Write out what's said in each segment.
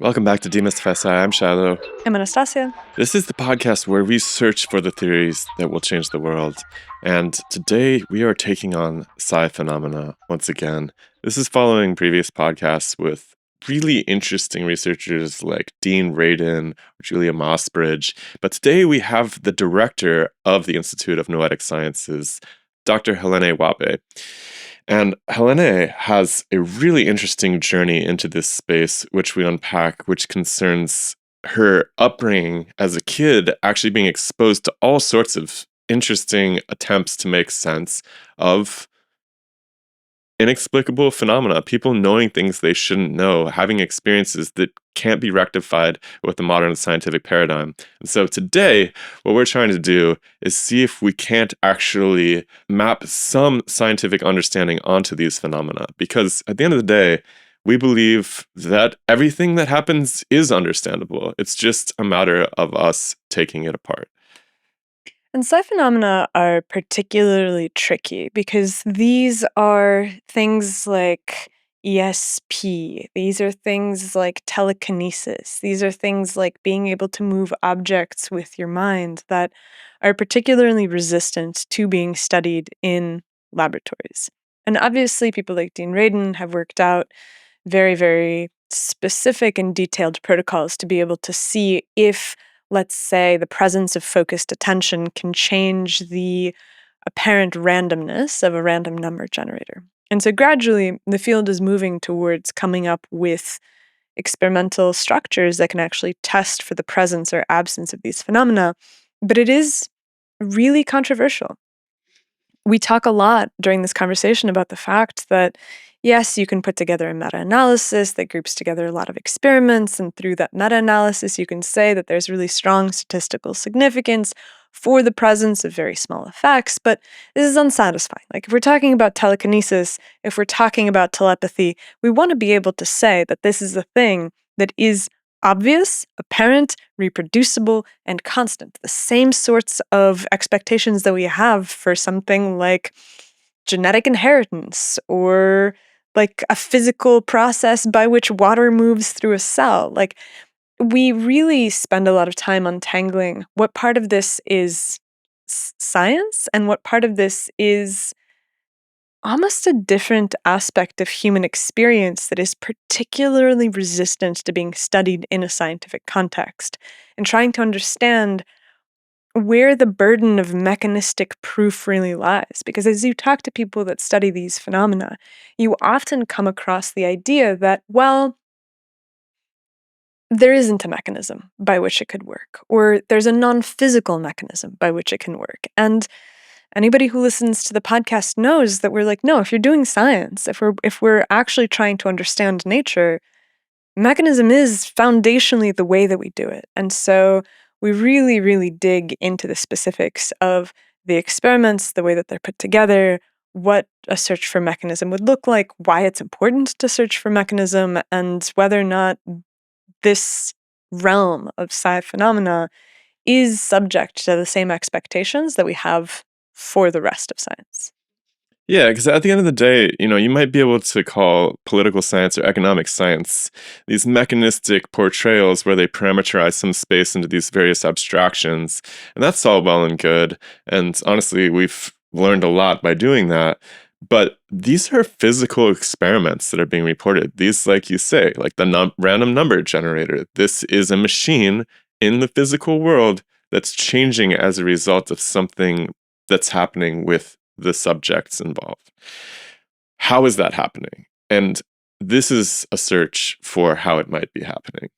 Welcome back to DemystifySci. I'm Shiloh. I'm Anastasia. This is the podcast where we search for the theories that will change the world. And today we are taking on Psi Phenomena once again. This is following previous podcasts with really interesting researchers like Dean Radin or Julia Mossbridge. But today we have the director of the Institute of Noetic Sciences, Dr. Helené Wahbeh. And Helané has a really interesting journey into this space, which we unpack, which concerns her upbringing as a kid, actually being exposed to all sorts of interesting attempts to make sense of inexplicable phenomena, people knowing things they shouldn't know, having experiences that can't be rectified with the modern scientific paradigm. And so today, what we're trying to do is see if we can't actually map some scientific understanding onto these phenomena. Because at the end of the day, we believe that everything that happens is understandable. It's just a matter of us taking it apart. And psi phenomena are particularly tricky because these are things like ESP. These are things like telekinesis. These are things like being able to move objects with your mind that are particularly resistant to being studied in laboratories. And obviously, people like Dean Radin have worked out very, very specific and detailed protocols to be able to see if, let's say, the presence of focused attention can change the apparent randomness of a random number generator. And so gradually, the field is moving towards coming up with experimental structures that can actually test for the presence or absence of these phenomena. But it is really controversial. We talk a lot during this conversation about the fact that, yes, you can put together a meta-analysis that groups together a lot of experiments, and through that meta-analysis, you can say that there's really strong statistical significance for the presence of very small effects, but this is unsatisfying. Like, if we're talking about telekinesis, if we're talking about telepathy, we want to be able to say that this is a thing that is obvious, apparent, reproducible, and constant. The same sorts of expectations that we have for something like genetic inheritance or like a physical process by which water moves through a cell. Like, we really spend a lot of time untangling what part of this is science and what part of this is almost a different aspect of human experience that is particularly resistant to being studied in a scientific context, and trying to understand where the burden of mechanistic proof really lies. Because as you talk to people that study these phenomena, you often come across the idea that, well, there isn't a mechanism by which it could work, or there's a non-physical mechanism by which it can work. And anybody who listens to the podcast knows that we're like, no, if you're doing science, if we're actually trying to understand nature, mechanism is foundationally the way that we do it. And so we really, really dig into the specifics of the experiments, the way that they're put together, what a search for mechanism would look like, why it's important to search for mechanism, and whether or not this realm of psi phenomena is subject to the same expectations that we have for the rest of science. Yeah, because at the end of the day, you might be able to call political science or economic science these mechanistic portrayals where they parameterize some space into these various abstractions. And that's all well and good. And honestly, we've learned a lot by doing that. But these are physical experiments that are being reported. These, like you say, like the random number generator, this is a machine in the physical world that's changing as a result of something that's happening with the subjects involved. How is that happening? And this is a search for how it might be happening.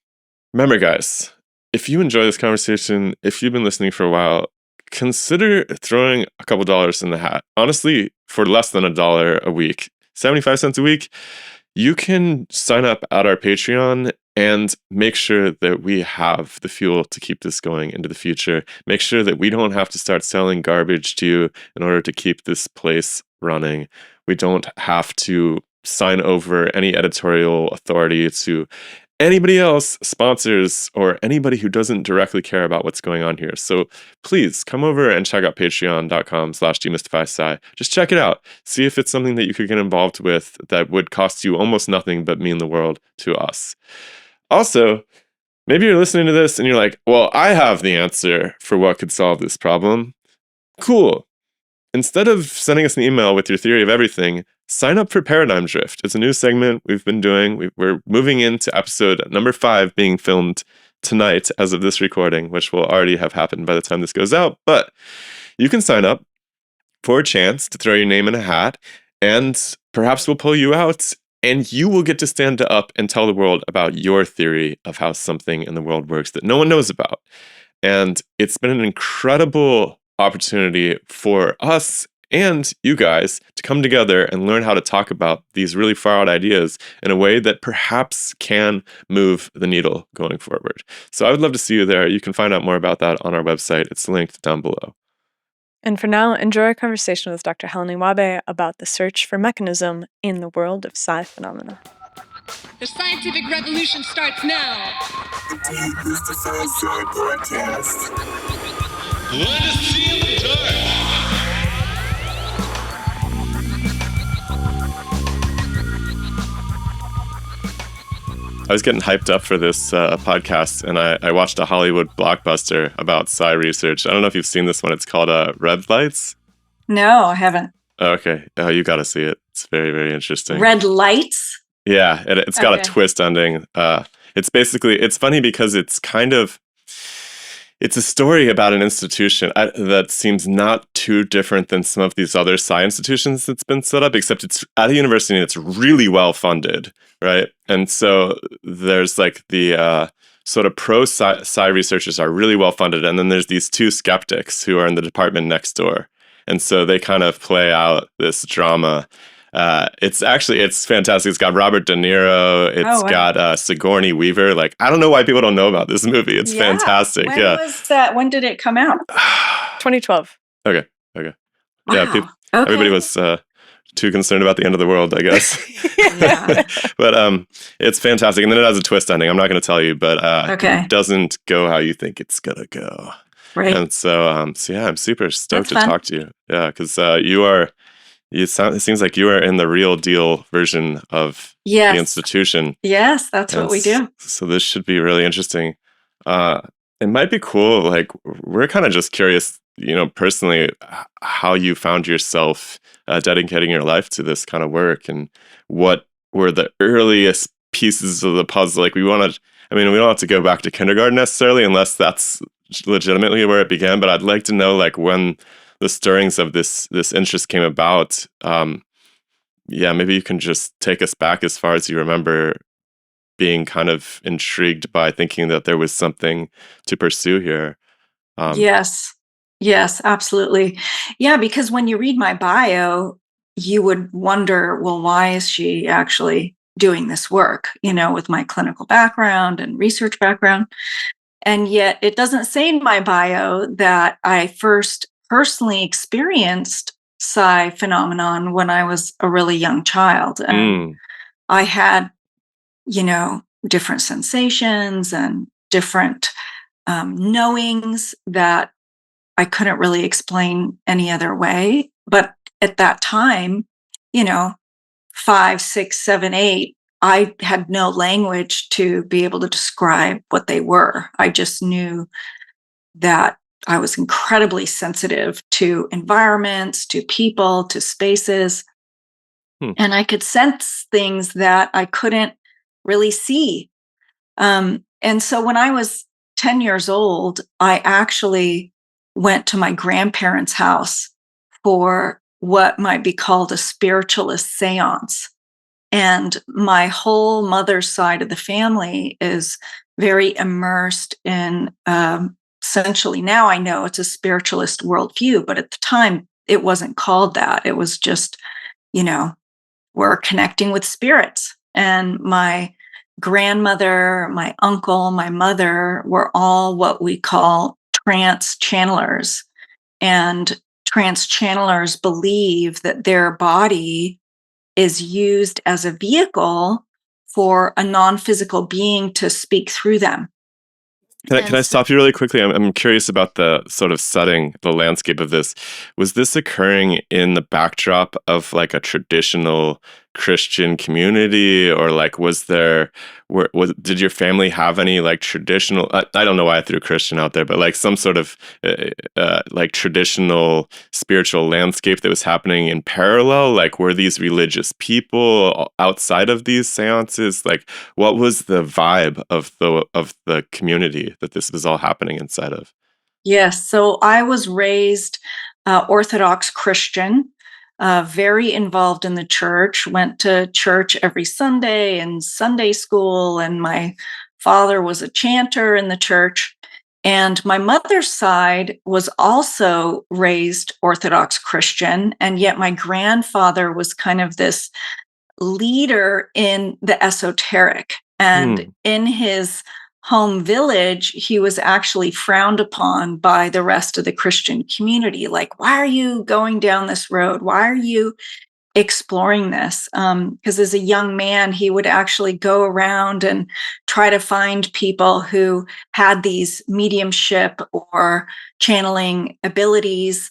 Remember, guys, if you enjoy this conversation, if you've been listening for a while, consider throwing a couple dollars in the hat. Honestly, for less than $1 a week, 75 cents a week, you can sign up at our Patreon and make sure that we have the fuel to keep this going into the future. Make sure that we don't have to start selling garbage to you in order to keep this place running. We don't have to sign over any editorial authority to anybody else, sponsors, or anybody who doesn't directly care about what's going on here. So please come over and check out patreon.com/DemystifySci. Just check it out. See if it's something that you could get involved with that would cost you almost nothing but mean the world to us. Also, maybe you're listening to this and you're like, well, I have the answer for what could solve this problem. Cool. Instead of sending us an email with your theory of everything, sign up for Paradigm Drift. It's a new segment we've been doing. We're moving into episode number 5 being filmed tonight as of this recording, which will already have happened by the time this goes out. But you can sign up for a chance to throw your name in a hat, and perhaps we'll pull you out, and you will get to stand up and tell the world about your theory of how something in the world works that no one knows about. And it's been an incredible opportunity for us and you guys to come together and learn how to talk about these really far out ideas in a way that perhaps can move the needle going forward. So I would love to see you there. You can find out more about that on our website. It's linked down below. And for now, enjoy our conversation with Dr. Helené Wahbeh about the search for mechanism in the world of Psi phenomena. The scientific revolution starts now. The DemystifySci podcast. Let us see in the dark. I was getting hyped up for this podcast, and I watched a Hollywood blockbuster about Psi Research. I don't know if you've seen this one. It's called Red Lights. No, I haven't. Oh, okay. Oh, you got to see it. It's very, very interesting. Red Lights? Yeah, it's got a twist ending. It's funny because it's a story about an institution that seems not too different than some of these other Psi institutions that's been set up, except it's at a university and it's really well funded, right? And so there's like the sort of pro-Psi researchers are really well funded, and then there's these two skeptics who are in the department next door. And so they kind of play out this drama. It's fantastic. It's got Robert De Niro. It's got Sigourney Weaver. Like, I don't know why people don't know about this movie. It's fantastic. When was that? When did it come out? 2012. Okay. Wow. Yeah, everybody was too concerned about the end of the world, I guess. Yeah. But it's fantastic. And then it has a twist ending. I'm not going to tell you, but it doesn't go how you think it's going to go. Right. And so yeah, I'm super stoked That's to fun. talk to you. Yeah, because it seems like you are in the real deal version of the institution. Yes, that's what we do. So this should be really interesting. It might be cool. Like, we're kind of just curious, personally, how you found yourself dedicating your life to this kind of work, and what were the earliest pieces of the puzzle. Like, we don't have to go back to kindergarten necessarily, unless that's legitimately where it began. But I'd like to know, like, when the stirrings of this interest came about. Maybe you can just take us back as far as you remember being kind of intrigued by thinking that there was something to pursue here. Yes, absolutely. Yeah, because when you read my bio, you would wonder, well, why is she actually doing this work, with my clinical background and research background? And yet it doesn't say in my bio that I first personally experienced Psi phenomenon when I was a really young child. And I had, different sensations and different knowings that I couldn't really explain any other way. But at that time, 5, 6, 7, 8, I had no language to be able to describe what they were. I just knew that I was incredibly sensitive to environments, to people, to spaces. And I could sense things that I couldn't really see. And so when I was 10 years old, I actually went to my grandparents' house for what might be called a spiritualist seance. And my whole mother's side of the family is very immersed in essentially, now I know it's a spiritualist worldview, but at the time it wasn't called that. It was just, we're connecting with spirits. And my grandmother, my uncle, my mother were all what we call trance channelers. And trance channelers believe that their body is used as a vehicle for a non-physical being to speak through them. Can I stop you really quickly? I'm curious about the sort of setting, the landscape of this. Was this occurring in the backdrop of like a traditional Christian community, or like did your family have any like traditional? I don't know why I threw Christian out there, but like some sort of like traditional spiritual landscape that was happening in parallel. Like, were these religious people outside of these seances? Like, what was the vibe of the community that this was all happening inside of? Yes. So I was raised Orthodox Christian, very involved in the church, went to church every Sunday and Sunday school. And my father was a chanter in the church. And my mother's side was also raised Orthodox Christian. And yet my grandfather was kind of this leader in the esoteric. And in his home village, he was actually frowned upon by the rest of the Christian community. Like, why are you going down this road? Why are you exploring this? Because as a young man, he would actually go around and try to find people who had these mediumship or channeling abilities.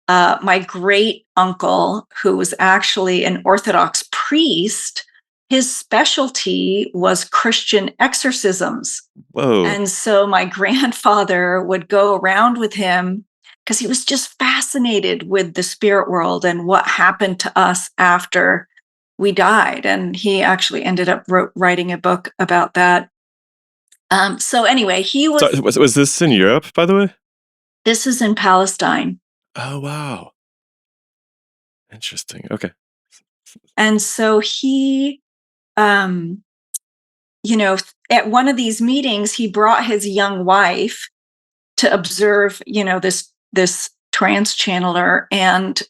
My great uncle, who was actually an Orthodox priest, his specialty was Christian exorcisms. Whoa. And so my grandfather would go around with him because he was just fascinated with the spirit world and what happened to us after we died. And he actually ended up writing a book about that. So anyway, he was. So, was this in Europe, by the way? This is in Palestine. Oh, wow. Interesting. Okay. And so he, at one of these meetings, he brought his young wife to observe, this trance channeler. And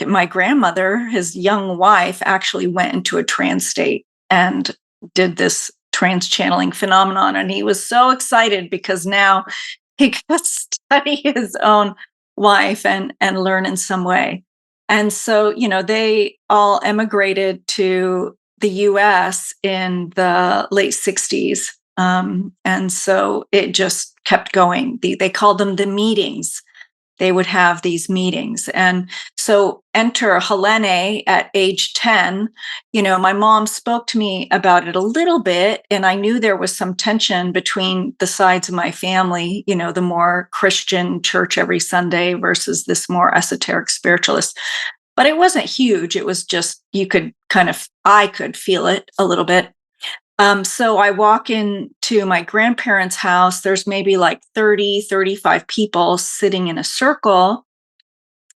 my grandmother, his young wife, actually went into a trance state and did this trance channeling phenomenon. And he was so excited because now he could study his own wife and learn in some way. And so, they all emigrated to the US in the late 60s. And so it just kept going. They called them the meetings. They would have these meetings. And so enter Helené at age 10. My mom spoke to me about it a little bit, and I knew there was some tension between the sides of my family, the more Christian church every Sunday versus this more esoteric spiritualist. But it wasn't huge. It was just, I could feel it a little bit. So I walk into my grandparents' house. There's maybe like 30, 35 people sitting in a circle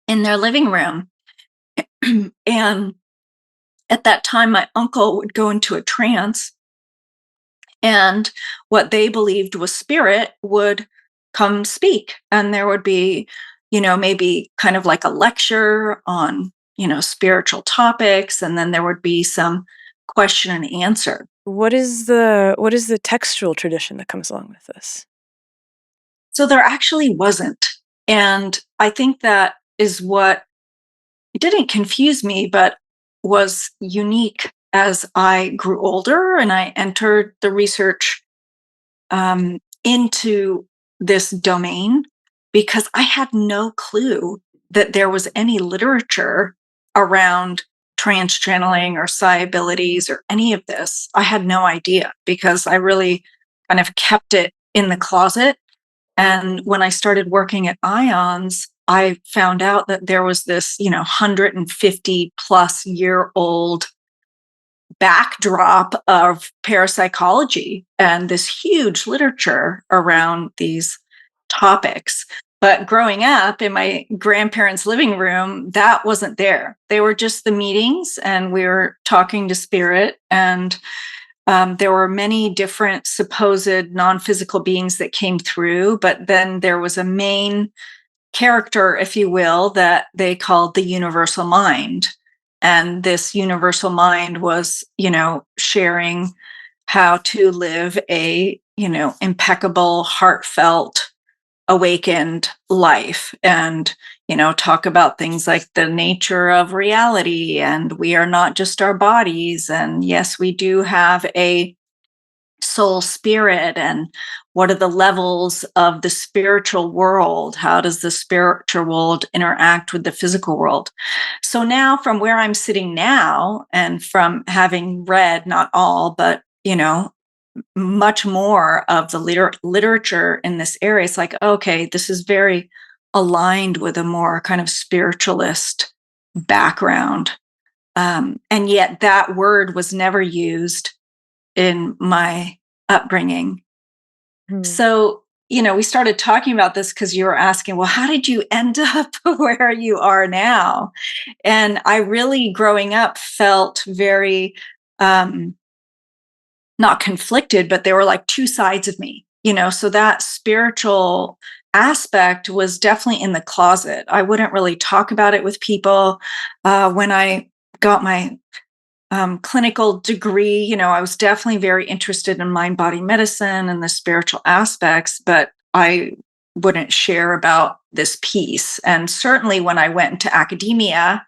in their living room. And at that time, my uncle would go into a trance, and what they believed was spirit would come speak. And there would be, maybe kind of like a lecture on, spiritual topics. And then there would be some question and answer. What is the textual tradition that comes along with this? So there actually wasn't. And I think that is what it didn't confuse me, but was unique as I grew older and I entered the research into this domain, because I had no clue that there was any literature around trance channeling or psi abilities or any of this. I had no idea because I really kind of kept it in the closet. And when I started working at IONS, I found out that there was this, 150 plus year old backdrop of parapsychology and this huge literature around these topics. But growing up in my grandparents' living room, that wasn't there. They were just the meetings, and we were talking to spirit. And there were many different supposed non-physical beings that came through. But then there was a main character, if you will, that they called the universal mind. And this universal mind was, sharing how to live a, impeccable, heartfelt, awakened life, and talk about things like the nature of reality, and we are not just our bodies, and yes, we do have a soul spirit, and what are the levels of the spiritual world? How does the spiritual world interact with the physical world? So now, from where I'm sitting now, and from having read not all, but much more of the literature in this area, it's like, okay, this is very aligned with a more kind of spiritualist background. And yet that word was never used in my upbringing. So, we started talking about this because you were asking, well, how did you end up where you are now? And I really, growing up, felt very not conflicted, but there were like two sides of me, so that spiritual aspect was definitely in the closet. I wouldn't really talk about it with people. When I got my clinical degree, I was definitely very interested in mind body medicine and the spiritual aspects, but I wouldn't share about this piece. And certainly when I went into academia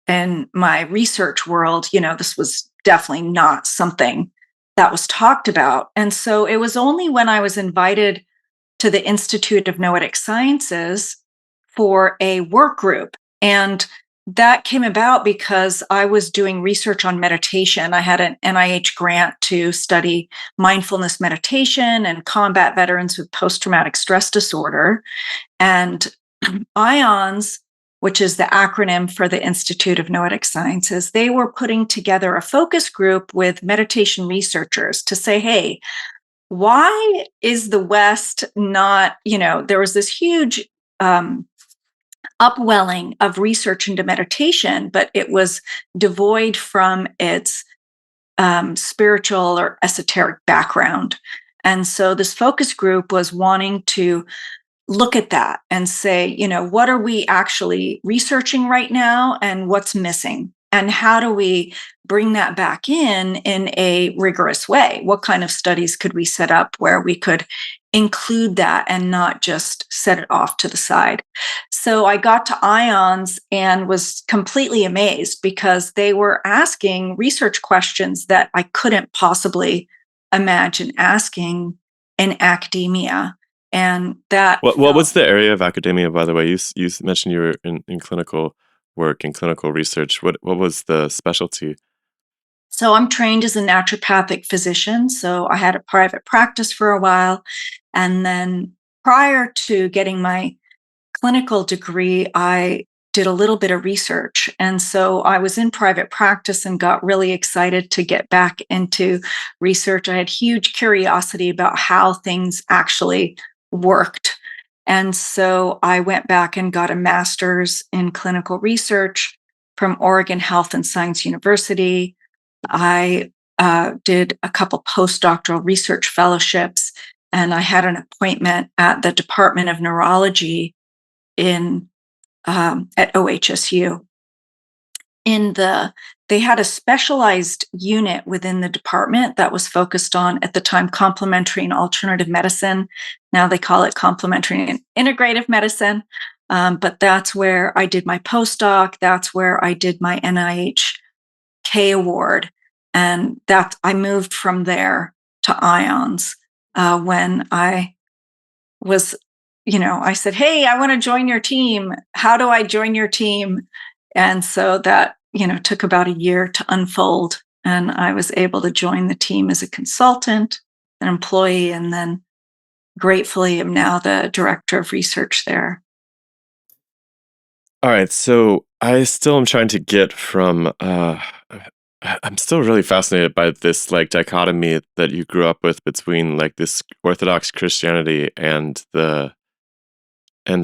and my research world, this was definitely not something that was talked about. And so it was only when I was invited to the Institute of Noetic Sciences for a work group. And that came about because I was doing research on meditation. I had an NIH grant to study mindfulness meditation and combat veterans with post-traumatic stress disorder. And IONS, which is the acronym for the Institute of Noetic Sciences, they were putting together a focus group with meditation researchers to say, hey, why is the West not, there was this huge upwelling of research into meditation, but it was devoid from its spiritual or esoteric background. And so this focus group was wanting to look at that and say, what are we actually researching right now and what's missing? And how do we bring that back in a rigorous way? What kind of studies could we set up where we could include that and not just set it off to the side? So I got to IONS and was completely amazed because they were asking research questions that I couldn't possibly imagine asking in academia. And that What was the area of academia, by the way? You mentioned you were in clinical work and clinical research. What was the specialty? So I'm trained as a naturopathic physician. So I had a private practice for a while. And then prior to getting my clinical degree, I did a little bit of research. And so I was in private practice and got really excited to get back into research. I had huge curiosity about how things actually worked. And so I went back and got a master's in clinical research from Oregon Health and Science University. I did a couple postdoctoral research fellowships, and I had an appointment at the Department of Neurology at OHSU. They had a specialized unit within the department that was focused on, at the time, complementary and alternative medicine. Now they call it complementary and integrative medicine. But that's where I did my postdoc. That's where I did my NIH K award. And that I moved from there to IONS when I was, I said, hey, I want to join your team. How do I join your team? And so that took about a year to unfold. And I was able to join the team as a consultant, an employee, and then gratefully am now the director of research there. All right, so I still am trying to get from I'm still really fascinated by this dichotomy that you grew up with between this Orthodox Christianity and the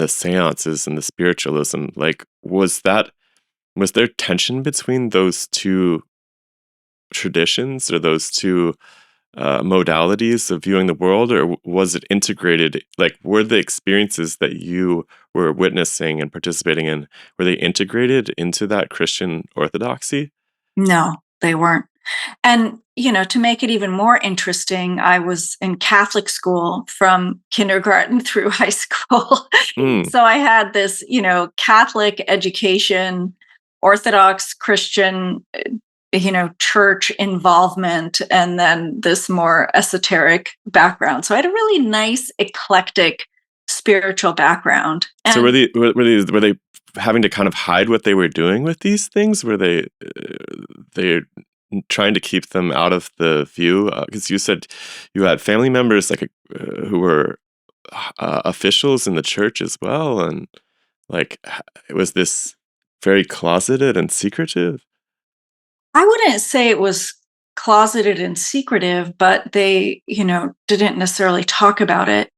seances and the spiritualism. Was there tension between those two traditions or those two modalities of viewing the world, or was it integrated? Were the experiences that you were witnessing and participating in, were they integrated into that Christian orthodoxy? No, they weren't. And, to make it even more interesting, I was in Catholic school from kindergarten through high school. So I had this, Catholic education, Orthodox Christian church involvement and then this more esoteric background. So I had a really nice, eclectic spiritual background. So were they having to kind of hide what they were doing with these things? Were they trying to keep them out of the view? Because you said you had family members who were officials in the church as well, and was this very closeted and secretive? I wouldn't say it was closeted and secretive, but they, didn't necessarily talk about it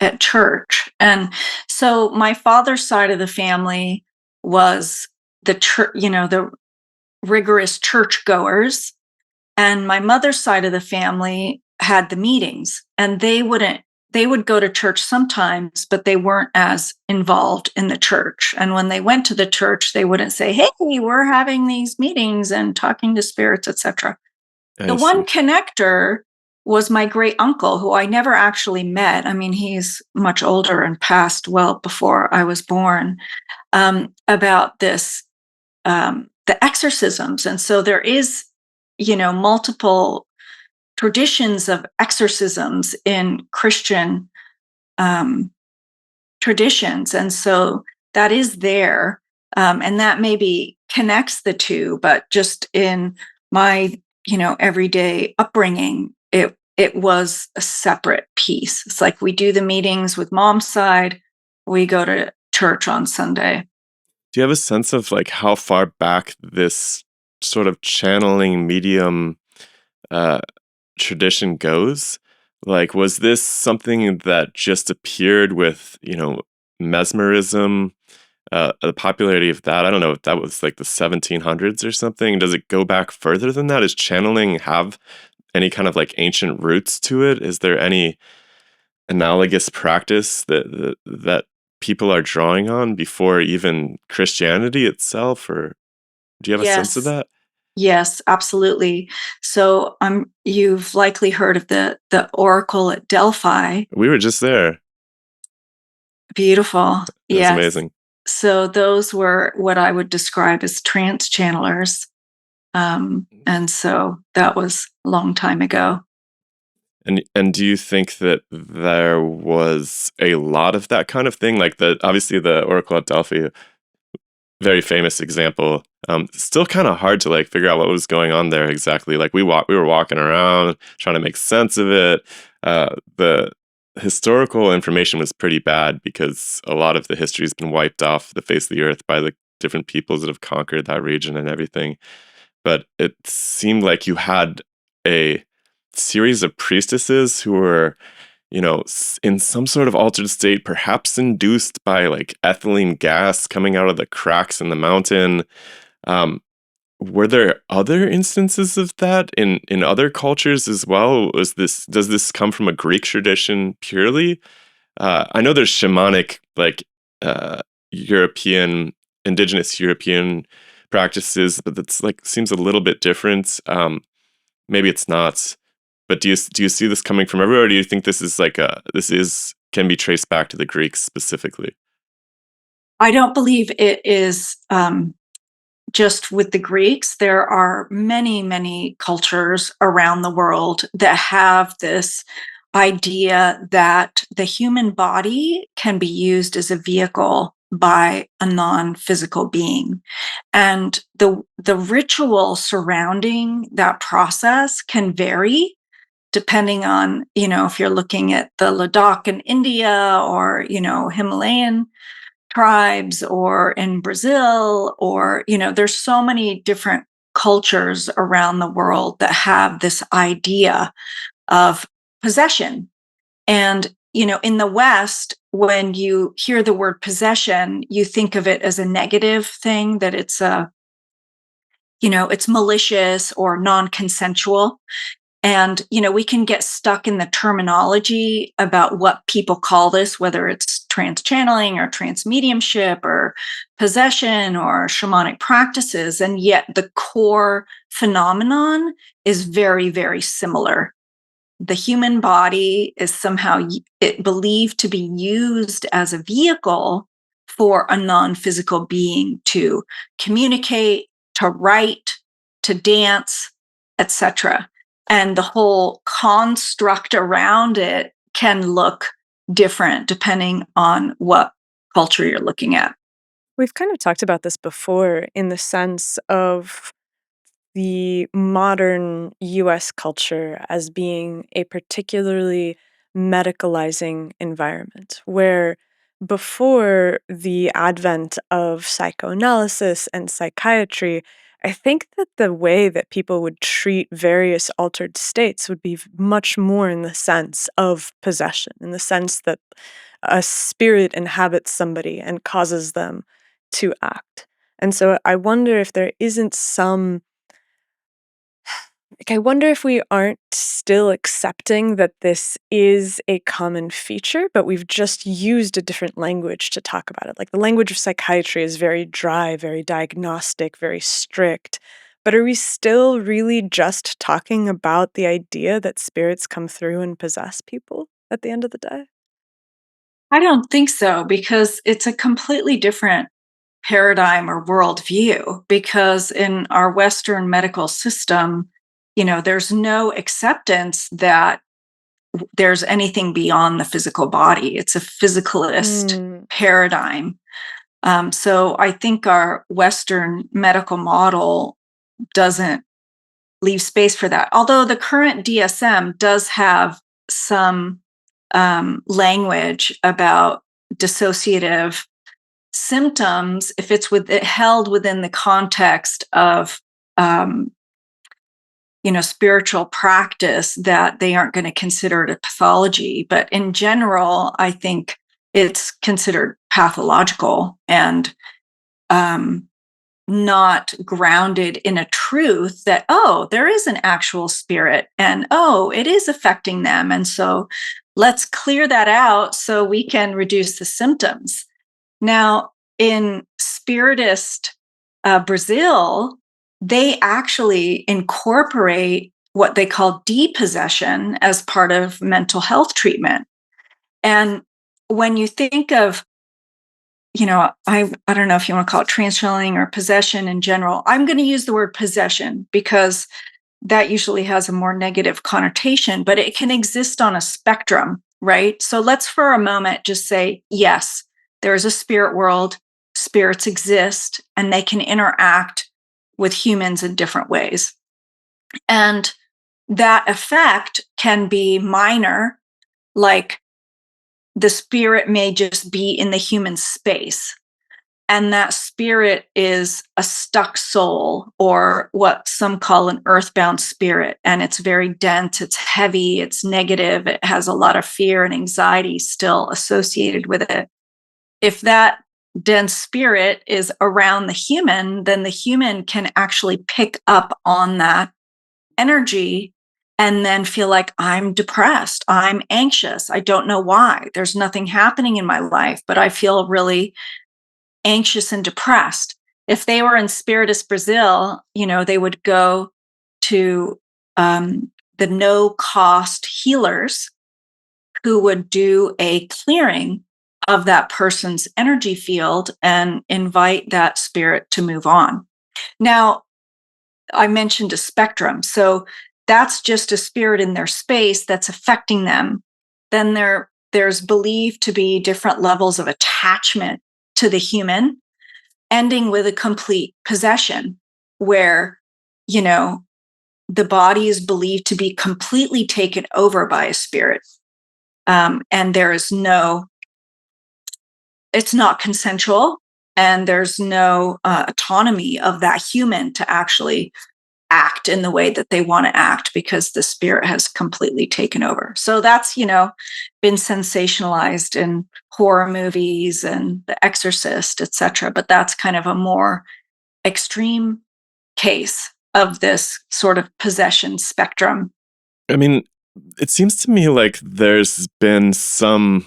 at church. And so my father's side of the family was the church, the rigorous churchgoers, and my mother's side of the family had the meetings, and they would go to church sometimes, but they weren't as involved in the church. And when they went to the church, they wouldn't say, "Hey, we're having these meetings and talking to spirits, etc." The one connector was my great uncle, who I never actually met. I mean, he's much older and passed well before I was born, about this, the exorcisms. And so there is, multiple traditions of exorcisms in Christian traditions. And so that is there. And that maybe connects the two, but just in my, everyday upbringing, it was a separate piece. It's like we do the meetings with mom's side, we go to church on Sunday. Do you have a sense of how far back this sort of channeling medium tradition goes? Was this something that just appeared with, mesmerism, the popularity of that? I don't know if that was the 1700s or something. Does it go back further than that? Does channeling have any kind of ancient roots to it? Is there any analogous practice that people are drawing on before even Christianity itself? Or do you have a sense of that? Yes, absolutely. So you've likely heard of the Oracle at Delphi. We were just there. Beautiful. It was amazing. So those were what I would describe as trance channelers. And so that was a long time ago. And do you think that there was a lot of that kind of thing? Obviously the Oracle at Delphi, very famous example. Still kind of hard to figure out what was going on there exactly. We were walking around trying to make sense of it. The historical information was pretty bad because a lot of the history has been wiped off the face of the earth by the different peoples that have conquered that region and everything. But it seemed like you had a series of priestesses who were, in some sort of altered state, perhaps induced by ethylene gas coming out of the cracks in the mountain. Were there other instances of that in other cultures as well? Does this come from a Greek tradition purely? I know there's shamanic, indigenous European practices, but that's seems a little bit different. Maybe it's not. But do you see this coming from everywhere, or do you think this is can be traced back to the Greeks specifically? I don't believe it is just with the Greeks. There are many, many cultures around the world that have this idea that the human body can be used as a vehicle by a non-physical being. And the ritual surrounding that process can vary depending on, if you're looking at the Ladakh in India or, Himalayan tribes or in Brazil, or, there's so many different cultures around the world that have this idea of possession. And, in the West, when you hear the word possession, you think of it as a negative thing, that it's it's malicious or non-consensual. And, we can get stuck in the terminology about what people call this, whether it's trance channeling or trance mediumship or possession or shamanic practices. And yet the core phenomenon is very, very similar. The human body is somehow believed to be used as a vehicle for a non-physical being to communicate, to write, to dance, etc. And the whole construct around it can look different depending on what culture you're looking at. We've kind of talked about this before in the sense of the modern US culture as being a particularly medicalizing environment, where before the advent of psychoanalysis and psychiatry, I think that the way that people would treat various altered states would be much more in the sense of possession, in the sense that a spirit inhabits somebody and causes them to act. And so I wonder if there isn't some I wonder if we aren't still accepting that this is a common feature, but we've just used a different language to talk about it. Like the language of psychiatry is very dry, very diagnostic, very strict. But are we still really just talking about the idea that spirits come through and possess people at the end of the day? I don't think so, because it's a completely different paradigm or worldview. Because in our Western medical system, there's no acceptance that there's anything beyond the physical body. It's a physicalist paradigm. So I think our Western medical model doesn't leave space for that. Although the current DSM does have some language about dissociative symptoms if it's held within the context of spiritual practice, that they aren't going to consider it a pathology. But in general, I think it's considered pathological and not grounded in a truth that, oh, there is an actual spirit and, oh, it is affecting them. And so let's clear that out so we can reduce the symptoms. Now, in Spiritist Brazil, they actually incorporate what they call depossession as part of mental health treatment. And when you think of, I don't know if you want to call it transchilling or possession in general. I'm going to use the word possession because that usually has a more negative connotation, but it can exist on a spectrum, right? So let's for a moment just say, yes, there is a spirit world, spirits exist, and they can interact with humans in different ways. And that effect can be minor, like the spirit may just be in the human space. And that spirit is a stuck soul, or what some call an earthbound spirit. And it's very dense, it's heavy, it's negative, it has a lot of fear and anxiety still associated with it. If that dense spirit is around the human, then the human can actually pick up on that energy and then feel like, I'm depressed, I'm anxious, I don't know why. There's nothing happening in my life, but I feel really anxious and depressed. If they were in Spiritist Brazil, they would go to the no-cost healers who would do a clearing of that person's energy field and invite that spirit to move on. Now, I mentioned a spectrum. So that's just a spirit in their space that's affecting them. Then there's believed to be different levels of attachment to the human, ending with a complete possession where, the body is believed to be completely taken over by a spirit. And there is it's not consensual, and there's no autonomy of that human to actually act in the way that they want to act because the spirit has completely taken over. So that's, been sensationalized in horror movies and The Exorcist, etc. But that's kind of a more extreme case of this sort of possession spectrum. I mean, it seems to me like there's been some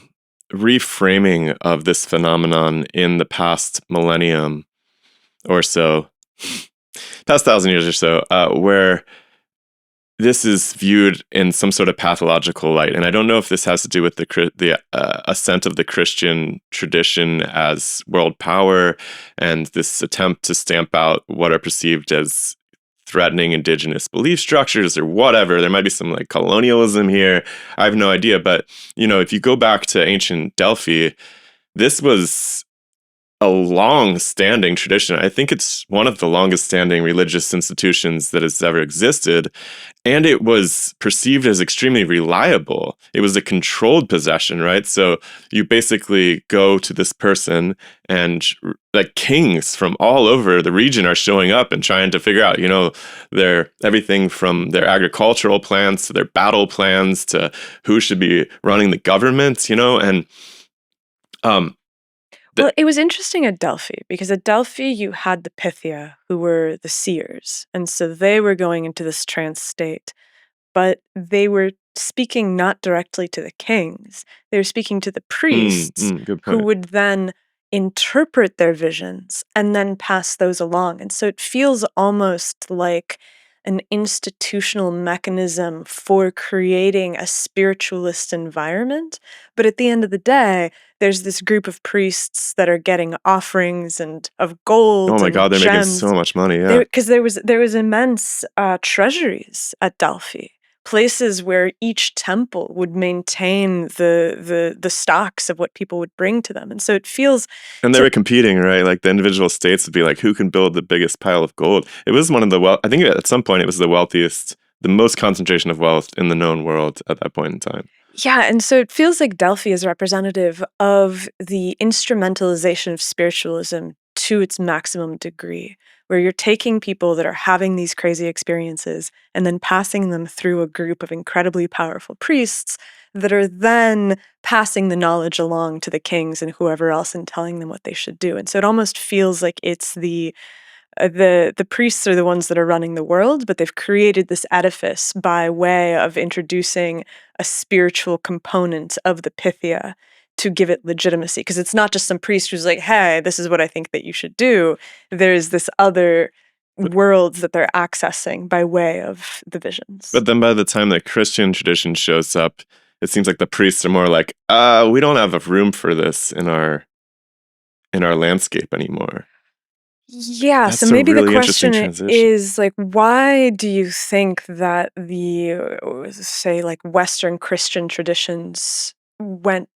reframing of this phenomenon in the past millennium or so, past 1,000 years or so, where this is viewed in some sort of pathological light. And I don't know if this has to do with the ascent of the Christian tradition as world power and this attempt to stamp out what are perceived as threatening indigenous belief structures or whatever. There might be some like colonialism here. I have no idea. But, if you go back to ancient Delphi, this was a long-standing tradition. I think it's one of the longest-standing religious institutions that has ever existed, and it was perceived as extremely reliable. It was a controlled possession, right? So you basically go to this person, and like kings from all over the region are showing up and trying to figure out, their everything from their agricultural plans to their battle plans to who should be running the government, and Well, it was interesting at Delphi because at Delphi you had the Pythia, who were the seers, and so they were going into this trance state, but they were speaking not directly to the kings. They were speaking to the priests, good who point. would then interpret their visions and then pass those along. And so it feels almost like an institutional mechanism for creating a spiritualist environment. But at the end of the day, there's this group of priests that are getting offerings and of gold Oh my and God, they're making gems. so much money. Yeah. Because there was immense treasuries at Delphi, places where each temple would maintain the stocks of what people would bring to them, and so it feels. And they were competing, right? Like the individual states would be like, who can build the biggest pile of gold? It was one of the I think at some point it was the wealthiest, the most concentration of wealth in the known world at that point in time. Yeah, and so it feels like Delphi is representative of the instrumentalization of spiritualism to its maximum degree, where you're taking people that are having these crazy experiences and then passing them through a group of incredibly powerful priests that are then passing the knowledge along to the kings and whoever else and telling them what they should do. And so it almost feels like it's the priests are the ones that are running the world, but they've created this edifice by way of introducing a spiritual component of the Pythia to give it legitimacy. Because it's not just some priest who's like, hey, this is what I think that you should do. There's this other worlds that they're accessing by way of the visions. But then by the time the Christian tradition shows up, it seems like the priests are more like, we don't have a room for this in our landscape anymore. Yeah, That's so a maybe the really interesting question transition. is like, why do you think that the, say, like Western Christian traditions went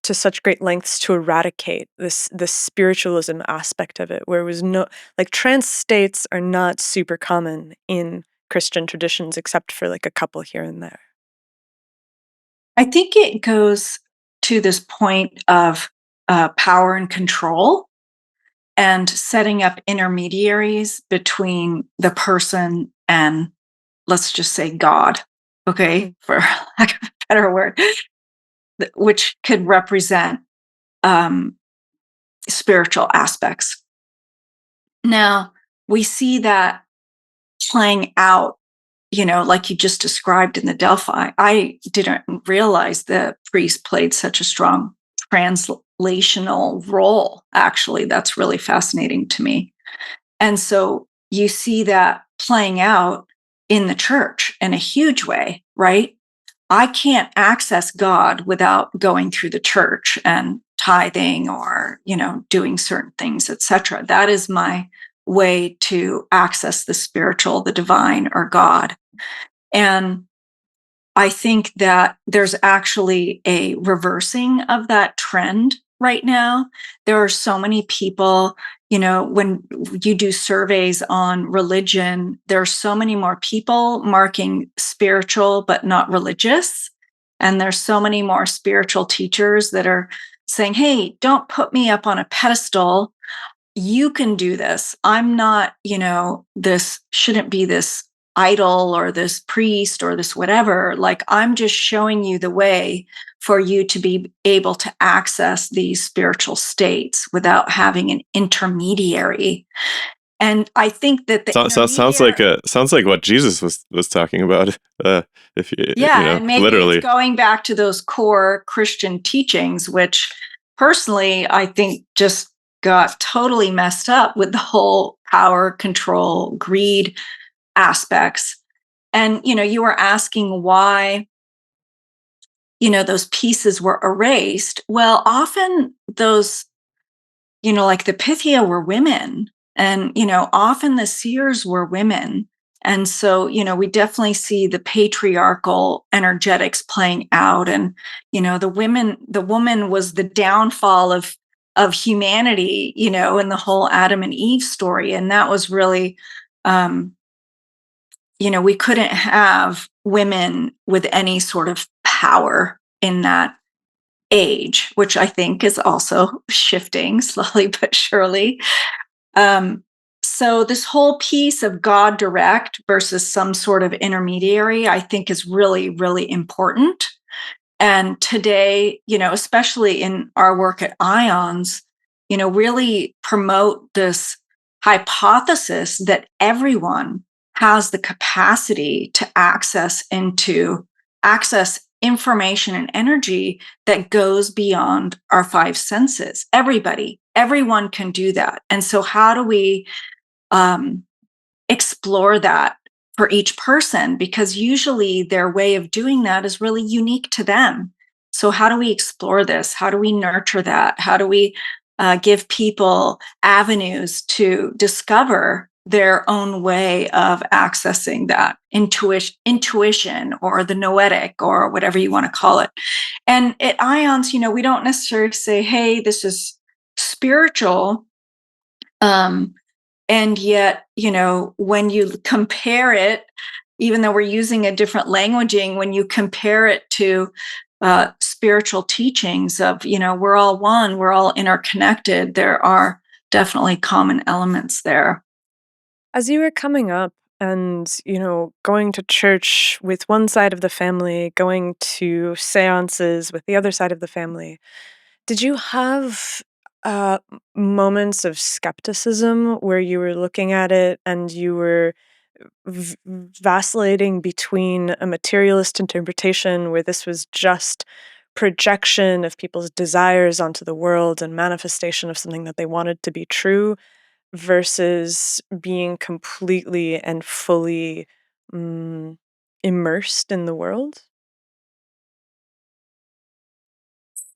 to such great lengths to eradicate this spiritualism aspect of it, where it was no, like trance states are not super common in Christian traditions except for like a couple here and there. I think it goes to this point of power and control and setting up intermediaries between the person and, let's just say, God, okay, for lack of a better word, which could represent spiritual aspects. Now, we see that playing out, like you just described in the Delphi. I didn't realize the priest played such a strong translational role. Actually, that's really fascinating to me. And so you see that playing out in the church in a huge way, right? I can't access God without going through the church and tithing or, doing certain things, etc. That is my way to access the spiritual, the divine, or God. And I think that there's actually a reversing of that trend right now. There are so many people, when you do surveys on religion, there are so many more people marking spiritual but not religious. And there's so many more spiritual teachers that are saying, hey, don't put me up on a pedestal. You can do this. I'm not, this shouldn't be this idol or this priest or this whatever. Like, I'm just showing you the way for you to be able to access these spiritual states without having an intermediary. And I think that sounds like what Jesus was talking about. If you, and maybe literally, it's going back to those core Christian teachings, which personally I think just got totally messed up with the whole power, control, greed aspects. And, you were asking why, those pieces were erased. Well, often those, like the Pythia were women, And, often the seers were women. And so, we definitely see the patriarchal energetics playing out. And, the woman was the downfall of humanity, in the whole Adam and Eve story. And that was really, we couldn't have women with any sort of power in that age, which I think is also shifting slowly but surely. So this whole piece of God direct versus some sort of intermediary, I think is really, really important. And today, especially in our work at IONS, really promote this hypothesis that everyone has the capacity to access information and energy that goes beyond our five senses. Everyone can do that. And so how do we explore that for each person? Because usually their way of doing that is really unique to them. So how do we explore this? How do we nurture that? How do we give people avenues to discover their own way of accessing that intuition or the noetic or whatever you want to call it? And at IONS, we don't necessarily say, hey, this is spiritual. And yet, when you compare it, even though we're using a different languaging, when you compare it to spiritual teachings of, we're all one, we're all interconnected, there are definitely common elements there. As you were coming up and, going to church with one side of the family, going to seances with the other side of the family, did you have moments of skepticism where you were looking at it and you were vacillating between a materialist interpretation where this was just projection of people's desires onto the world and manifestation of something that they wanted to be true versus being completely and fully immersed in the world?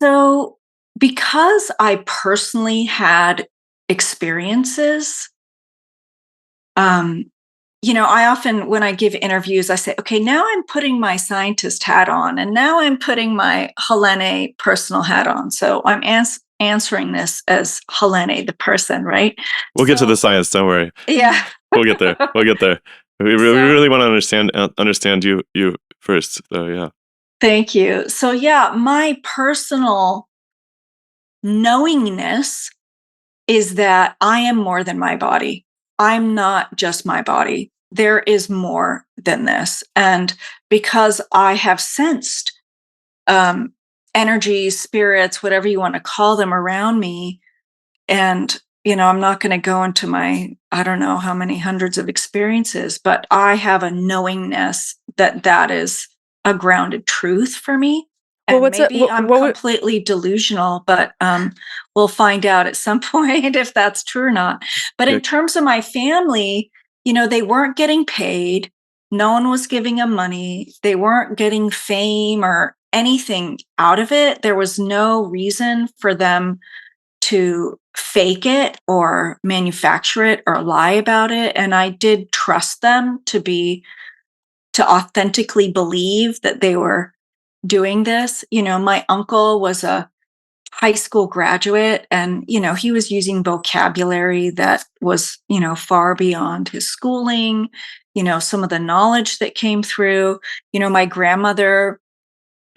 So, because I personally had experiences, I often, when I give interviews, I say, okay, now I'm putting my scientist hat on, and now I'm putting my Helené personal hat on. So I'm answering this as Helené, the person, right? We'll get to the So, science. Don't worry. yeah. We'll get there. We'll get there. We really want to understand you first, though. Yeah. Thank you. So, yeah, my personal knowingness is that I am more than my body. I'm not just my body. There is more than this. And because I have sensed energies, spirits, whatever you want to call them around me, and, I'm not going to go into my, I don't know how many hundreds of experiences, but I have a knowingness that that is a grounded truth for me. Well, And maybe I'm completely delusional, but we'll find out at some point if that's true or not. But in terms of my family, they weren't getting paid. No one was giving them money. They weren't getting fame or anything out of it. There was no reason for them to fake it or manufacture it or lie about it. And I did trust them to authentically believe that they were doing this. My uncle was a high school graduate, and, he was using vocabulary that was, far beyond his schooling, some of the knowledge that came through. My grandmother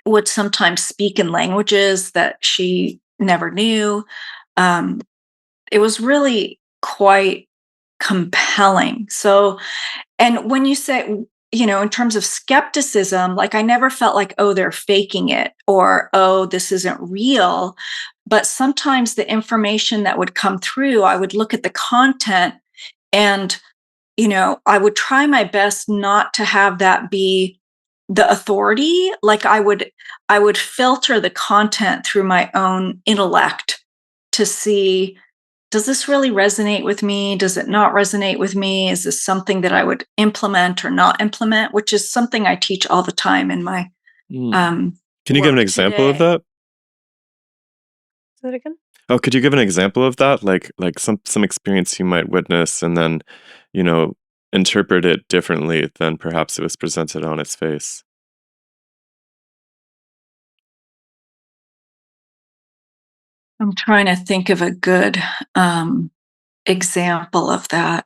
would sometimes speak in languages that she never knew. It was really quite compelling. So, and when you say, in terms of skepticism, like I never felt like, oh, they're faking it or, oh, this isn't real. But sometimes the information that would come through, I would look at the content and, I would try my best not to have that be the authority. Like I would filter the content through my own intellect to see, does this really resonate with me? Does it not resonate with me? Is this something that I would implement or not implement? Which is something I teach all the time in my Can you give an example of that? Say that again? Oh, could you give an example of that? Like some experience you might witness and then, you know, interpret it differently than perhaps it was presented on its face. I'm trying to think of a good example of that.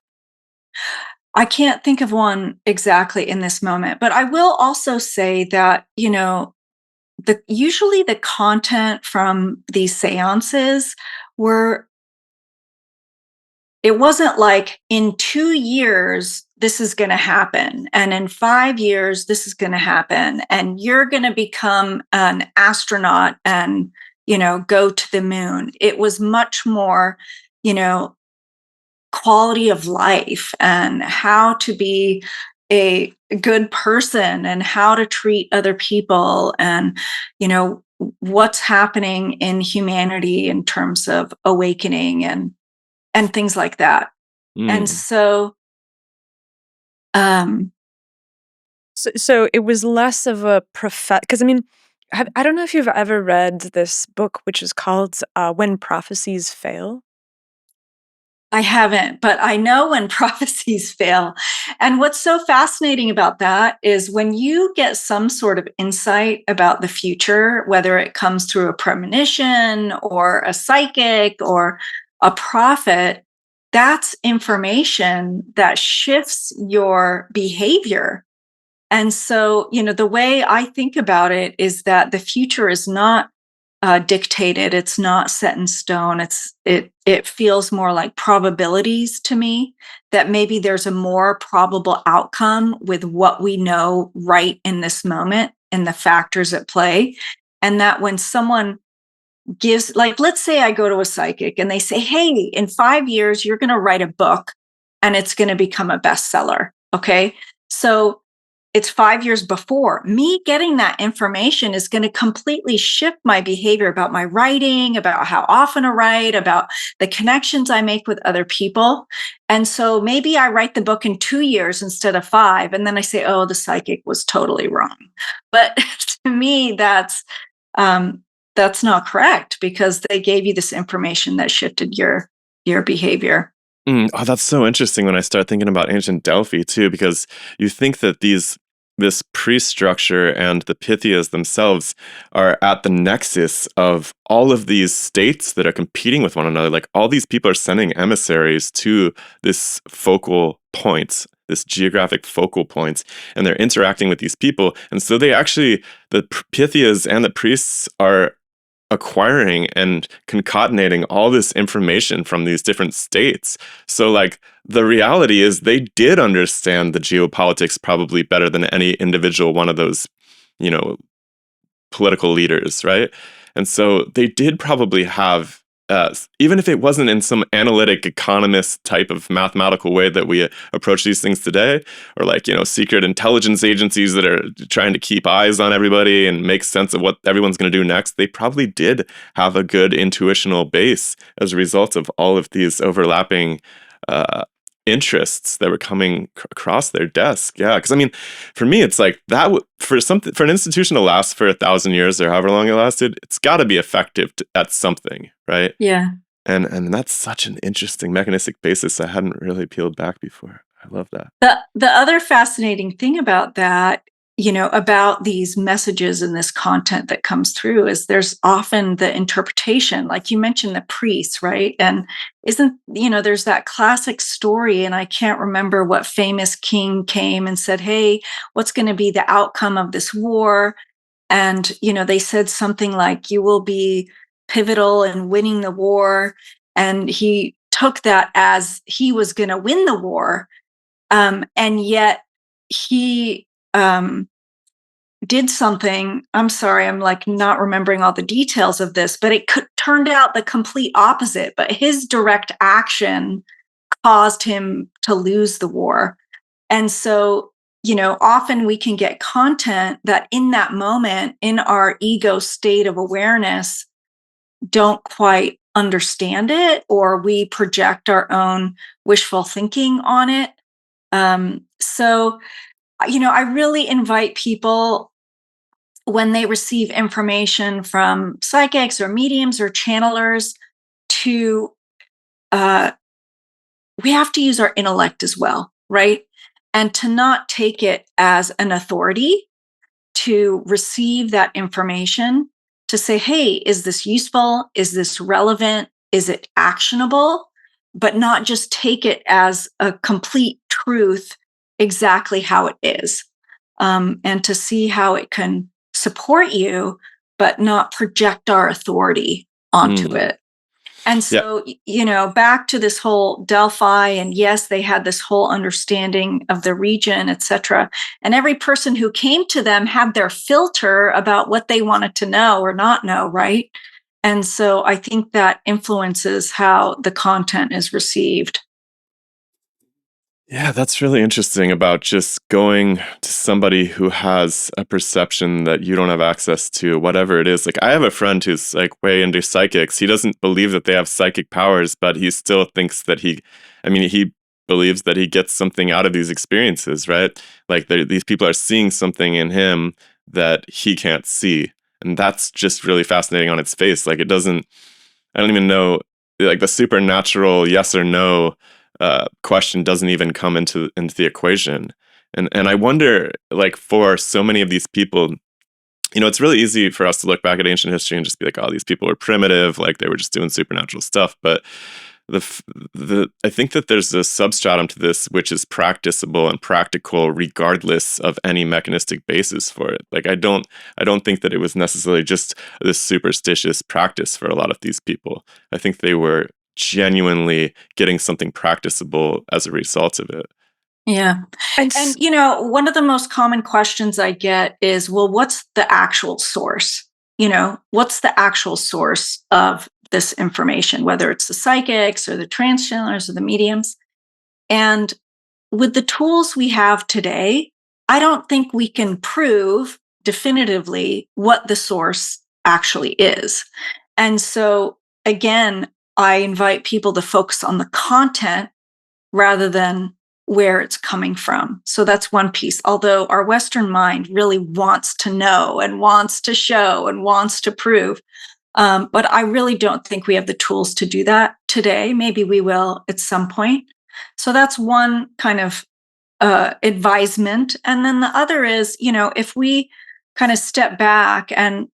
I can't think of one exactly in this moment, but I will also say that, usually the content from these seances were it wasn't like in 2 years this is going to happen and in 5 years this is going to happen and you're going to become an astronaut and go to the moon. It was much more, you know quality of life and how to be a good person and how to treat other people and what's happening in humanity in terms of awakening and things like that. And Mm. so um So it was less of a because I mean, I don't know if you've ever read this book, which is called "When Prophecies Fail." I haven't, but I know when prophecies fail. And what's so fascinating about that is when you get some sort of insight about the future, whether it comes through a premonition or a psychic or a prophet, that's information that shifts your behavior. And so, the way I think about it is that the future is not dictated. It's not set in stone. It feels more like probabilities to me, that maybe there's a more probable outcome with what we know right in this moment and the factors at play. And that when someone gives, like, let's say I go to a psychic and they say, hey, in 5 years, you're going to write a book and it's going to become a bestseller. Okay. So it's 5 years before. Me getting that information is going to completely shift my behavior about my writing, about how often I write, about the connections I make with other people. And so maybe I write the book in 2 years instead of 5. And then I say, oh, the psychic was totally wrong. But to me, that's not correct because they gave you this information that shifted your behavior. Oh, that's so interesting when I start thinking about ancient Delphi too, because you think that this priest structure and the Pythias themselves are at the nexus of all of these states that are competing with one another. Like all these people are sending emissaries to this focal point, this geographic focal point, and they're interacting with these people. And so the Pythias and the priests are acquiring and concatenating all this information from these different states. So like the reality is they did understand the geopolitics probably better than any individual one of those, you know, political leaders, right? And so they did probably have, even if it wasn't in some analytic economist type of mathematical way that we approach these things today, or like, secret intelligence agencies that are trying to keep eyes on everybody and make sense of what everyone's going to do next, they probably did have a good intuitional base as a result of all of these overlapping interests that were coming across their desk. Yeah, because I mean, for me, it's like that for an institution to last for 1,000 years or however long it lasted, it's got to be effective at something, right? Yeah. And that's such an interesting mechanistic basis I hadn't really peeled back before. I love that. The other fascinating thing about that, about these messages and this content that comes through is there's often the interpretation, like you mentioned the priests, right? And there's that classic story, and I can't remember what famous king came and said, hey, what's going to be the outcome of this war? And, they said something like, you will be pivotal in winning the war. And he took that as he was going to win the war. And yet he did something. I'm sorry, I'm like not remembering all the details of this, but it turned out the complete opposite. But his direct action caused him to lose the war. And so, often we can get content that in that moment, in our ego state of awareness, don't quite understand it, or we project our own wishful thinking on it. So, I really invite people when they receive information from psychics or mediums or channelers to uh, we have to use our intellect as well, right? And to not take it as an authority, to receive that information, to say, hey, is this useful? Is this relevant? Is it actionable? But not just take it as a complete truth, exactly how it is. And to see how it can support you, but not project our authority onto Mm. it. And Yeah. so, back to this whole Delphi, and yes, they had this whole understanding of the region, etc. And every person who came to them had their filter about what they wanted to know or not know, right? And so I think that influences how the content is received. Yeah, that's really interesting about just going to somebody who has a perception that you don't have access to, whatever it is. Like, I have a friend who's like way into psychics. He doesn't believe that they have psychic powers, but he still thinks that he believes that he gets something out of these experiences, right? Like, these people are seeing something in him that he can't see. And that's just really fascinating on its face. Like, I don't even know, like the supernatural yes or no question doesn't even come into the equation. And I wonder, like, for so many of these people, it's really easy for us to look back at ancient history and just be like, oh, these people were primitive, like they were just doing supernatural stuff. But I think that there's a substratum to this which is practicable and practical regardless of any mechanistic basis for it. Like, I don't think that it was necessarily just this superstitious practice for a lot of these people. I think they were genuinely getting something practicable as a result of it. Yeah. And And, one of the most common questions I get is, well, what's the actual source? What's the actual source of this information, whether it's the psychics or the transchannelers or the mediums? And with the tools we have today, I don't think we can prove definitively what the source actually is. And so, again, I invite people to focus on the content rather than where it's coming from. So that's one piece. Although our Western mind really wants to know and wants to show and wants to prove. But I really don't think we have the tools to do that today. Maybe we will at some point. So that's one kind of advisement. And then the other is, if we kind of step back and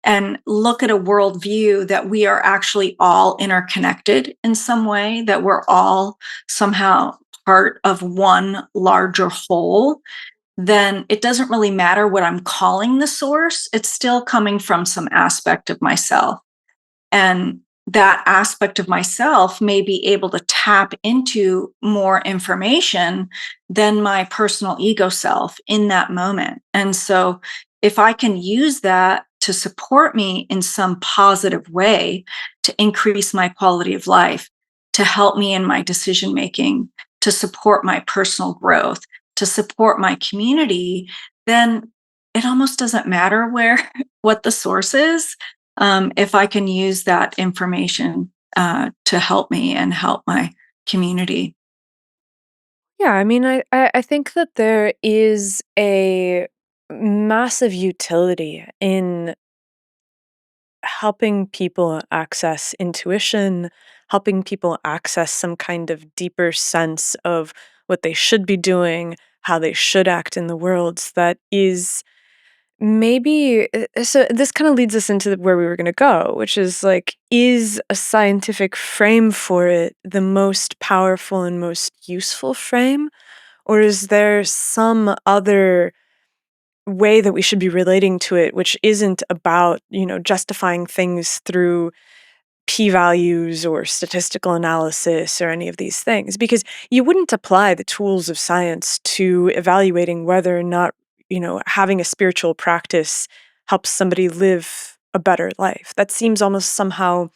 look at a worldview that we are actually all interconnected in some way, that we're all somehow part of one larger whole, then it doesn't really matter what I'm calling the source. It's still coming from some aspect of myself. And that aspect of myself may be able to tap into more information than my personal ego self in that moment. And so, if I can use that to support me in some positive way, to increase my quality of life, to help me in my decision making, to support my personal growth, to support my community, then it almost doesn't matter what the source is, if I can use that information to help me and help my community. yeah, I mean, I think that there is a massive utility in helping people access intuition, helping people access some kind of deeper sense of what they should be doing, how they should act in the world that is maybe so this kind of leads us into where we were going to go, which is like, is a scientific frame for it the most powerful and most useful frame? Or is there some other way that we should be relating to it, which isn't about, justifying things through p-values or statistical analysis or any of these things? Because you wouldn't apply the tools of science to evaluating whether or not, having a spiritual practice helps somebody live a better life. That seems almost somehow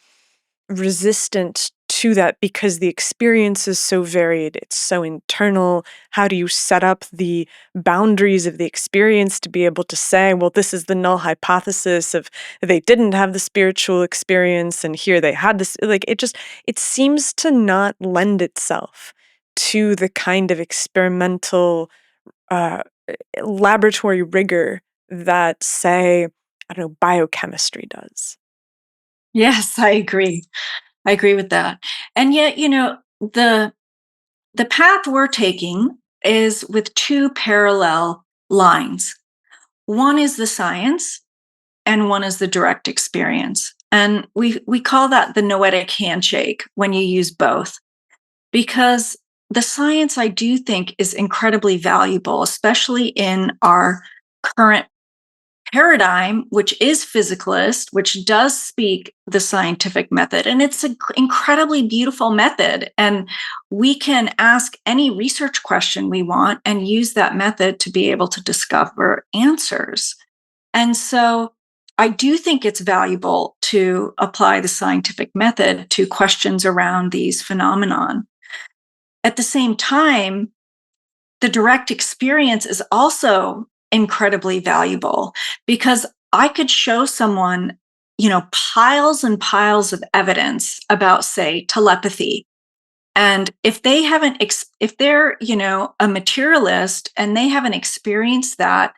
resistant to that because the experience is so varied, it's so internal. How do you set up the boundaries of the experience to be able to say, well, this is the null hypothesis of they didn't have the spiritual experience and here they had this? Like, it seems to not lend itself to the kind of experimental uh, laboratory rigor that, say, I don't know, biochemistry does. Yes, I agree. I agree with that. And yet, the path we're taking is with two parallel lines. One is the science, and one is the direct experience. And we call that the noetic handshake when you use both, because the science, I do think, is incredibly valuable, especially in our current paradigm, which is physicalist, which does speak the scientific method. And it's an incredibly beautiful method. And we can ask any research question we want and use that method to be able to discover answers. And so I do think it's valuable to apply the scientific method to questions around these phenomenon. At the same time, the direct experience is also incredibly valuable, because I could show someone, piles and piles of evidence about, say, telepathy. And if they haven't, if they're, a materialist and they haven't experienced that,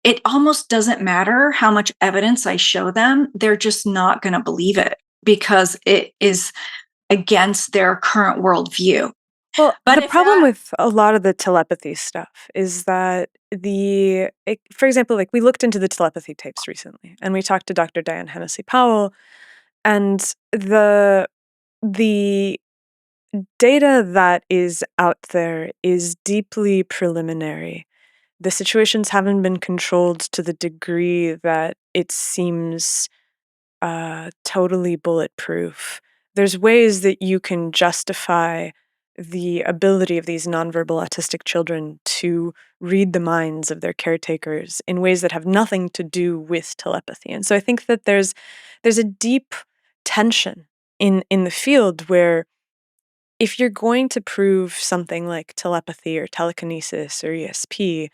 it almost doesn't matter how much evidence I show them. They're just not going to believe it because it is against their current worldview. Well, But the if problem that, with a lot of the telepathy stuff is that for example, like we looked into the telepathy tapes recently, and we talked to Dr. Diane Hennessy Powell, and the data that is out there is deeply preliminary. The situations haven't been controlled to the degree that it seems totally bulletproof. There's ways that you can justify the ability of these nonverbal autistic children to read the minds of their caretakers in ways that have nothing to do with telepathy. And so I think that there's a deep tension in the field where if you're going to prove something like telepathy or telekinesis or ESP,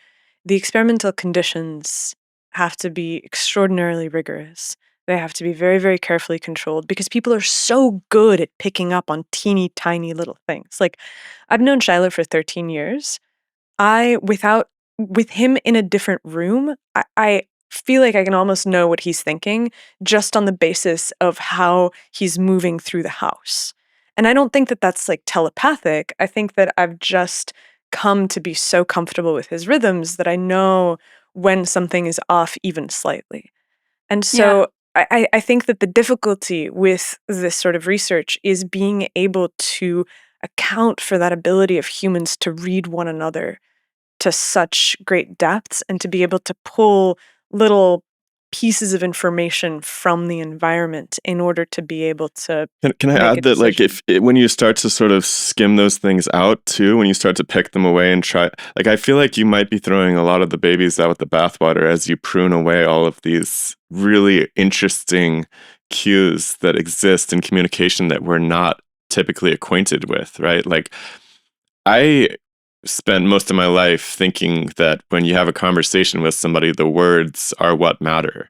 the experimental conditions have to be extraordinarily rigorous. They have to be very, very carefully controlled because people are so good at picking up on teeny tiny little things. Like, I've known Shiloh for 13 years. With him in a different room, I feel like I can almost know what he's thinking just on the basis of how he's moving through the house. And I don't think that that's like telepathic. I think that I've just come to be so comfortable with his rhythms that I know when something is off even slightly. And yeah, so I think that the difficulty with this sort of research is being able to account for that ability of humans to read one another to such great depths and to be able to pull little pieces of information from the environment in order to be able to Can I make a add that, like, decision. when you start to sort of skim those things out too, when you start to pick them away and try, like, I feel like you might be throwing a lot of the babies out with the bathwater as you prune away all of these really interesting cues that exist in communication that we're not typically acquainted with, right? Like, I spent most of my life thinking that when you have a conversation with somebody, the words are what matter.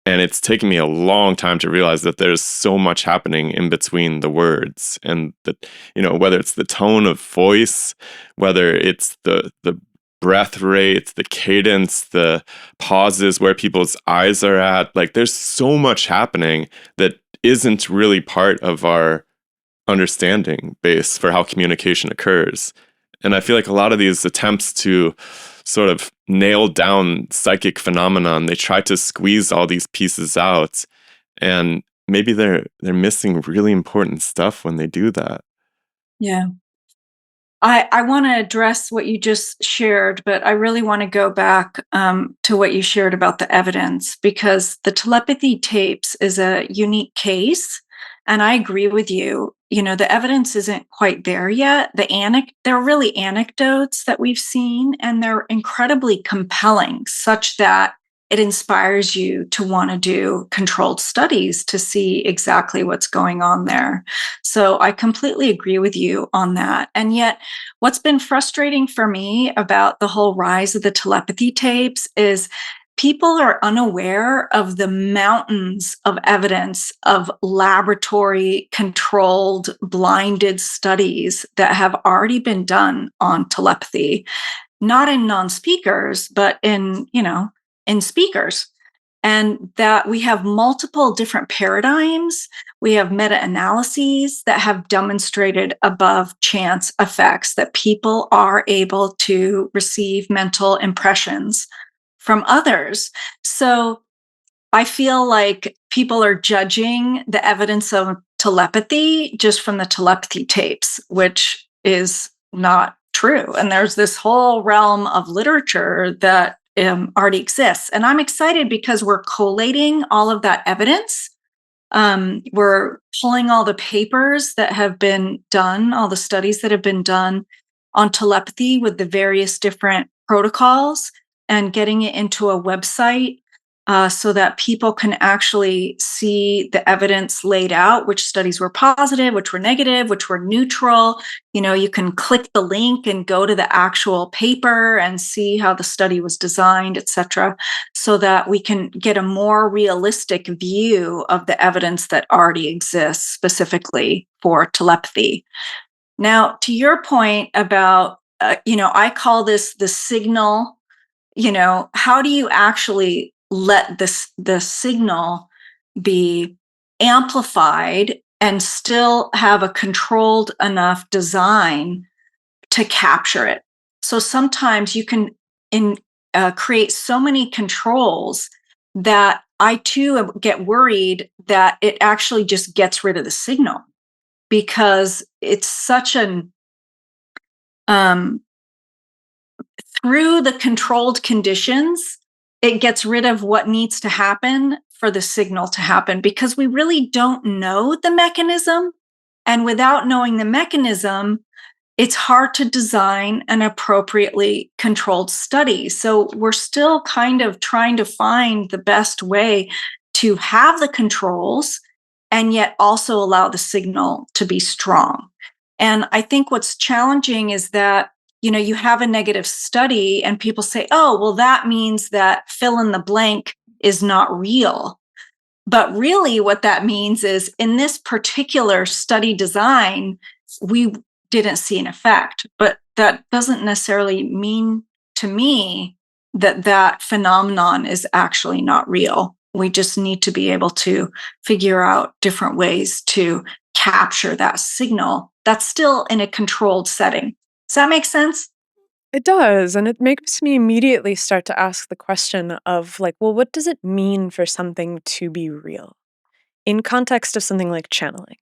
And it's taken me a long time to realize that there's so much happening in between the words, and that, whether it's the tone of voice, whether it's the breath rate, the cadence, the pauses, where people's eyes are at, like there's so much happening that isn't really part of our understanding base for how communication occurs. And I feel like a lot of these attempts to sort of nail down psychic phenomenon, they try to squeeze all these pieces out, and maybe they're missing really important stuff when they do that. yeah. I want to address what you just shared, but I really want to go back to what you shared about the evidence, because the telepathy tapes is a unique case. And I agree with you. The evidence isn't quite there yet. They're really anecdotes that we've seen, and they're incredibly compelling, such that it inspires you to want to do controlled studies to see exactly what's going on there. So I completely agree with you on that. And yet, what's been frustrating for me about the whole rise of the telepathy tapes is people are unaware of the mountains of evidence of laboratory controlled blinded studies that have already been done on telepathy, not in non-speakers, but in speakers. and that we have multiple different paradigms. We have meta-analyses that have demonstrated above chance effects that people are able to receive mental impressions from others. So I feel like people are judging the evidence of telepathy just from the telepathy tapes, which is not true. And there's this whole realm of literature that already exists. And I'm excited because we're collating all of that evidence. We're pulling all the papers that have been done, all the studies that have been done on telepathy with the various different protocols, and getting it into a website so that people can actually see the evidence laid out, which studies were positive, which were negative, which were neutral. You can click the link and go to the actual paper and see how the study was designed, et cetera, so that we can get a more realistic view of the evidence that already exists specifically for telepathy. Now, to your point about, I call this the signal. How do you actually let the signal be amplified and still have a controlled enough design to capture it? So sometimes you can create so many controls that I too get worried that it actually just gets rid of the signal, because it's such an through the controlled conditions, it gets rid of what needs to happen for the signal to happen, because we really don't know the mechanism. And without knowing the mechanism, it's hard to design an appropriately controlled study. So we're still kind of trying to find the best way to have the controls and yet also allow the signal to be strong. And I think what's challenging is that you have a negative study and people say, oh, well, that means that fill in the blank is not real. But really what that means is in this particular study design, we didn't see an effect. But that doesn't necessarily mean to me that that phenomenon is actually not real. We just need to be able to figure out different ways to capture that signal that's still in a controlled setting. Does that make sense? It does, and it makes me immediately start to ask the question of, like, well, what does it mean for something to be real? In context of something like channeling.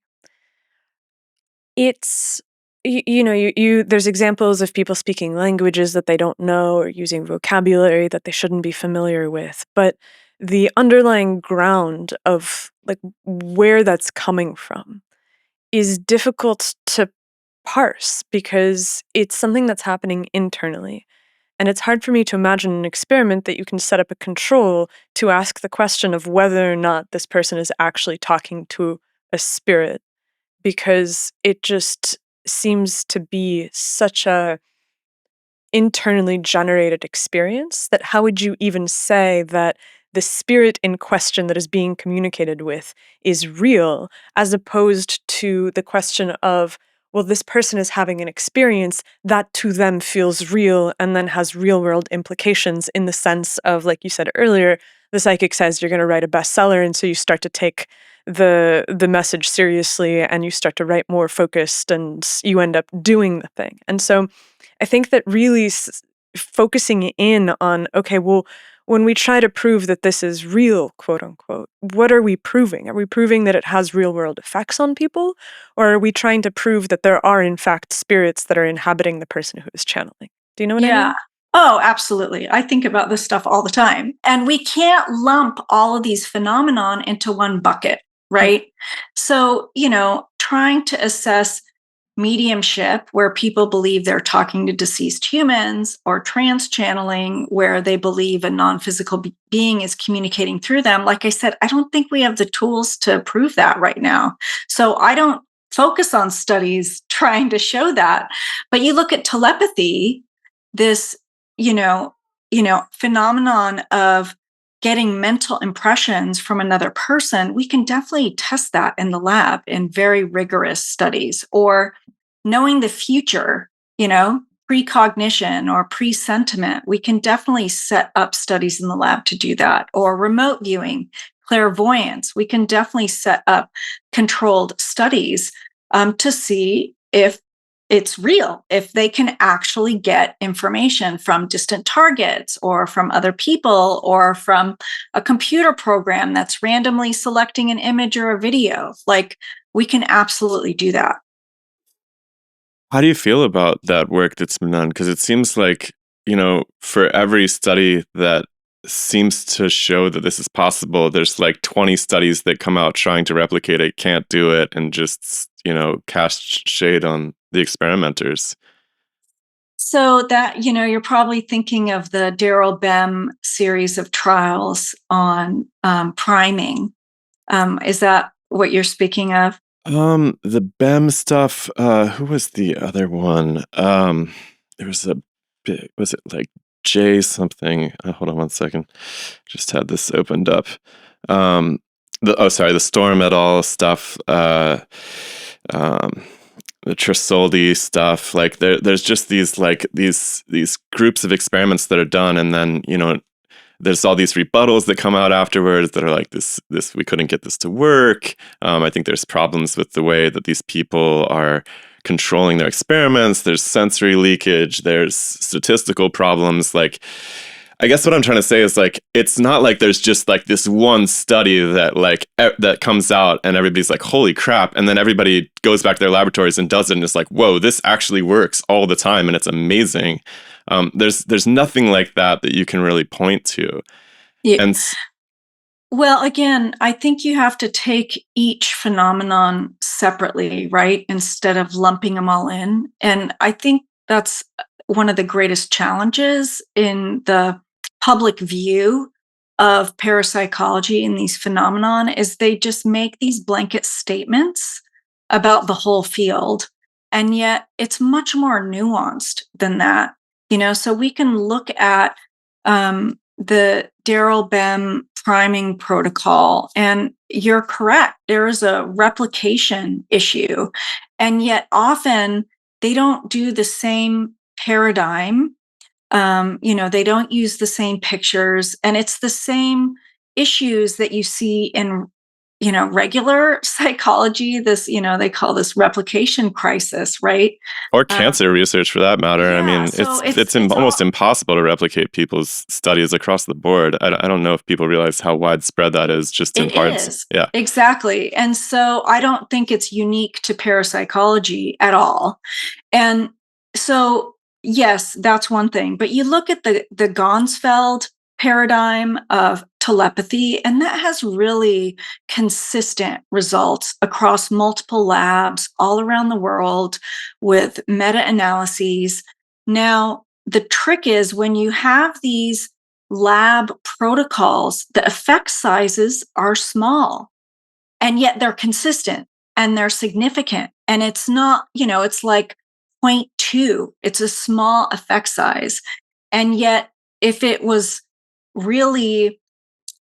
It's there's examples of people speaking languages that they don't know or using vocabulary that they shouldn't be familiar with, but the underlying ground of, like, where that's coming from is difficult to parse because it's something that's happening internally. And it's hard for me to imagine an experiment that you can set up a control to ask the question of whether or not this person is actually talking to a spirit, because it just seems to be such a internally generated experience that how would you even say that the spirit in question that is being communicated with is real, as opposed to the question of, well, this person is having an experience that to them feels real and then has real world implications, in the sense of, like you said earlier, the psychic says you're going to write a bestseller, and so you start to take the message seriously and you start to write more focused and you end up doing the thing. And so I think that really focusing in on, okay, well, when we try to prove that this is real, quote unquote, what are we proving? Are we proving that it has real world effects on people? Or are we trying to prove that there are, in fact, spirits that are inhabiting the person who is channeling? Do you know what I Yeah. mean? Oh, absolutely. I think about this stuff all the time. And we can't lump all of these phenomenon into one bucket, right? So, trying to assess mediumship, where people believe they're talking to deceased humans, or trance channeling, where they believe a non-physical being is communicating through them. Like I said, I don't think we have the tools to prove that right now. So I don't focus on studies trying to show that. But you look at telepathy, this, phenomenon of getting mental impressions from another person. We can definitely test that in the lab in very rigorous studies. Or knowing the future, precognition or presentiment, we can definitely set up studies in the lab to do that. Or remote viewing, clairvoyance, we can definitely set up controlled studies to see if it's real, if they can actually get information from distant targets or from other people or from a computer program that's randomly selecting an image or a video. Like, we can absolutely do that. How do you feel about that work that's been done? Because it seems like, for every study that seems to show that this is possible, there's like 20 studies that come out trying to replicate it, can't do it, and just, cast shade on the experimenters. So that, you're probably thinking of the Daryl Bem series of trials on priming. Is that what you're speaking of? The BEM stuff, who was the other one? There was a bit, was it like J something? Hold on one second. Just had this opened up. The Storm et al. Stuff, the Tresoldi stuff. Like there's just these groups of experiments that are done, and then, there's all these rebuttals that come out afterwards that are like this we couldn't get this to work. I think there's problems with the way that these people are controlling their experiments. There's sensory leakage. There's statistical problems. Like, I guess what I'm trying to say is, like, it's not like there's just like this one study that that comes out and everybody's like, holy crap. And then everybody goes back to their laboratories and does it. And it's like, whoa, this actually works all the time. And it's amazing. There's nothing like that you can really point to. Yeah. And well, again, I think you have to take each phenomenon separately, right? Instead of lumping them all in. And I think that's one of the greatest challenges in the public view of parapsychology and these phenomenon is they just make these blanket statements about the whole field. And yet it's much more nuanced than that. So we can look at the Daryl Bem priming protocol, and you're correct. There is a replication issue. And yet often they don't do the same paradigm. They don't use the same pictures, and it's the same issues that you see in regular psychology. This, they call this replication crisis, right? Or cancer research, for that matter. Yeah, I mean, so it's almost impossible to replicate people's studies across the board. I don't know if people realize how widespread that is, just in parts. Is. Yeah, Exactly. And so I don't think it's unique to parapsychology at all. And so, yes, that's one thing. But you look at the Gonsfeld paradigm of telepathy, and that has really consistent results across multiple labs all around the world with meta-analyses. Now, the trick is when you have these lab protocols, the effect sizes are small, and yet they're consistent and they're significant. And it's not, it's like 0.2, it's a small effect size. And yet, if it was really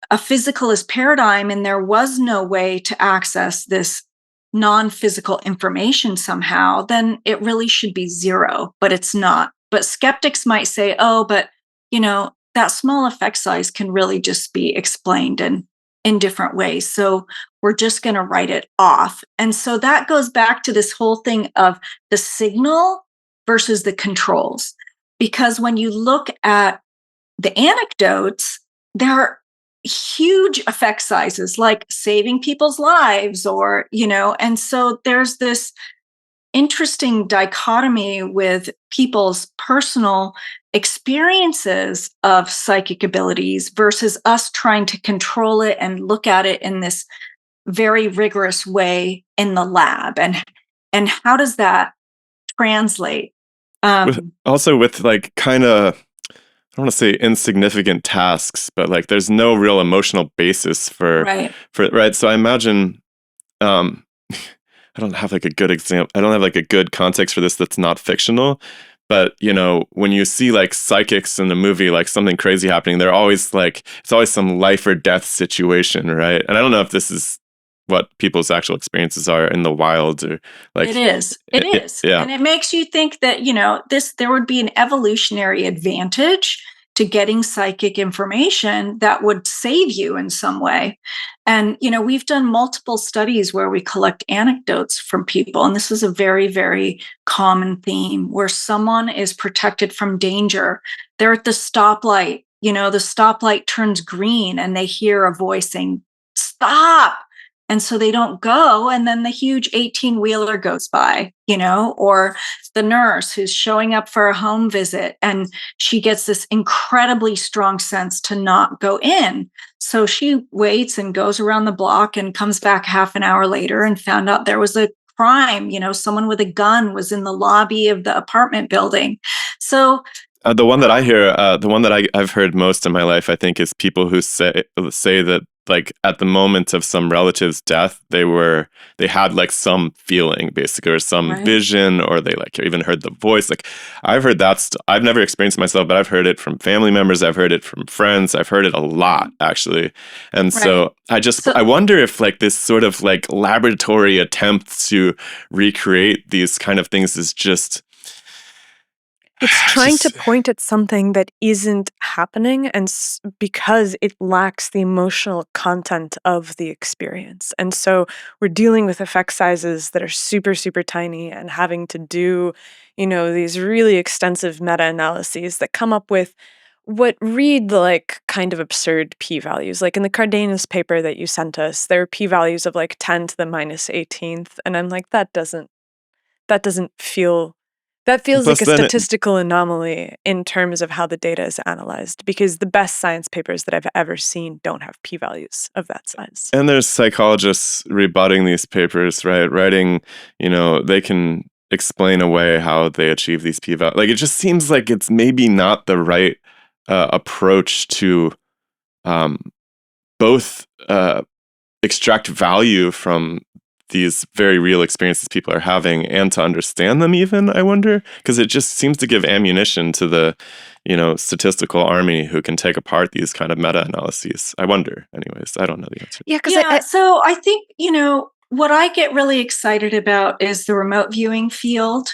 a physicalist paradigm and there was no way to access this non-physical information somehow, then it really should be zero, but it's not. But skeptics might say, oh, but that small effect size can really just be explained in different ways. So we're just going to write it off. And so that goes back to this whole thing of the signal versus the controls. Because when you look at the anecdotes, there are huge effect sizes, like saving people's lives or, and so there's this interesting dichotomy with people's personal experiences of psychic abilities versus us trying to control it and look at it in this very rigorous way in the lab. And how does that translate? Also with like kind of, I don't want to say insignificant tasks, but like there's no real emotional basis for right. So I imagine, I don't have like a good example. I don't have like a good context for this that's not fictional. But, when you see like psychics in the movie, like something crazy happening, they're always like, it's always some life or death situation, right? And I don't know if this is what people's actual experiences are in the wild, or like It is. It is. yeah. And it makes you think that, there would be an evolutionary advantage to getting psychic information that would save you in some way. And, we've done multiple studies where we collect anecdotes from people. And this is a very, very common theme where someone is protected from danger. They're at the stoplight, the stoplight turns green and they hear a voice saying, "Stop." And so they don't go. And then the huge 18-wheeler goes by, or the nurse who's showing up for a home visit and she gets this incredibly strong sense to not go in. So she waits and goes around the block and comes back half an hour later and found out there was a crime. Someone with a gun was in the lobby of the apartment building. So The one that I hear, the one that I've heard most in my life, I think, is people who say that, like, at the moment of some relative's death, they had like some feeling, basically, or some vision, or they like even heard the voice. Like, I've heard that. I've never experienced it myself, but I've heard it from family members. I've heard it from friends. I've heard it a lot, actually. And so I wonder if like this sort of like laboratory attempt to recreate these kind of things is just. It's trying to point at something that isn't happening, and because it lacks the emotional content of the experience. And so we're dealing with effect sizes that are super, super tiny and having to do, these really extensive meta-analyses that come up with what read like kind of absurd p-values. Like in the Cardenas paper that you sent us, there are p-values of like 10 to the minus 18th. And I'm like, that doesn't feel... That feels like a statistical anomaly in terms of how the data is analyzed, because the best science papers that I've ever seen don't have p-values of that size. And there's psychologists rebutting these papers, right? Writing, they can explain away how they achieve these p-values. Like, it just seems like it's maybe not the right approach to both extract value from these very real experiences people are having and to understand them even, I wonder, because it just seems to give ammunition to the, statistical army who can take apart these kind of meta-analyses. I wonder, anyways. I don't know the answer. So I think, what I get really excited about is the remote viewing field,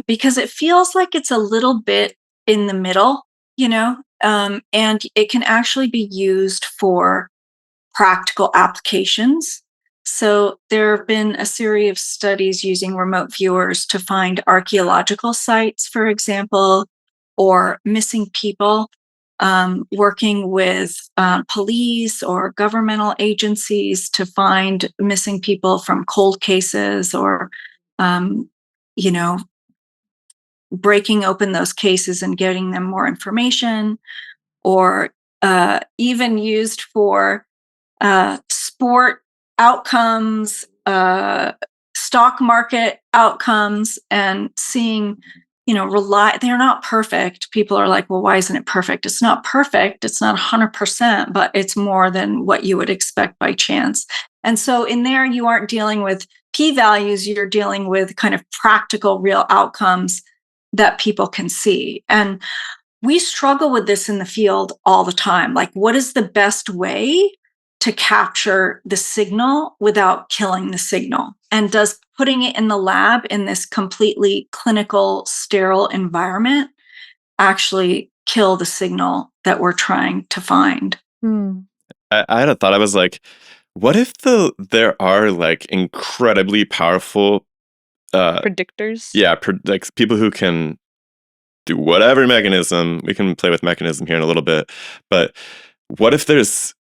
because it feels like it's a little bit in the middle, and it can actually be used for practical applications. So there have been a series of studies using remote viewers to find archaeological sites, for example, or missing people, working with police or governmental agencies to find missing people from cold cases, or, breaking open those cases and getting them more information, or even used for sport outcomes, stock market outcomes, and seeing, they're not perfect. People are like, well, why isn't it perfect? It's not perfect. It's not 100%, but it's more than what you would expect by chance. And so in there, you aren't dealing with p-values, you're dealing with kind of practical, real outcomes that people can see. And we struggle with this in the field all the time. Like, what is the best way to capture the signal without killing the signal? And does putting it in the lab in this completely clinical, sterile environment actually kill the signal that we're trying to find? I had a thought. I was like, what if there are like incredibly powerful predictors? Yeah, like people who can do whatever mechanism. We can play with mechanism here in a little bit, but what if there's,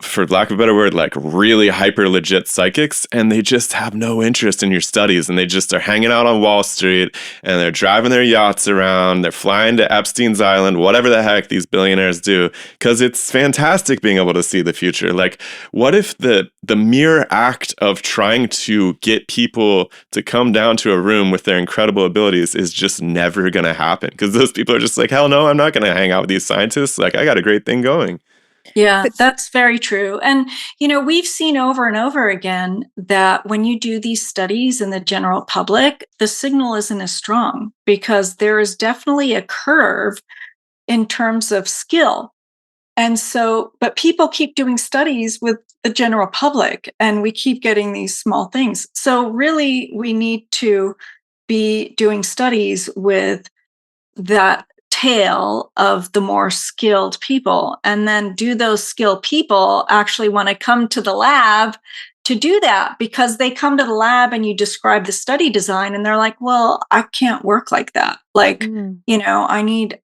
for lack of a better word, like really hyper legit psychics, and they just have no interest in your studies, and they just are hanging out on Wall Street, and they're driving their yachts around, they're flying to Epstein's Island, whatever the heck these billionaires do, because it's fantastic being able to see the future. Like, what if the mere act of trying to get people to come down to a room with their incredible abilities is just never going to happen? Because those people are just like, hell no, I'm not going to hang out with these scientists. Like, I got a great thing going. Yeah, that's very true. And, we've seen over and over again that when you do these studies in the general public, the signal isn't as strong, because there is definitely a curve in terms of skill. And so, but people keep doing studies with the general public, and we keep getting these small things. So really, we need to be doing studies with that tail of the more skilled people. And then do those skilled people actually want to come to the lab to do that? Because they come to the lab and you describe the study design and they're like, well, I can't work like that. Like, I need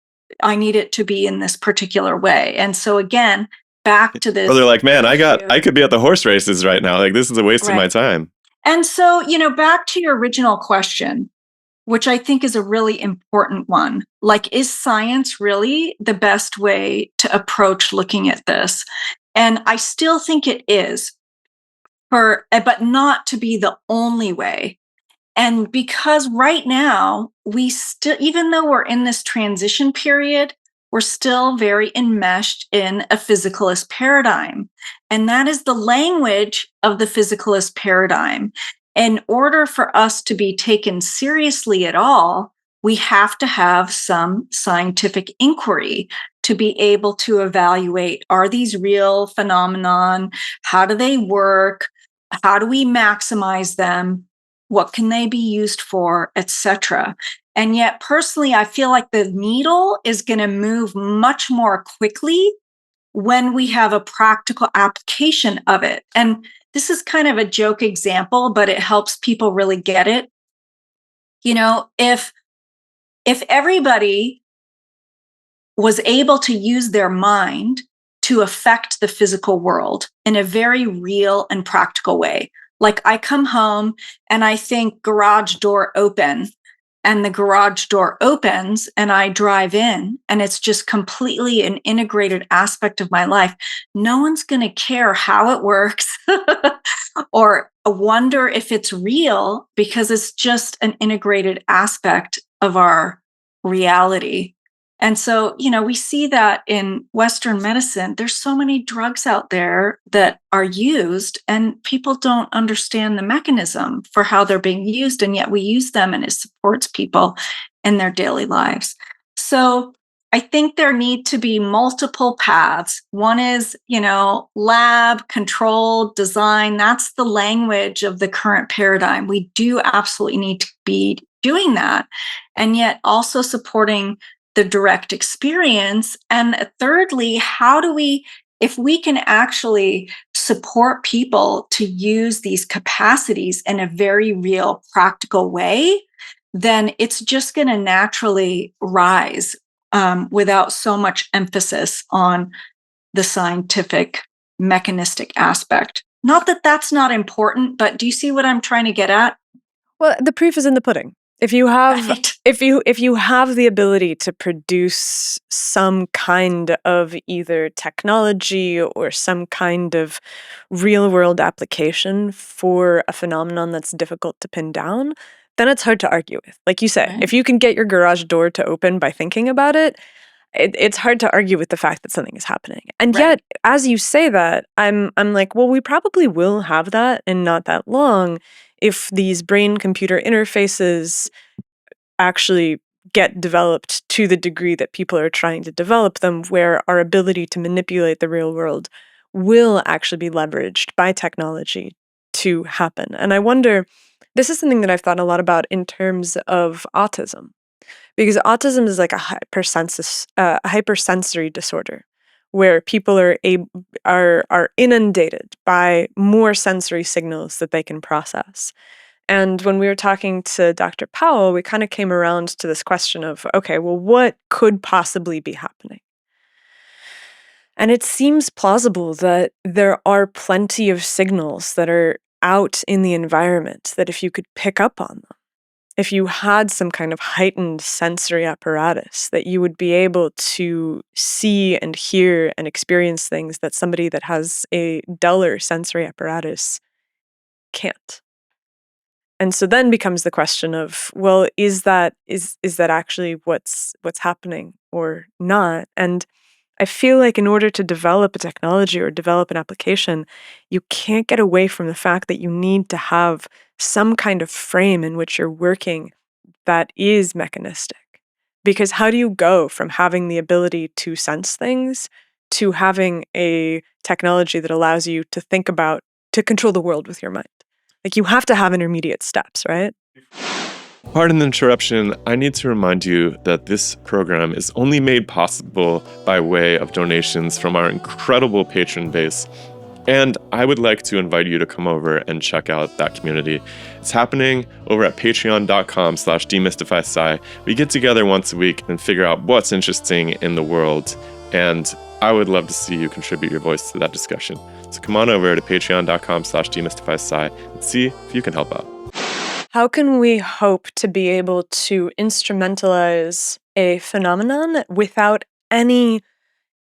it to be in this particular way. And so again, back to this. Or they're like, man, I could be at the horse races right now. Like, this is a waste of my time. And so, back to your original question, which I think is a really important one. Like, is science really the best way to approach looking at this? And I still think it is, but not to be the only way. And because right now, we still, even though we're in this transition period, we're still very enmeshed in a physicalist paradigm. And that is the language of the physicalist paradigm. In order for us to be taken seriously at all, we have to have some scientific inquiry to be able to evaluate, are these real phenomenon? How do they work? How do we maximize them? What can they be used for, etc.? And yet, personally, I feel like the needle is going to move much more quickly when we have a practical application of it. And this is kind of a joke example, but it helps people really get it. If everybody was able to use their mind to affect the physical world in a very real and practical way, like I come home and I think garage door open, and the garage door opens and I drive in, and it's just completely an integrated aspect of my life. No one's going to care how it works or wonder if it's real, because it's just an integrated aspect of our reality. And so, we see that in Western medicine. There's so many drugs out there that are used, and people don't understand the mechanism for how they're being used, and yet we use them and it supports people in their daily lives. So I think there need to be multiple paths. One is, lab, controlled, design. That's the language of the current paradigm. We do absolutely need to be doing that, and yet also supporting the direct experience. And thirdly, how do we, if we can actually support people to use these capacities in a very real, practical way, then it's just going to naturally rise without so much emphasis on the scientific, mechanistic aspect. Not that that's not important, but do you see what I'm trying to get at? Well, the proof is in the pudding. If you have Right. if you have the ability to produce some kind of either technology or some kind of real world application for a phenomenon that's difficult to pin down, then it's hard to argue with. Like you said, Right. if you can get your garage door to open by thinking about it, it's hard to argue with the fact that something is happening. And Right. yet, as you say that, I'm like, well, we probably will have that in not that long if these brain-computer interfaces actually get developed to the degree that people are trying to develop them, where our ability to manipulate the real world will actually be leveraged by technology to happen. And I wonder, this is something that I've thought a lot about in terms of autism, because autism is like a hypersensory disorder where people are inundated by more sensory signals that they can process. And when we were talking to Dr. Powell, we kind of came around to this question of, okay, well, what could possibly be happening? And it seems plausible that there are plenty of signals that are out in the environment that if you could pick up on them, if you had some kind of heightened sensory apparatus, that you would be able to see and hear and experience things that somebody that has a duller sensory apparatus can't. And so then becomes the question of, well, is that actually what's happening or not? And I feel like in order to develop a technology or develop an application, you can't get away from the fact that you need to have some kind of frame in which you're working that is mechanistic. Because how do you go from having the ability to sense things to having a technology that allows you to to control the world with your mind. Like, you have to have intermediate steps, right? Pardon the interruption. I need to remind you that this program is only made possible by way of donations from our incredible patron base. And I would like to invite you to come over and check out that community. It's happening over at patreon.com/DemystifySci. We get together once a week and figure out what's interesting in the world. And I would love to see you contribute your voice to that discussion. So come on over to patreon.com/DemystifySci and see if you can help out. How can we hope to be able to instrumentalize a phenomenon without any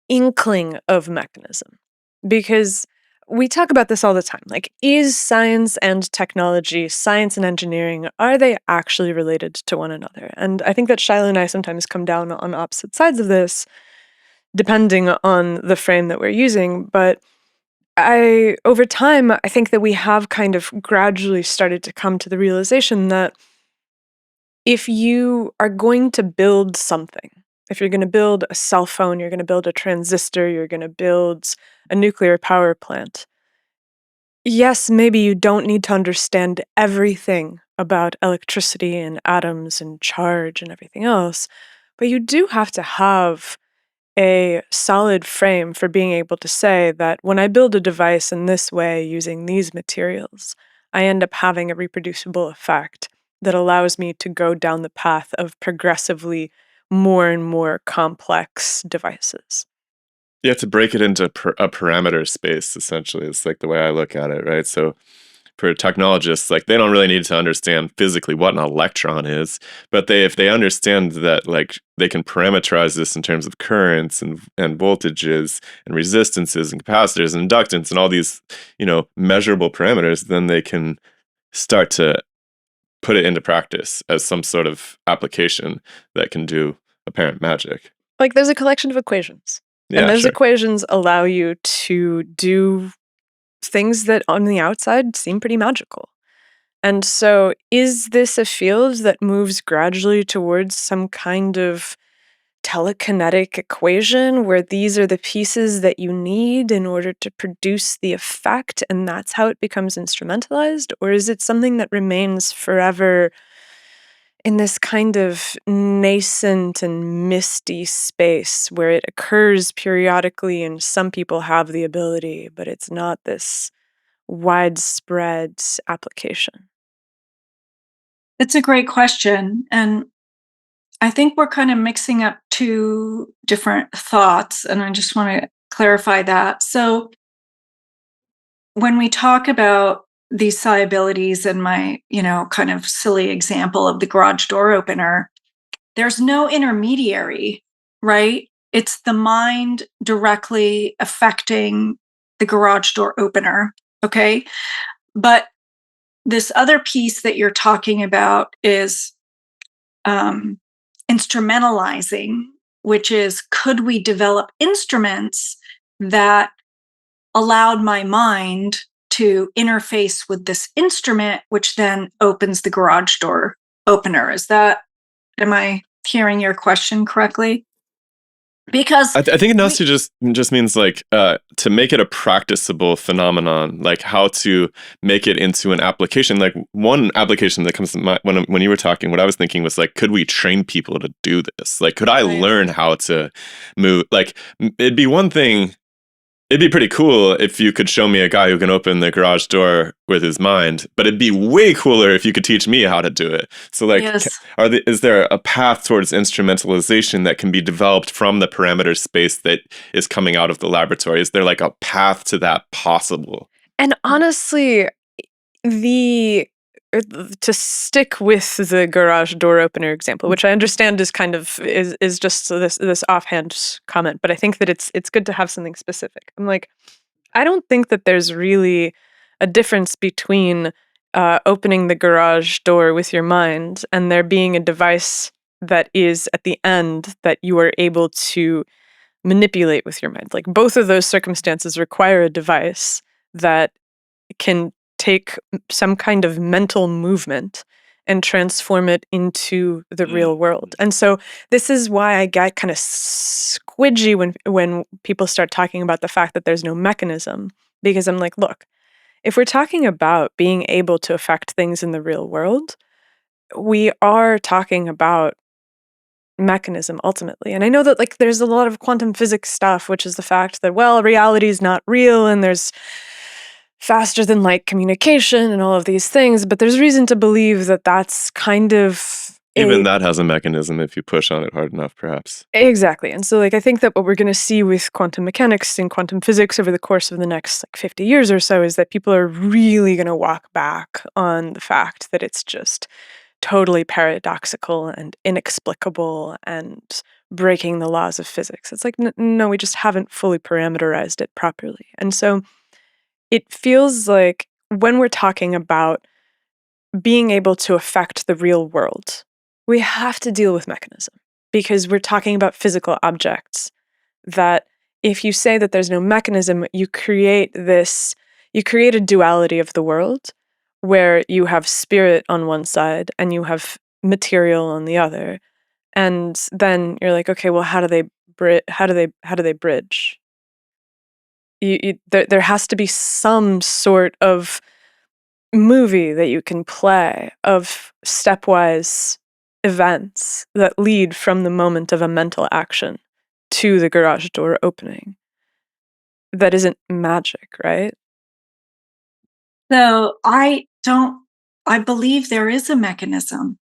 inkling of mechanism? Because we talk about this all the time. Like, is science and technology, science and engineering, are they actually related to one another? And I think that Shiloh and I sometimes come down on opposite sides of this, depending on the frame that we're using. But over time, I think that we have kind of gradually started to come to the realization that if you are going to build something, if you're going to build a cell phone, you're going to build a transistor, you're going to build a nuclear power plant, yes, maybe you don't need to understand everything about electricity and atoms and charge and everything else, but you do have to have a solid frame for being able to say that when I build a device in this way using these materials, I end up having a reproducible effect that allows me to go down the path of progressively more and more complex devices. You have to break it into a parameter space, essentially. It's like the way I look at it, right? So for technologists, like, they don't really need to understand physically what an electron is, but if they understand that, like, they can parameterize this in terms of currents and voltages and resistances and capacitors and inductance and all these, measurable parameters, then they can start to put it into practice as some sort of application that can do apparent magic. Like, there's a collection of equations. Yeah, and those sure. equations allow you to do things that on the outside seem pretty magical. And so, is this a field that moves gradually towards some kind of telekinetic equation where these are the pieces that you need in order to produce the effect, and that's how it becomes instrumentalized? Or is it something that remains forever in this kind of nascent and misty space where it occurs periodically and some people have the ability, but it's not this widespread application? It's a great question. And I think we're kind of mixing up two different thoughts. And I just want to clarify that. So when we talk about these psi abilities and my, kind of silly example of the garage door opener, there's no intermediary, right? It's the mind directly affecting the garage door opener. Okay. But this other piece that you're talking about is instrumentalizing, which is, could we develop instruments that allowed my mind to interface with this instrument, which then opens the garage door opener? Am I hearing your question correctly? Because I think Ignacio just means, like, to make it a practicable phenomenon, like how to make it into an application. Like, one application that comes to mind when you were talking, what I was thinking was, like, could we train people to do this? Like, could I learn how to move? Like, it'd be one thing. It'd be pretty cool if you could show me a guy who can open the garage door with his mind, but it'd be way cooler if you could teach me how to do it. So, like, yes. is there a path towards instrumentalization that can be developed from the parameter space that is coming out of the laboratory? Is there, like, a path to that possible? And honestly, to stick with the garage door opener example, which I understand is kind of is just this offhand comment, but I think that it's good to have something specific. I'm like, I don't think that there's really a difference between opening the garage door with your mind and there being a device that is at the end that you are able to manipulate with your mind. Like, both of those circumstances require a device that can take some kind of mental movement and transform it into the real world. And so this is why I get kind of squidgy when people start talking about the fact that there's no mechanism, because I'm like, look, if we're talking about being able to affect things in the real world, we are talking about mechanism ultimately. And I know that like there's a lot of quantum physics stuff, which is the fact that, well, reality is not real and there's faster than light communication and all of these things, but there's reason to believe that that's kind of Even that has a mechanism if you push on it hard enough, perhaps. exactly. And so like I think that what we're going to see with quantum mechanics and quantum physics over the course of the next like 50 years or so is that people are really going to walk back on the fact that it's just totally paradoxical and inexplicable and breaking the laws of physics. It's like, no, we just haven't fully parameterized it properly. And so it feels like when we're talking about being able to affect the real world, we have to deal with mechanism because we're talking about physical objects that if you say that there's no mechanism, you create a duality of the world where you have spirit on one side and you have material on the other. And then you're like, okay, well, how do they bridge? There has to be some sort of movie that you can play of stepwise events that lead from the moment of a mental action to the garage door opening. That isn't magic, right? So I believe there is a mechanism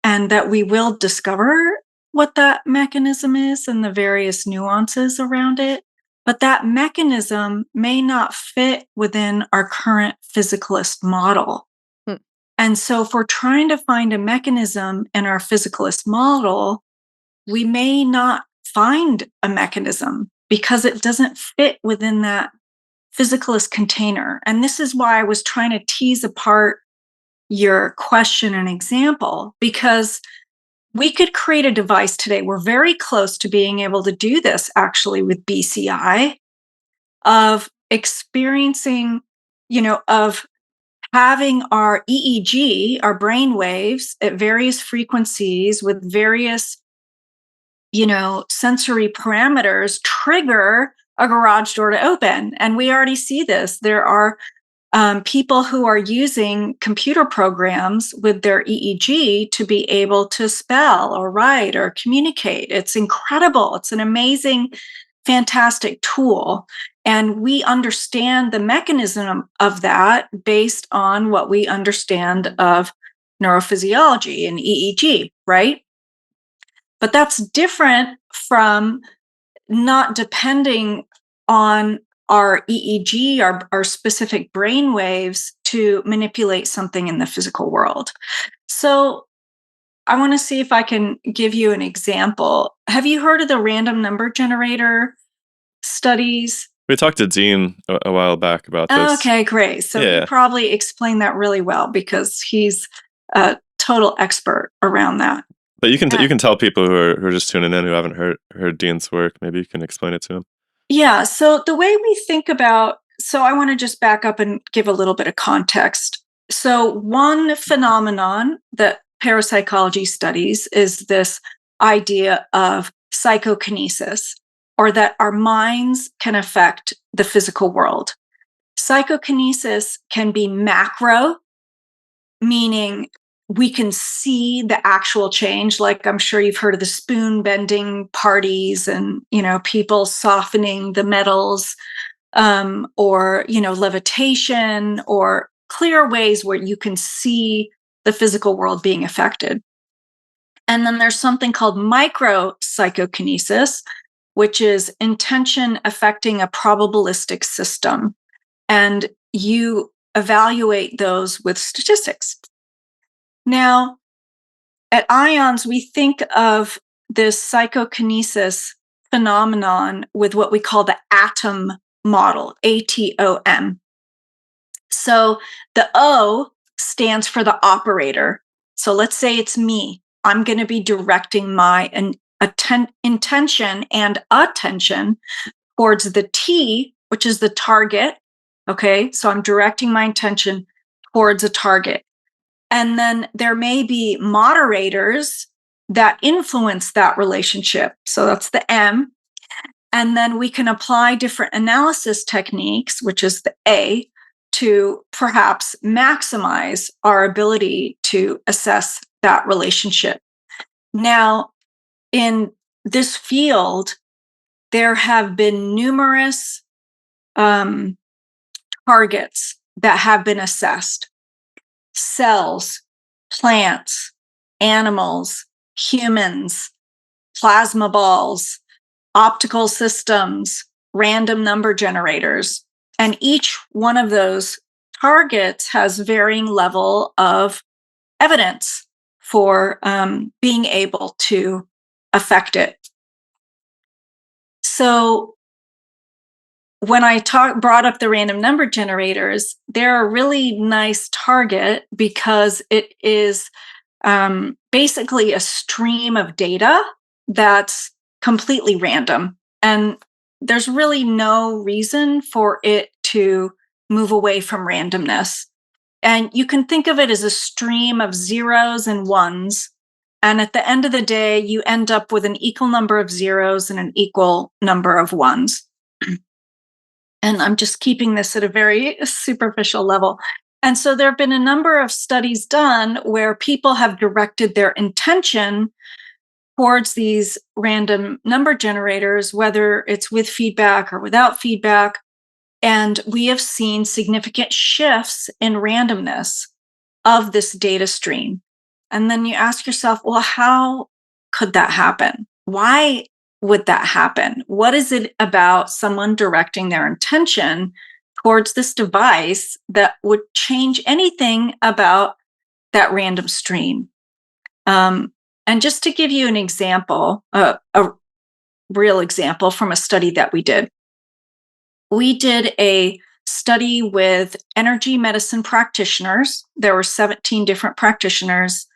and that we will discover what that mechanism is and the various nuances around it. But that mechanism may not fit within our current physicalist model. Hmm. And so, if we're trying to find a mechanism in our physicalist model, we may not find a mechanism because it doesn't fit within that physicalist container. And this is why I was trying to tease apart your question and example, because we could create a device today. We're very close to being able to do this actually with BCI, of experiencing, of having our EEG, our brain waves at various frequencies with various, sensory parameters trigger a garage door to open. And we already see this. There are people who are using computer programs with their EEG to be able to spell or write or communicate. It's incredible. It's an amazing, fantastic tool. And we understand the mechanism of that based on what we understand of neurophysiology and EEG, right? But that's different from not depending on our EEG, our specific brain waves to manipulate something in the physical world. So I want to see if I can give you an example. Have you heard of the random number generator studies? We talked to Dean a while back about this. Okay, great. So Yeah. he probably explained that really well because he's a total expert around that. But you can tell people who are just tuning in who haven't heard Dean's work. Maybe you can explain it to them. Yeah. So the way we think about, so I want to just back up and give a little bit of context. So one phenomenon that parapsychology studies is this idea of psychokinesis, or that our minds can affect the physical world. Psychokinesis can be macro, meaning we can see the actual change. Like I'm sure you've heard of the spoon bending parties and, people softening the metals, or, levitation, or clear ways where you can see the physical world being affected. And then there's something called micro psychokinesis, which is intention affecting a probabilistic system. And you evaluate those with statistics. Now, at IONS, we think of this psychokinesis phenomenon with what we call the ATOM model, ATOM. So the O stands for the operator. So let's say it's me. I'm going to be directing my intention and attention towards the T, which is the target. Okay, so I'm directing my intention towards a target. And then there may be moderators that influence that relationship. So that's the M. And then we can apply different analysis techniques, which is the A, to perhaps maximize our ability to assess that relationship. Now, in this field, there have been numerous targets that have been assessed: cells, plants, animals, humans, plasma balls, optical systems, random number generators. And each one of those targets has varying level of evidence for being able to affect it. So when I brought up the random number generators, they're a really nice target because it is basically a stream of data that's completely random. And there's really no reason for it to move away from randomness. And you can think of it as a stream of zeros and ones. And at the end of the day, you end up with an equal number of zeros and an equal number of ones. And I'm just keeping this at a very superficial level. And so there have been a number of studies done where people have directed their intention towards these random number generators, whether it's with feedback or without feedback. And we have seen significant shifts in randomness of this data stream. And then you ask yourself, well, how could that happen? Why would that happen? What is it about someone directing their intention towards this device that would change anything about that random stream? And just to give you an example, a real example from a study that we did a study with energy medicine practitioners. There were 17 different practitioners,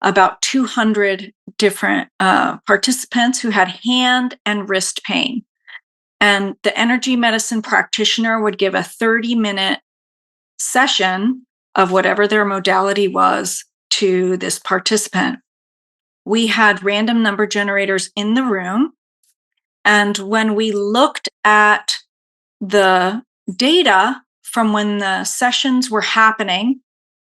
about 200 different participants who had hand and wrist pain. And the energy medicine practitioner would give a 30-minute session of whatever their modality was to this participant. We had random number generators in the room. And when we looked at the data from when the sessions were happening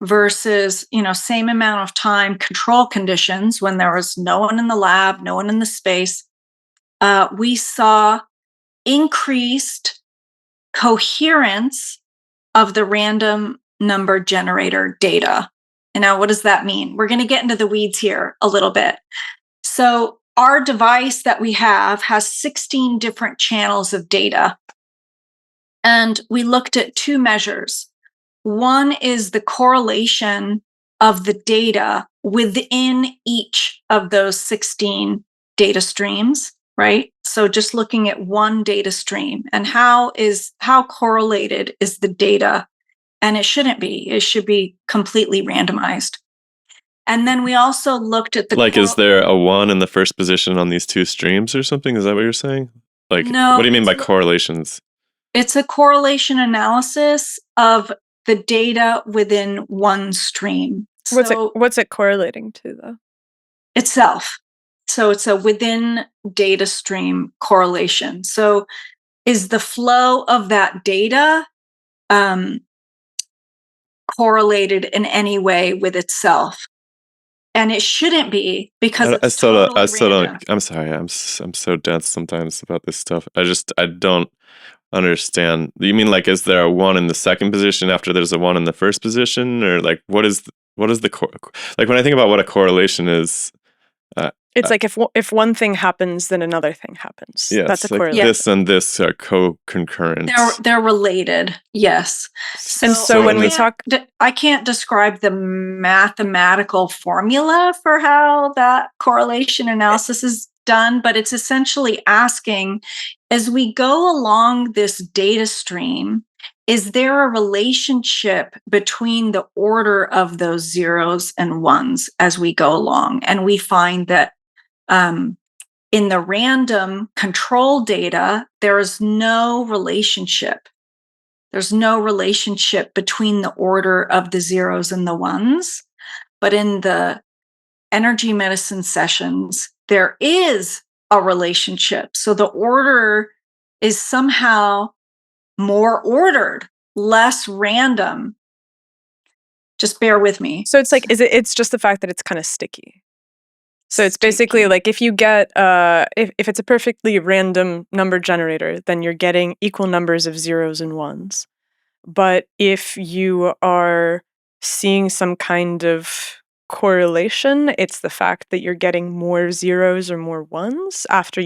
versus, same amount of time, control conditions, when there was no one in the lab, no one in the space, we saw increased coherence of the random number generator data. And now, what does that mean? We're going to get into the weeds here a little bit. So our device that we have has 16 different channels of data. And we looked at two measures. One is the correlation of the data within each of those 16 data streams, right? So just looking at one data stream and how correlated is the data. And it shouldn't be. It should be completely randomized. And then we also looked at the is there a 1 in the first position on these two streams or something? Is that what you're saying? No, what do you mean by correlations? It's a correlation analysis of the data within one stream. What's it correlating to, though? Itself. So it's a within data stream correlation. So is the flow of that data correlated in any way with itself? And it shouldn't be, because I still random. don't. I'm sorry. I'm so dense sometimes about this stuff. I don't understand. You mean is there a 1 in the second position after there's a 1 in the first position, or what is the when I think about what a correlation is? It's if one thing happens, then another thing happens. Yes, that's a correlation. This and this are co-concurrent. They're related, yes. So when we talk, I can't describe the mathematical formula for how that correlation analysis is done, but it's essentially asking, as we go along this data stream, is there a relationship between the order of those zeros and ones as we go along? And we find that in the random control data, there is no relationship. There's no relationship between the order of the zeros and the ones. But in the energy medicine sessions, there is a relationship. So the order is somehow more ordered, less random. Just bear with me. So it's like, it's just the fact that it's kind of sticky. So it's basically Sticky. like if you get, if it's a perfectly random number generator, then you're getting equal numbers of zeros and ones. But if you are seeing some kind of correlation, it's the fact that you're getting more zeros or more ones after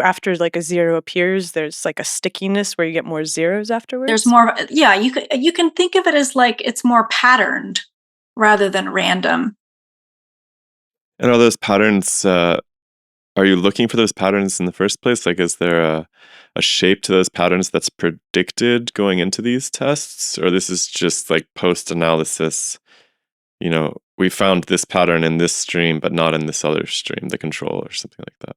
after like a zero appears. There's like a stickiness where you get more zeros afterwards. There's more, yeah, you can think of it as like it's more patterned rather than random. And are those patterns, are you looking for those patterns in the first place? Like, is there a shape to those patterns that's predicted going into these tests? Or this is just like post-analysis, we found this pattern in this stream, but not in this other stream, the control or something like that?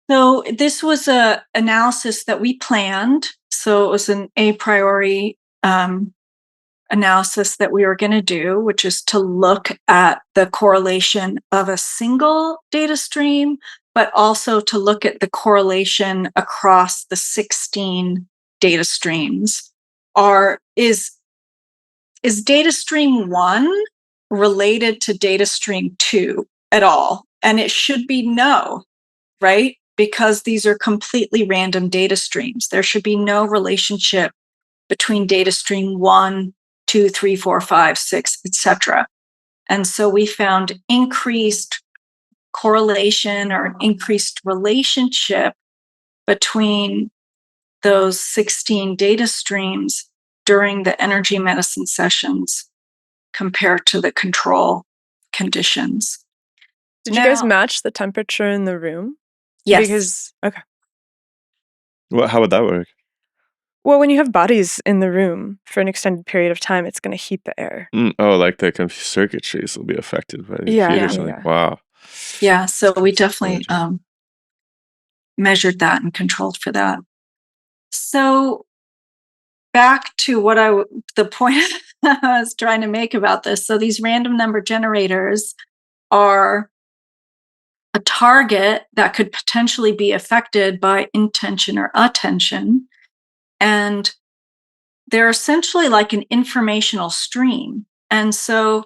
So this was a analysis that we planned. So it was an a priori analysis that we were going to do, which is to look at the correlation of a single data stream, but also to look at the correlation across the 16 data streams. Is data stream 1 related to data stream 2 at all? And it should be no, right? Because these are completely random data streams. There should be no relationship between data stream 1, 2, 3, 4, 5, 6, etc. And so we found increased correlation or an increased relationship between those 16 data streams during the energy medicine sessions compared to the control conditions. Did you guys match the temperature in the room? Yes. Okay. How would that work? Well, when you have bodies in the room for an extended period of time, it's going to heat the air. Like the circuitries will be affected by the heat or something. Yeah. Wow. Yeah, so we definitely measured that and controlled for that. So back to the point I was trying to make about this. So these random number generators are a target that could potentially be affected by intention or attention. And they're essentially like an informational stream. And so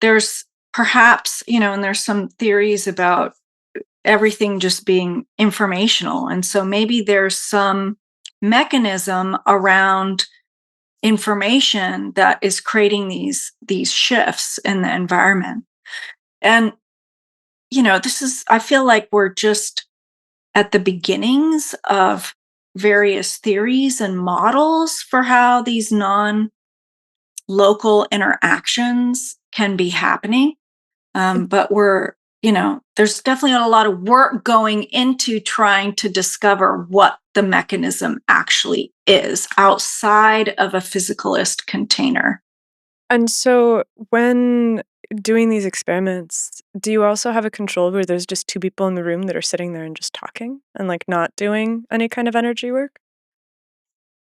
there's perhaps, and there's some theories about everything just being informational. And so maybe there's some mechanism around information that is creating these shifts in the environment. And I feel like we're just at the beginnings of various theories and models for how these non-local interactions can be happening. But there's definitely a lot of work going into trying to discover what the mechanism actually is outside of a physicalist container. And so when doing these experiments, do you also have a control where there's just two people in the room that are sitting there and just talking and like not doing any kind of energy work?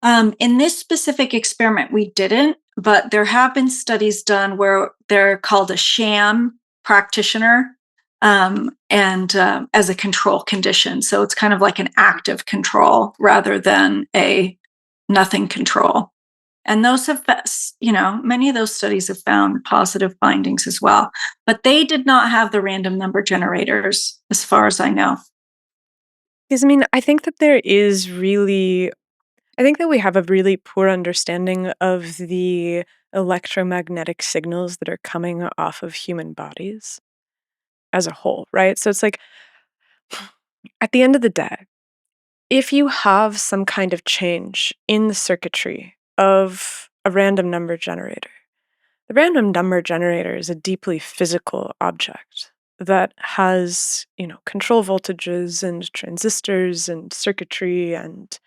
In this specific experiment, we didn't, but there have been studies done where they're called a sham practitioner and as a control condition. So it's kind of like an active control rather than a nothing control. And those have, many of those studies have found positive findings as well. But they did not have the random number generators, as far as I know. Because, I think that we have a really poor understanding of the electromagnetic signals that are coming off of human bodies as a whole, right? So it's like, at the end of the day, if you have some kind of change in the circuitry of a random number generator, the random number generator is a deeply physical object that has, control voltages and transistors and circuitry and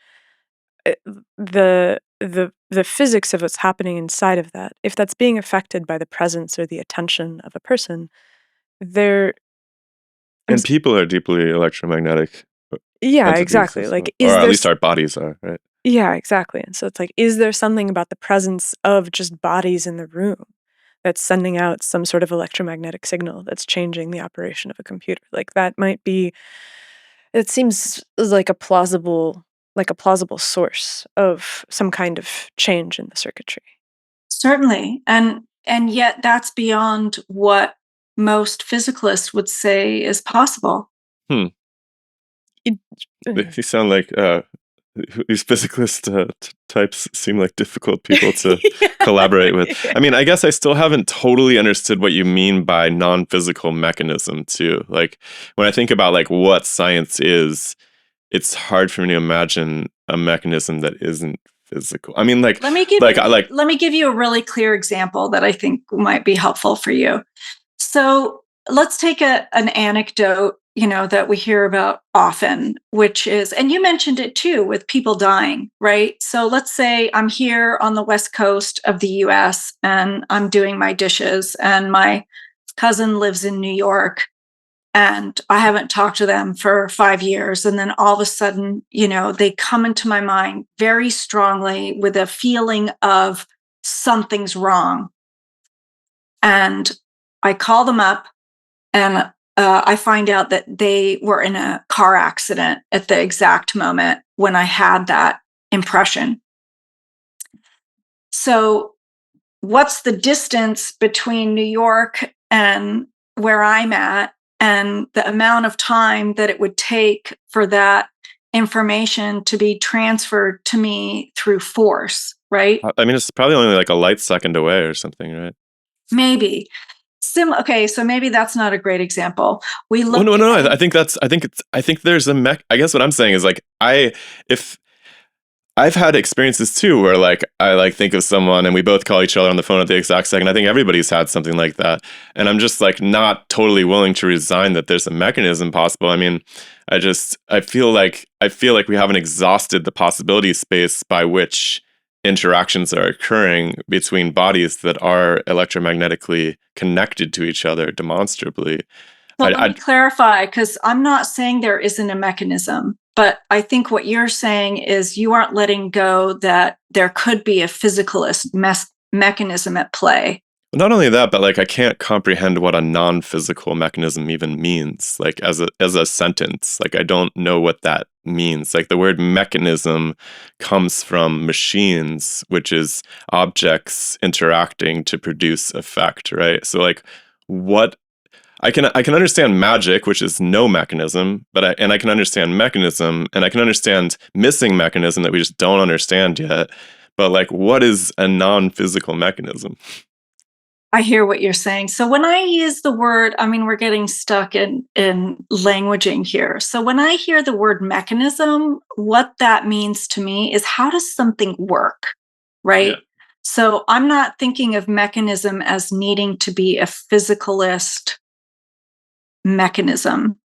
the physics of what's happening inside of that. If that's being affected by the presence or the attention of a person, and people are deeply electromagnetic. Yeah, entities exactly. as Like, well. Or at least our bodies are, right? Yeah, exactly. And so it's like, is there something about the presence of just bodies in the room that's sending out some sort of electromagnetic signal that's changing the operation of a computer. Like that might be, it seems like a plausible source of some kind of change in the circuitry. Certainly. And yet that's beyond what most physicalists would say is possible. Hmm. It- You sound like these physicalist types seem like difficult people to Yeah. collaborate with. I mean, I guess I still haven't totally understood what you mean by non-physical mechanism too. Like when I think about like what science is, it's hard for me to imagine a mechanism that isn't physical. I mean, Let me give you a really clear example that I think might be helpful for you. So let's take an anecdote, that we hear about often, which is, and you mentioned it too, with people dying, right? So let's say I'm here on the West Coast of the US and I'm doing my dishes, and my cousin lives in New York, and I haven't talked to them for 5 years. And then all of a sudden, they come into my mind very strongly with a feeling of something's wrong. And I call them up, and I find out that they were in a car accident at the exact moment when I had that impression. So, what's the distance between New York and where I'm at, and the amount of time that it would take for that information to be transferred to me through force, right? I mean, it's probably only like a light second away or something, right? Maybe. Okay, so maybe that's not a great example. We Well, look no. at, I think there's I guess what I'm saying is like if I've had experiences too where like I like think of someone and we both call each other on the phone at the exact second. I think everybody's had something like that, and I'm just like not totally willing to resign that there's a mechanism possible. I mean, I feel like we haven't exhausted the possibility space by which interactions are occurring between bodies that are electromagnetically connected to each other demonstrably. well, let me clarify, because I'm not saying there isn't a mechanism, but I think what you're saying is you aren't letting go that there could be a physicalist mechanism at play. Not only that, but like I can't comprehend what a non-physical mechanism even means. Like as a sentence, like I don't know what that means. Like the word mechanism comes from machines, which is objects interacting to effect, right? So like what I can understand magic, which is no mechanism, but I can understand mechanism, and I can understand missing mechanism that we just don't understand yet. But like, what is a non-physical mechanism? I hear what you're saying. So when I use the word, I mean, we're getting stuck in languaging here. So when I hear the word mechanism, what that means to me is, how does something work, right? Yeah. So I'm not thinking of mechanism as needing to be a physicalist mechanism.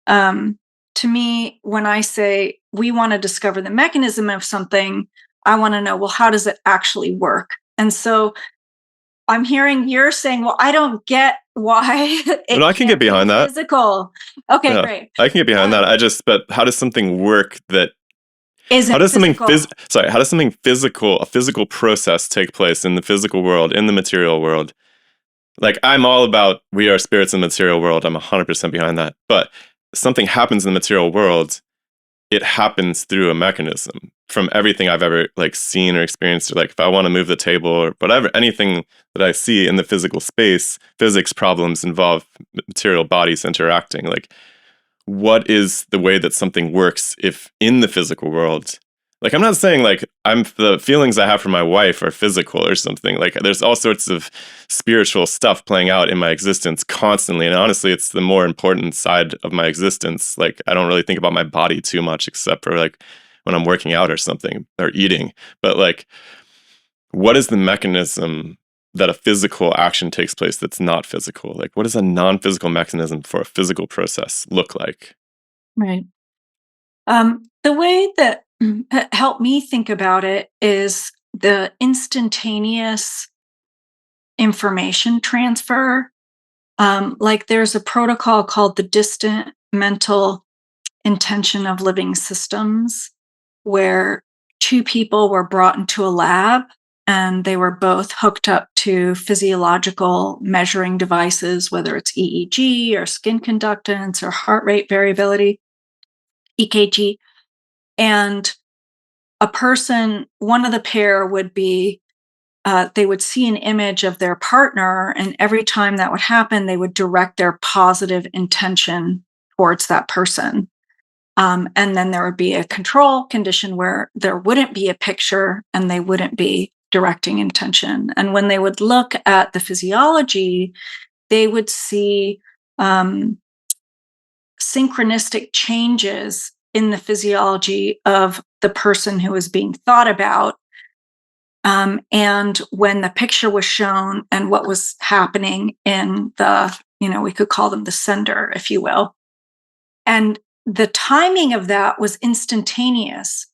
To me, when I say we want to discover the mechanism of something, I want to know, well, how does it actually work? And so I'm hearing you're saying, well, I don't get why it No, I can get behind that. physical. Okay, Yeah, great. I can get behind that. But how does something work that Isn't how does something physical. how does something physical, a physical process take place in the physical world, in the material world? Like I'm all about we are spirits in the material world. I'm 100% behind that. But something happens in the material world, it happens through a mechanism. From everything I've ever like seen or experienced, or like if I want to move the table or whatever, anything that I see in the physical space, physics problems involve material bodies interacting. Like, what is the way that something works if in the physical world? Like, I'm not saying like the feelings I have for my wife are physical or something. Like, there's all sorts of spiritual stuff playing out in my existence constantly. And honestly, it's the more important side of my existence. Like, I don't really think about my body too much, except for like when I'm working out or something or eating. But like, what is the mechanism that a physical action takes place that's not physical? Like, what does a non-physical mechanism for a physical process look like? Right. The way that helped me think about it is the instantaneous information transfer. Like there's a protocol called the distant mental intention of living systems, where two people were brought into a lab and they were both hooked up to physiological measuring devices, whether it's EEG or skin conductance or heart rate variability, EKG. And one of the pair would be, they would see an image of their partner, and every time that would happen, they would direct their positive intention towards that person. And then there would be a control condition where there wouldn't be a picture and they wouldn't be directing intention. And when they would look at the physiology, they would see synchronistic changes in the physiology of the person who was being thought about. And when the picture was shown and what was happening in we could call them the sender, if you will. And the timing of that was instantaneous.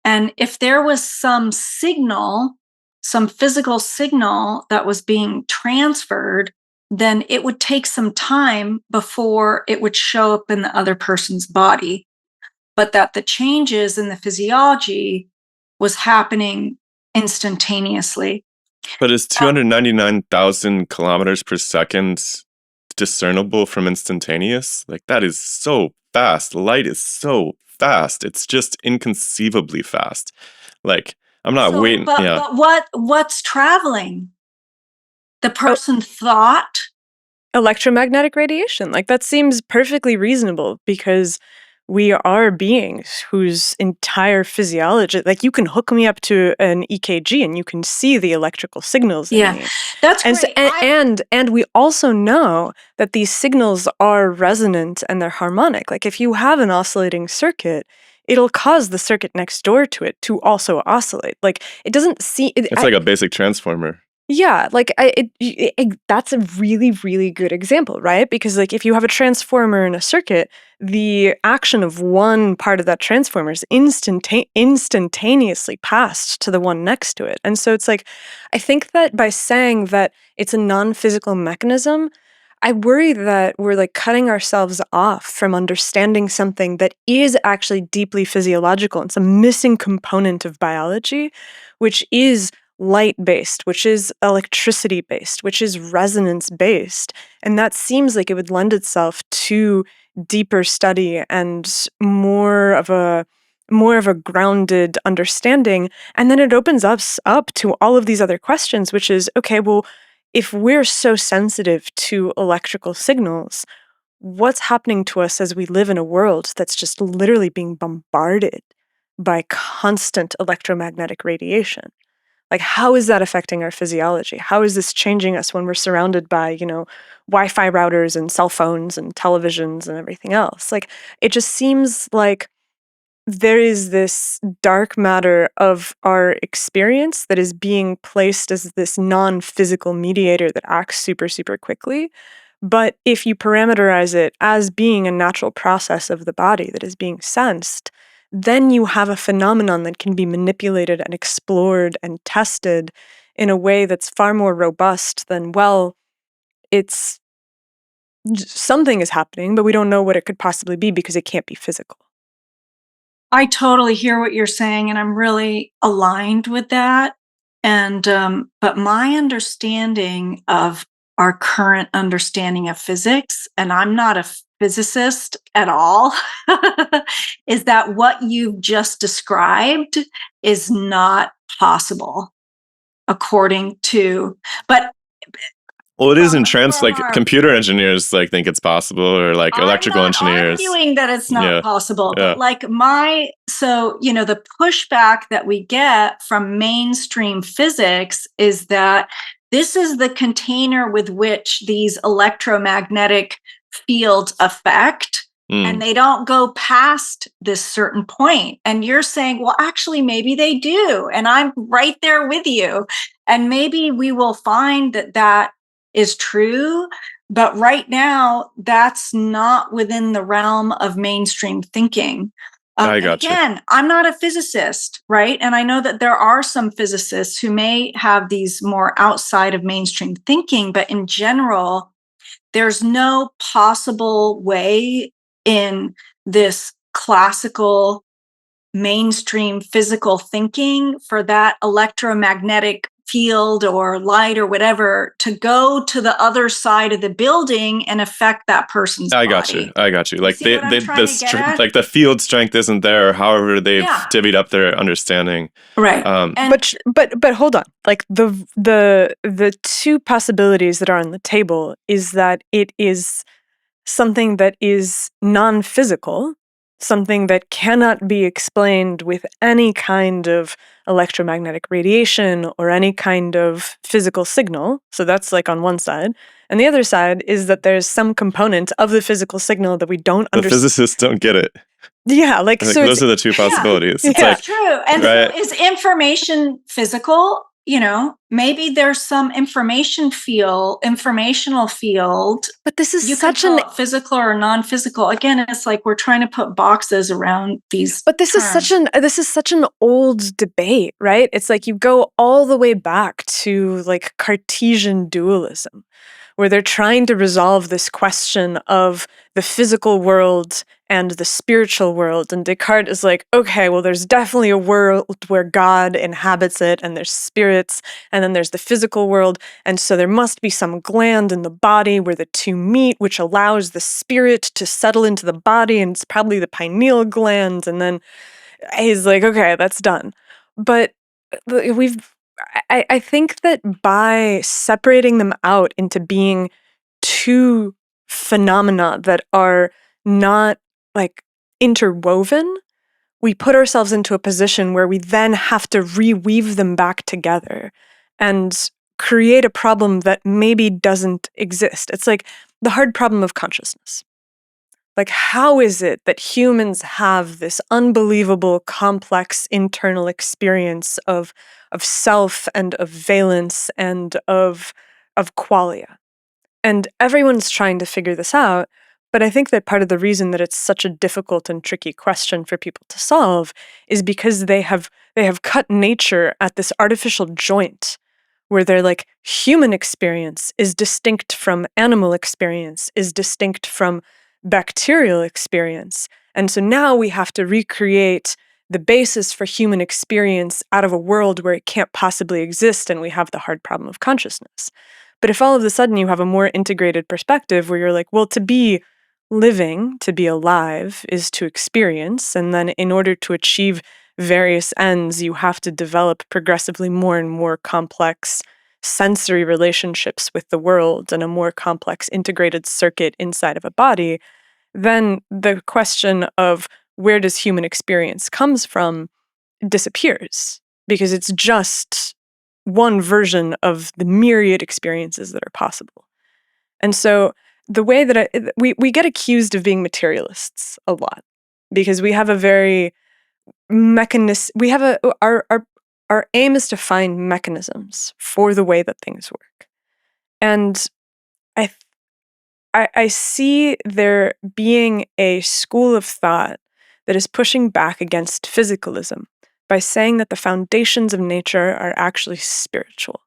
And if there was some signal, some physical signal that was being transferred, then it would take some time before it would show up in the other person's body. But that the changes in the physiology was happening instantaneously. But is 299,000 kilometers per second discernible from instantaneous? Like, that is so fast. Light is so fast. It's just inconceivably fast. Like, I'm not waiting. But what's traveling? The person thought? Electromagnetic radiation. Like, that seems perfectly reasonable because we are beings whose entire physiology, like, you can hook me up to an EKG and you can see the electrical signals in me. That's great. And we also know that these signals are resonant and they're harmonic. Like, if you have an oscillating circuit, it'll cause the circuit next door to it to also oscillate. Like, it doesn't see... It's like a basic transformer. Yeah, like that's a really, really good example, right? Because, like, if you have a transformer in a circuit, the action of one part of that transformer is instantaneously passed to the one next to it. And so it's like, I think that by saying that it's a non-physical mechanism, I worry that we're, like, cutting ourselves off from understanding something that is actually deeply physiological. It's a missing component of biology, which is light-based, which is electricity-based, which is resonance-based. And that seems like it would lend itself to deeper study and more of a grounded understanding. And then it opens us up to all of these other questions, which is, okay, well, if we're so sensitive to electrical signals, what's happening to us as we live in a world that's just literally being bombarded by constant electromagnetic radiation? Like, how is that affecting our physiology? How is this changing us when we're surrounded by, Wi-Fi routers and cell phones and televisions and everything else? Like, it just seems like there is this dark matter of our experience that is being placed as this non-physical mediator that acts super, super quickly. But if you parameterize it as being a natural process of the body that is being sensed, then you have a phenomenon that can be manipulated and explored and tested in a way that's far more robust than, well, it's something is happening, but we don't know what it could possibly be because it can't be physical. I totally hear what you're saying, and I'm really aligned with that. And but my understanding of our current understanding of physics, and I'm not a physicist at all, is that what you've just described is not possible, according to. But well, it is in trans, like, computer engineers, like, think it's possible, or like electrical engineers. I'm arguing that it's not possible, Yeah. but like the pushback that we get from mainstream physics is that this is the container with which these electromagnetic fields affect, and they don't go past this certain point. And you're saying, well, actually, maybe they do. And I'm right there with you. And maybe we will find that is true. But right now, that's not within the realm of mainstream thinking. I gotcha. Again, I'm not a physicist, right? And I know that there are some physicists who may have these more outside of mainstream thinking, but in general, there's no possible way in this classical mainstream physical thinking for that electromagnetic field or light or whatever to go to the other side of the building and affect that person's I body. got you. Like see what I'm trying to get at? like the field strength isn't there. However, they've Yeah. divvied up their understanding. Right. And But hold on. Like the two possibilities that are on the table is that it is something that is non-physical, something that cannot be explained with any kind of electromagnetic radiation or any kind of physical signal. So that's like on one side. And the other side is that there's some component of the physical signal that we don't the understand. physicists don't get it. Yeah, like Like, so those are the two possibilities. It's Yeah. like, True. And right. so is information physical? You know, maybe there's some informational field. But this is You such can an call it physical or non-physical. Again, it's like we're trying to put boxes around these. But this is such an old debate, right? It's like you go all the way back to like Cartesian dualism, where they're trying to resolve this question of the physical world and the spiritual world. And Descartes is like, okay, well, there's definitely a world where God inhabits it, and there's spirits, and then there's the physical world. And so there must be some gland in the body where the two meet, which allows the spirit to settle into the body, and it's probably the pineal gland. And then he's like, okay, that's done. But I think that by separating them out into being two phenomena that are not like interwoven, we put ourselves into a position where we then have to reweave them back together and create a problem that maybe doesn't exist. It's like the hard problem of consciousness. Like, how is it that humans have this unbelievable, complex internal experience of self and of valence and of qualia? And everyone's trying to figure this out, but I think that part of the reason that it's such a difficult and tricky question for people to solve is because they have cut nature at this artificial joint where they're like, human experience is distinct from animal experience, is distinct from bacterial experience. And so now we have to recreate the basis for human experience out of a world where it can't possibly exist, and we have the hard problem of consciousness. But if all of a sudden you have a more integrated perspective where you're like, well, to be living, to be alive, is to experience, and then in order to achieve various ends, you have to develop progressively more and more complex sensory relationships with the world and a more complex integrated circuit inside of a body, then the question of where does human experience comes from disappears, because it's just one version of the myriad experiences that are possible. And so the way that we get accused of being materialists a lot, because we have a very we have our aim is to find mechanisms for the way that things work. And I see there being a school of thought that is pushing back against physicalism by saying that the foundations of nature are actually spiritual.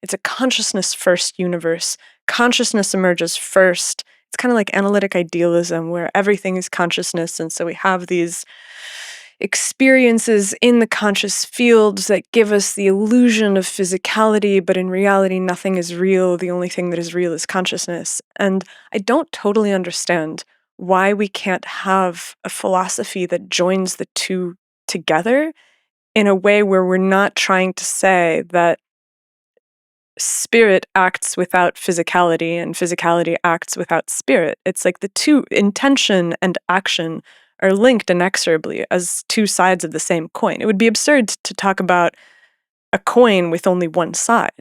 It's a consciousness-first universe. Consciousness emerges first. It's kind of like analytic idealism, where everything is consciousness, and so we have these experiences in the conscious fields that give us the illusion of physicality, but in reality, nothing is real. The only thing that is real is consciousness. And I don't totally understand why we can't have a philosophy that joins the two together in a way where we're not trying to say that spirit acts without physicality and physicality acts without spirit. It's like the two, intention and action, are linked inexorably as two sides of the same coin. It would be absurd to talk about a coin with only one side.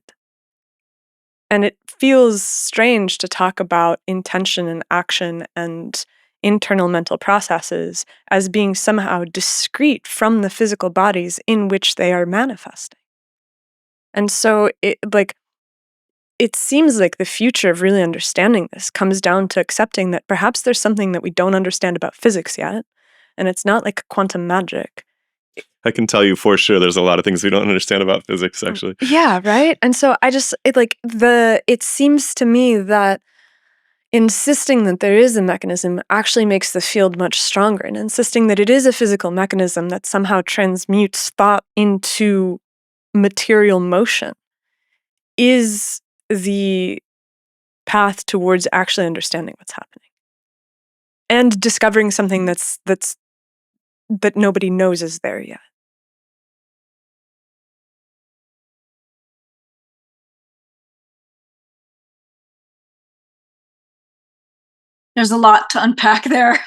And it feels strange to talk about intention and action and internal mental processes as being somehow discrete from the physical bodies in which they are manifesting. And so it seems like the future of really understanding this comes down to accepting that perhaps there's something that we don't understand about physics yet, and it's not like quantum magic. I can tell you for sure there's a lot of things we don't understand about physics, actually. Yeah, right? And so it seems to me that insisting that there is a mechanism actually makes the field much stronger, and insisting that it is a physical mechanism that somehow transmutes thought into material motion is the path towards actually understanding what's happening and discovering something that nobody knows is there yet. There's a lot to unpack there.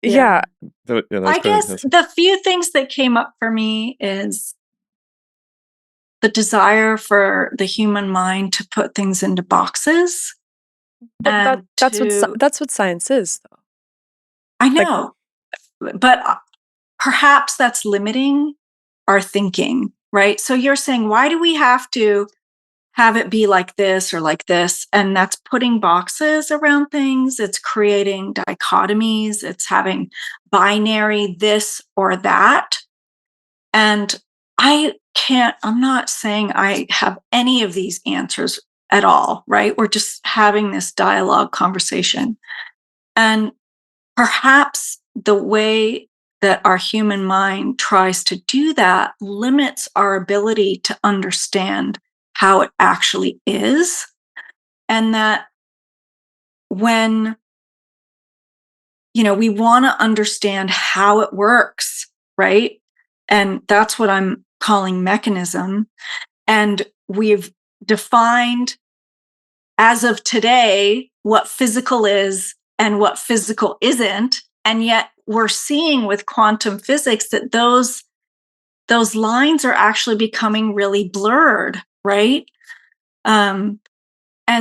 Yeah. I guess the few things that came up for me is the desire for the human mind to put things into boxes. But that's what science is, though. I know, but perhaps that's limiting our thinking, right? So you're saying, why do we have to have it be like this or like this? And that's putting boxes around things. It's creating dichotomies. It's having binary this or that. And I'm not saying I have any of these answers at all, right? We're just having this dialogue conversation. And perhaps the way that our human mind tries to do that limits our ability to understand how it actually is. And that when, we want to understand how it works, right? And that's what I'm calling mechanism. And we've defined, as of today, what physical is and what physical isn't. And yet we're seeing with quantum physics that those lines are actually becoming really blurred, right? And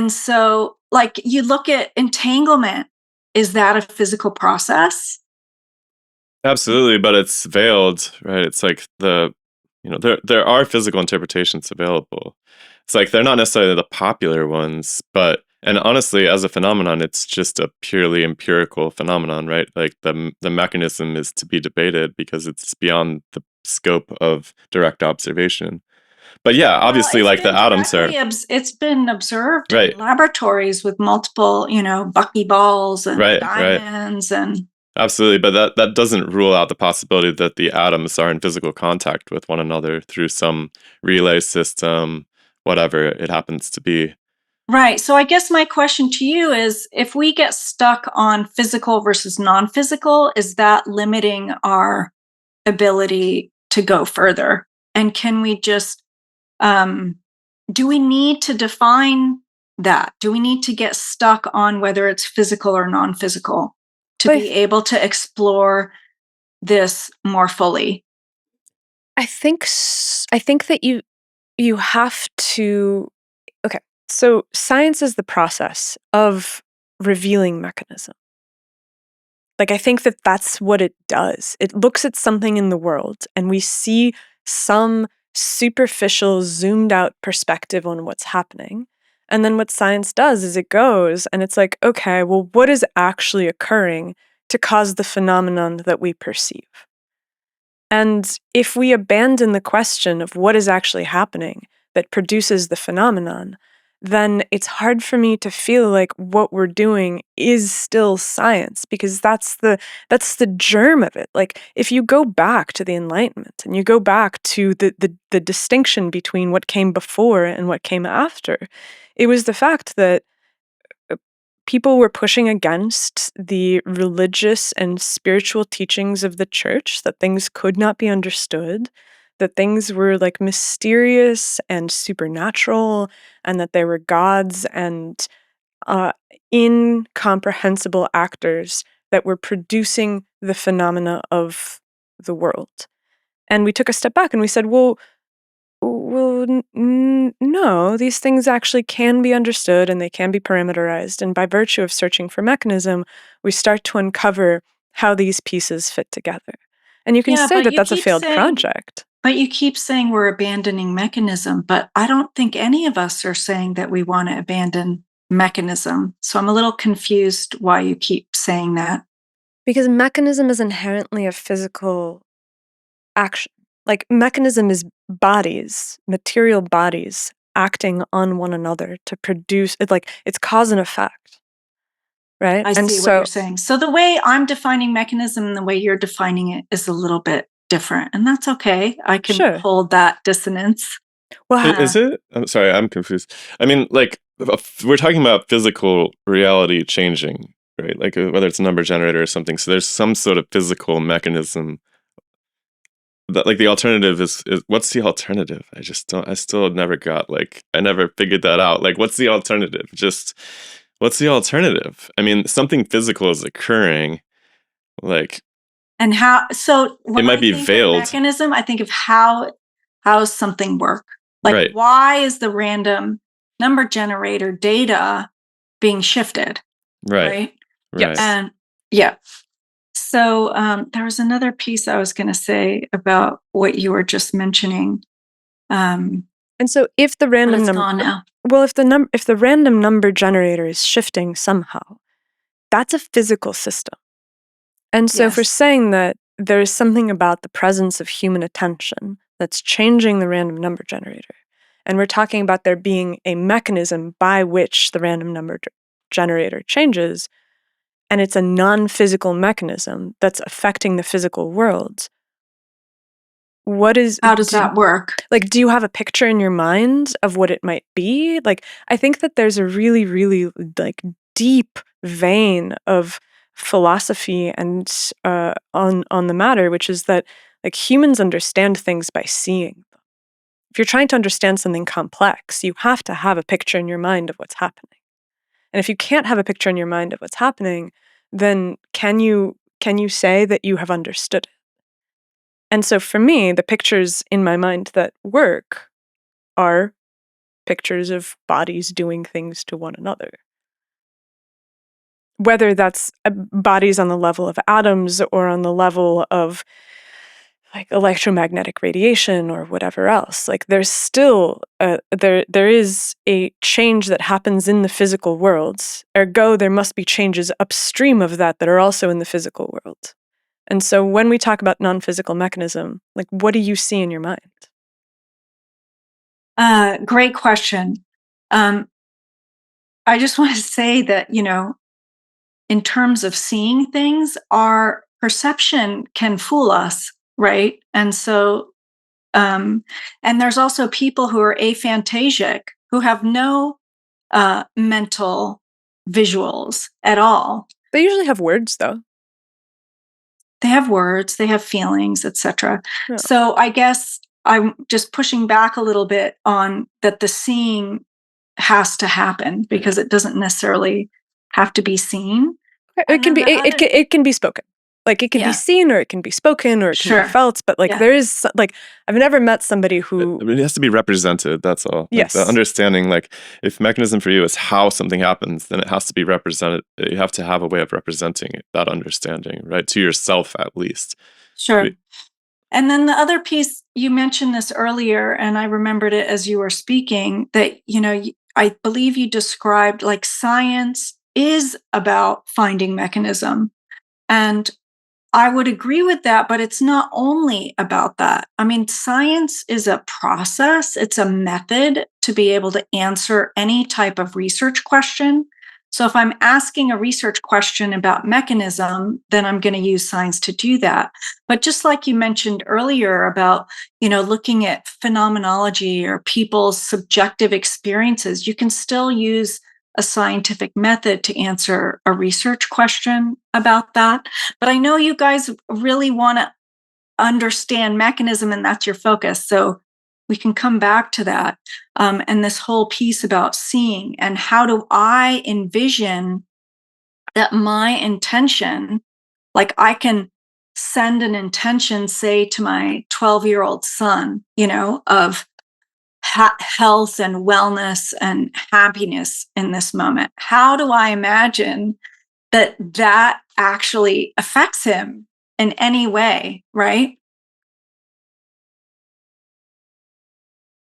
so, like, you look at entanglement, is that a physical process? Absolutely, but it's veiled, right? It's like there are physical interpretations available. It's like they're not necessarily the popular ones, and honestly, as a phenomenon, it's just a purely empirical phenomenon, right? Like the mechanism is to be debated because it's beyond the scope of direct observation. But yeah, obviously, like the atoms are. It's been observed right in laboratories with multiple, buckyballs and diamonds and. Absolutely, but that doesn't rule out the possibility that the atoms are in physical contact with one another through some relay system, whatever it happens to be. Right. So I guess my question to you is, if we get stuck on physical versus non-physical, is that limiting our ability to go further? And can we just, do we need to define that? Do we need to get stuck on whether it's physical or non-physical to be able to explore this more fully? I think that you have to. Okay, so science is the process of revealing mechanism. Like, I think that that's what it does. It looks at something in the world, and we see some superficial, zoomed out perspective on what's happening. And then what science does is it goes and it's like, okay, well, what is actually occurring to cause the phenomenon that we perceive? And if we abandon the question of what is actually happening that produces the phenomenon, then it's hard for me to feel like what we're doing is still science, because that's the germ of it. Like, if you go back to the Enlightenment and you go back to the distinction between what came before and what came after, it was the fact that people were pushing against the religious and spiritual teachings of the church, that things could not be understood, that things were like mysterious and supernatural, and that there were gods and incomprehensible actors that were producing the phenomena of the world. And we took a step back and we said, well, no, these things actually can be understood and they can be parameterized. And by virtue of searching for mechanism, we start to uncover how these pieces fit together. And you can say that that's a failed project. But you keep saying we're abandoning mechanism, but I don't think any of us are saying that we want to abandon mechanism. So I'm a little confused why you keep saying that. Because mechanism is inherently a physical action. Like, mechanism is bodies, material bodies, acting on one another to produce it. Like, it's cause and effect, right? I see what you're saying. So the way I'm defining mechanism and the way you're defining it is a little bit different, and that's okay. I can hold that dissonance. Is it? I'm sorry, I'm confused. I mean, like, we're talking about physical reality changing, right? Like, whether it's a number generator or something. So there's some sort of physical mechanism that, like, the alternative is what's the alternative? I just don't. I still never got, like, I never figured that out. Like, what's the alternative? Just what's the alternative? I mean, something physical is occurring. Like, And so it when might I be think of veiled, mechanism, I think of how does something work? Like, right? why is the random number generator data being shifted, Right. right? Right. Yes. And yeah. So there was another piece I was going to say about what you were just mentioning. And so if the But random it's number, gone now. well, if the random number generator is shifting somehow, that's a physical system. And so if we're Yes. saying that there is something about the presence of human attention that's changing the random number generator, and we're talking about there being a mechanism by which the random number generator changes, and it's a non-physical mechanism that's affecting the physical world, How does that work? like, do you have a picture in your mind of what it might be? Like, I think that there's a really, really, like, deep vein of philosophy and on the matter, which is that, like, humans understand things by seeing them. If you're trying to understand something complex, you have to have a picture in your mind of what's happening. And if you can't have a picture in your mind of what's happening, then can you say that you have understood it? And so for me, the pictures in my mind that work are pictures of bodies doing things to one another. Whether that's bodies on the level of atoms or on the level of, like, electromagnetic radiation or whatever else, like, there's still there is a change that happens in the physical worlds. Ergo, there must be changes upstream of that that are also in the physical world. And so when we talk about non-physical mechanism, like, what do you see in your mind? Great question. I just want to say that, in terms of seeing things, our perception can fool us, right? And so, and there's also people who are aphantasic who have no mental visuals at all. They usually have words, though. They have words, they have feelings, etc. Yeah. So I guess I'm just pushing back a little bit on that the seeing has to happen because it doesn't necessarily have to be seen. It can be it can be spoken. Like, it can be Yeah. seen, or it can be spoken, or it can be Sure. felt, but, like, Yeah. there is like, I've never met somebody who It has to be represented. That's all. Like, Yes. the understanding, like, if mechanism for you is how something happens, then it has to be represented. You have to have a way of representing that understanding, right? To yourself, at least. Sure. And then the other piece, you mentioned this earlier, and I remembered it as you were speaking, that, I believe you described, like, science is about finding mechanism. And I would agree with that, but it's not only about that. I mean, science is a process, it's a method to be able to answer any type of research question. So if I'm asking a research question about mechanism, then I'm going to use science to do that. But just like you mentioned earlier about, looking at phenomenology or people's subjective experiences, you can still use a scientific method to answer a research question about that. But I know you guys really want to understand mechanism, and that's your focus. So we can come back to that. And this whole piece about seeing, and how do I envision that my intention, like, I can send an intention, say, to my 12-year-old son, of health and wellness and happiness in this moment. How do I imagine that actually affects him in any way, right?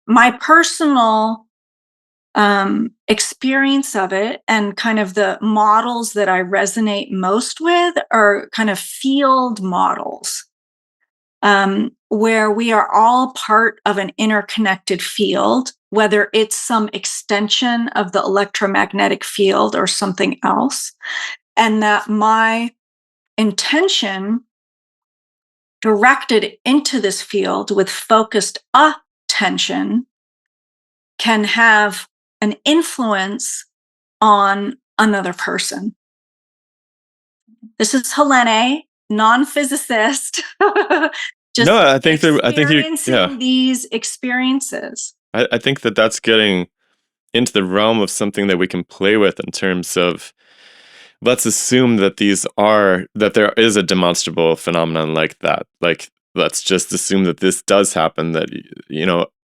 My personal experience of it, and kind of the models that I resonate most with, are kind of field models, where we are all part of an interconnected field, whether it's some extension of the electromagnetic field or something else. And that my intention directed into this field with focused attention can have an influence on another person. This is Helené, non-physicist, just No, I think that experiencing these experiences. I think that that's getting into the realm of something that we can play with in terms of, let's assume that that there is a demonstrable phenomenon like that. Like, let's just assume that this does happen, that,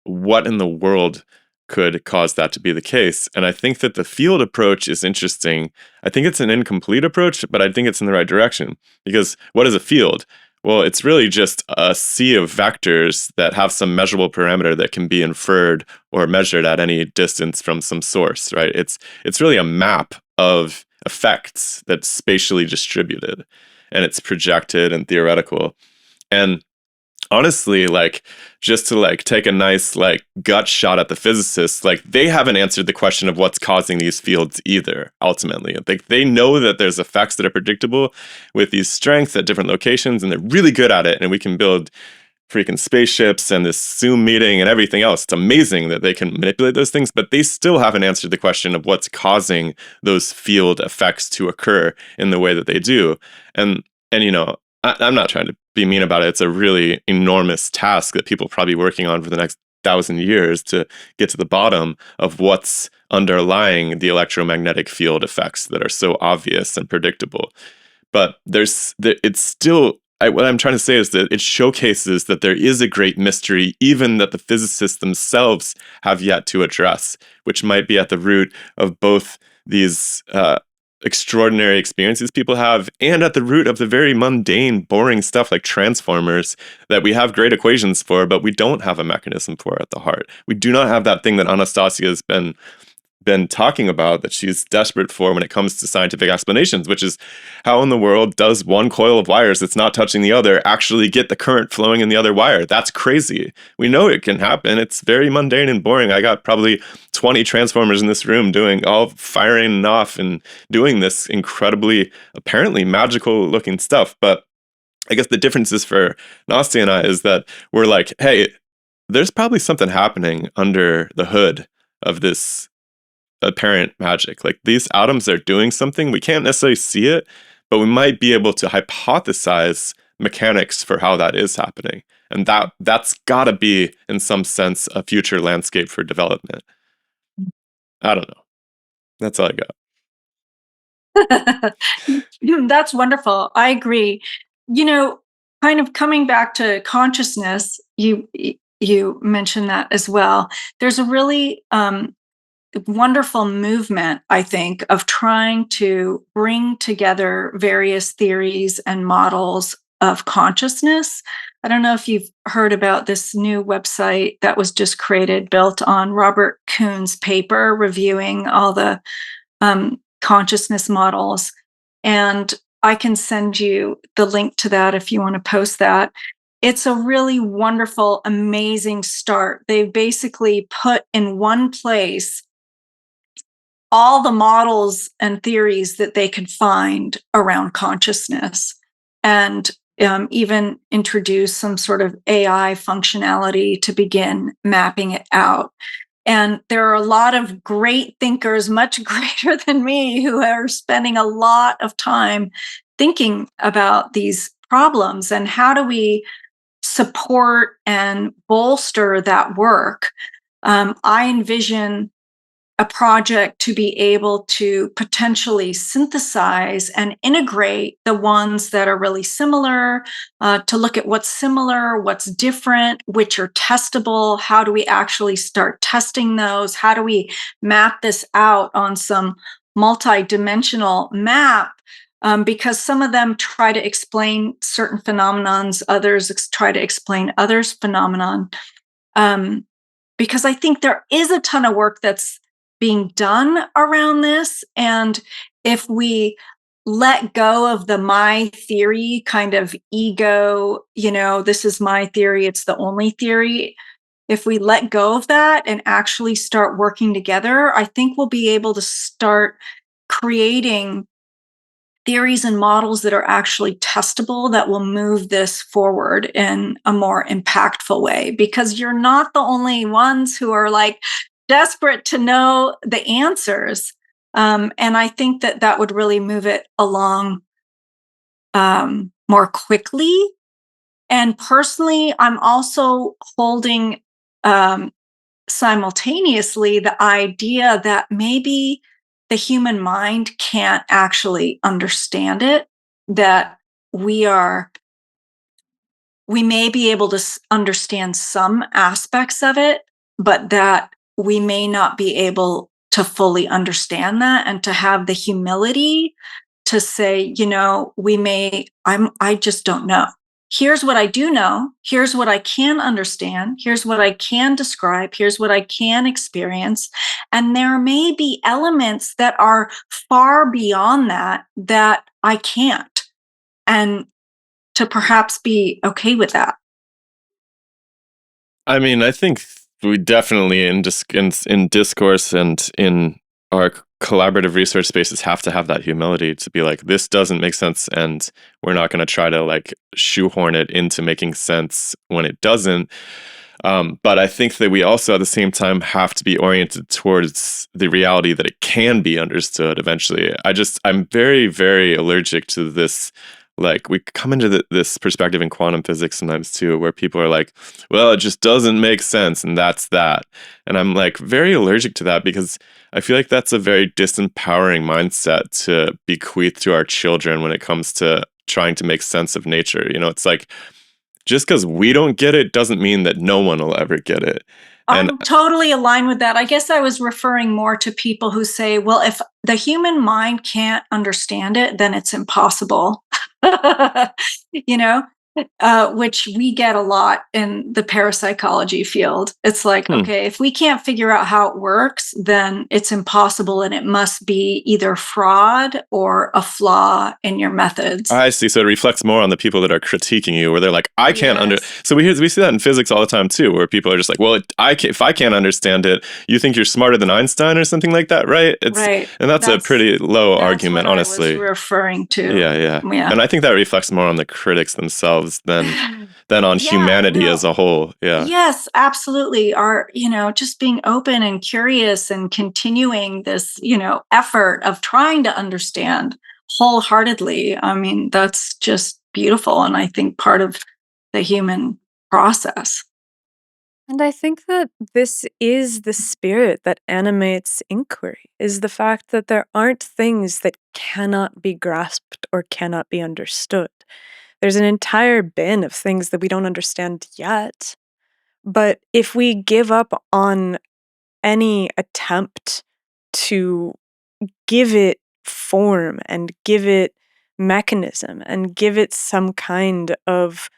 what in the world could cause that to be the case? And I think that the field approach is interesting. I think it's an incomplete approach, but I think it's in the right direction. Because what is a field? Well, it's really just a sea of vectors that have some measurable parameter that can be inferred or measured at any distance from some source, right? It's really a map of effects that's spatially distributed, and it's projected and theoretical. And honestly, like, just to like take a nice like gut shot at the physicists, like, they haven't answered the question of what's causing these fields either. Ultimately, like, they know that there's effects that are predictable with these strengths at different locations, and they're really good at it, and we can build freaking spaceships and this Zoom meeting and everything else. It's amazing that they can manipulate those things, but they still haven't answered the question of what's causing those field effects to occur in the way that they do. And I'm not trying to be mean about it. It's a really enormous task that people are probably working on for the next 1,000 years to get to the bottom of what's underlying the electromagnetic field effects that are so obvious and predictable. But it's still, what I'm trying to say is that it showcases that there is a great mystery, even that the physicists themselves have yet to address, which might be at the root of both these extraordinary experiences people have, and at the root of the very mundane, boring stuff like transformers that we have great equations for, but we don't have a mechanism for at the heart. We do not have that thing that Anastasia has been talking about, that she's desperate for when it comes to scientific explanations, which is how in the world does one coil of wires that's not touching the other actually get the current flowing in the other wire? That's crazy. We know it can happen. It's very mundane and boring. I got probably 20 transformers in this room all firing off and doing this incredibly, apparently magical looking stuff. But I guess the difference is for Nastia and I is that we're like, hey, there's probably something happening under the hood of this apparent magic. Like, these atoms are doing something. We can't necessarily see it, but we might be able to hypothesize mechanics for how that is happening. And that's gotta be, in some sense, a future landscape for development. I don't know. That's all I got. That's wonderful. I agree. Kind of coming back to consciousness, you mentioned that as well. There's a really wonderful movement, I think, of trying to bring together various theories and models of consciousness. I don't know if you've heard about this new website that was just created, built on Robert Kuhn's paper reviewing all the consciousness models. And I can send you the link to that if you want to post that. It's a really wonderful, amazing start. They basically put in one place all the models and theories that they could find around consciousness, and even introduce some sort of AI functionality to begin mapping it out. And there are a lot of great thinkers, much greater than me, who are spending a lot of time thinking about these problems and how do we support and bolster that work. I envision a project to be able to potentially synthesize and integrate the ones that are really similar, to look at what's similar, what's different, which are testable. How do we actually start testing those? How do we map this out on some multi-dimensional map? Because some of them try to explain certain phenomenons, others try to explain others' phenomenon. Because I think there is a ton of work that's being done around this. And if we let go of the my theory kind of ego, this is my theory, it's the only theory. If we let go of that and actually start working together, I think we'll be able to start creating theories and models that are actually testable, that will move this forward in a more impactful way, because you're not the only ones who are like desperate to know the answers. And I think that would really move it along more quickly. And personally, I'm also holding simultaneously the idea that maybe the human mind can't actually understand it, that we may be able to understand some aspects of it, but that we may not be able to fully understand that, and to have the humility to say, I just don't know. Here's what I do know. Here's what I can understand. Here's what I can describe. Here's what I can experience. And there may be elements that are far beyond that I can't. And to perhaps be okay with that. I mean, I think we definitely in discourse and in our collaborative research spaces have to have that humility to be like, this doesn't make sense, and we're not going to try to like shoehorn it into making sense when it doesn't. But I think that we also at the same time have to be oriented towards the reality that it can be understood eventually. I'm very, very allergic to this. Like, we come into this perspective in quantum physics sometimes too, where people are like, well, it just doesn't make sense, and that's that. And I'm like very allergic to that, because I feel like that's a very disempowering mindset to bequeath to our children when it comes to trying to make sense of nature. It's like, just because we don't get it doesn't mean that no one will ever get it. And I'm totally aligned with that. I guess I was referring more to people who say, well, if the human mind can't understand it, then it's impossible. Which we get a lot in the parapsychology field. It's like, okay, if we can't figure out how it works, then it's impossible, and it must be either fraud or a flaw in your methods. I see. So it reflects more on the people that are critiquing you, where they're like, I can't Yes. So we see that in physics all the time too, where people are just like, well, if I can't understand it, you think you're smarter than Einstein or something like that, right? Right. And that's a pretty low argument, what honestly. I was referring to. Yeah. And I think that reflects more on the critics themselves than on humanity as a whole. Yeah. Yes, absolutely. Just being open and curious and continuing this, effort of trying to understand wholeheartedly. I mean, that's just beautiful. And I think part of the human process. And I think that this is the spirit that animates inquiry, is the fact that there aren't things that cannot be grasped or cannot be understood. There's an entire bin of things that we don't understand yet. But if we give up on any attempt to give it form and give it mechanism and give it some kind of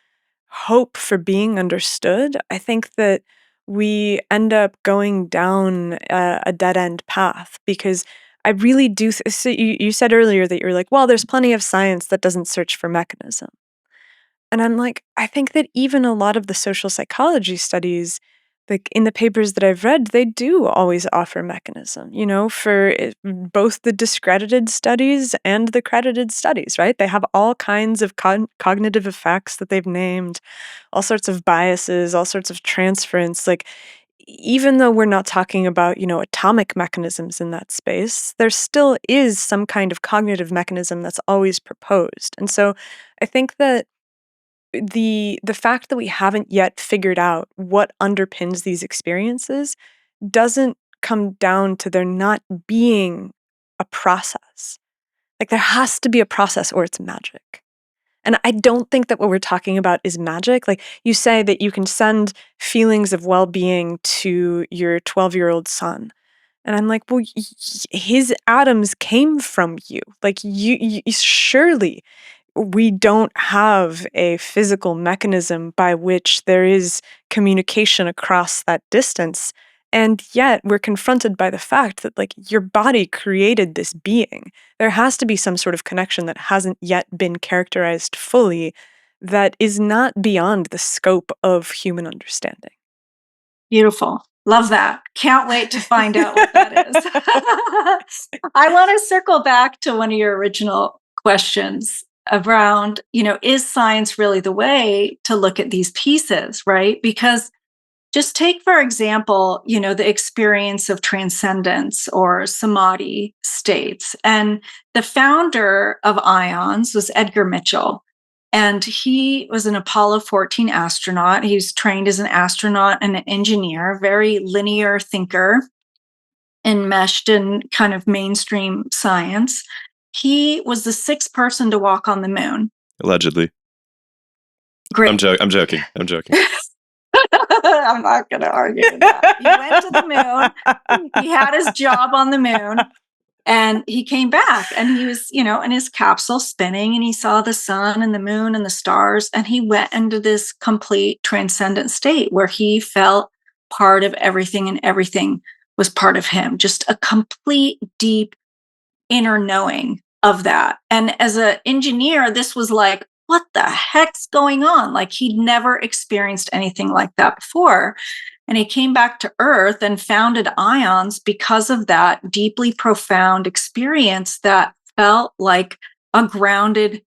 hope for being understood, I think that we end up going down a dead-end path, because I really do. So you said earlier that you're like, well, there's plenty of science that doesn't search for mechanism. And I'm like, I think that even a lot of the social psychology studies, like in the papers that I've read, they do always offer mechanism, for both the discredited studies and the credited studies, right? They have all kinds of cognitive effects that they've named, all sorts of biases, all sorts of transference. Like, even though we're not talking about, atomic mechanisms in that space, there still is some kind of cognitive mechanism that's always proposed. And so I think that the fact that we haven't yet figured out what underpins these experiences doesn't come down to there not being a process. Like, there has to be a process or it's magic. And I don't think that what we're talking about is magic. Like, you say that you can send feelings of well-being to your 12-year-old son. And I'm like, well, his atoms came from you. Like, you surely we don't have a physical mechanism by which there is communication across that distance. And yet we're confronted by the fact that, like, your body created this being. There has to be some sort of connection that hasn't yet been characterized fully, that is not beyond the scope of human understanding. Beautiful. Love that. Can't wait to find out what that is. I want to circle back to one of your original questions around, is science really the way to look at these pieces, right? Because Just take, for example, the experience of transcendence or samadhi states. And the founder of IONS was Edgar Mitchell. And he was an Apollo 14 astronaut. He was trained as an astronaut and an engineer, very linear thinker, enmeshed in kind of mainstream science. He was the sixth person to walk on the moon. Allegedly. Great. I'm joking. I'm not going to argue with that. He went to the moon. He had his job on the moon. And he came back and he was, in his capsule spinning, and he saw the sun and the moon and the stars. And he went into this complete transcendent state where he felt part of everything and everything was part of him. Just a complete, deep inner knowing of that. And as an engineer, this was like, what the heck's going on? Like, he'd never experienced anything like that before. And he came back to Earth and founded IONS because of that deeply profound experience that felt like a grounded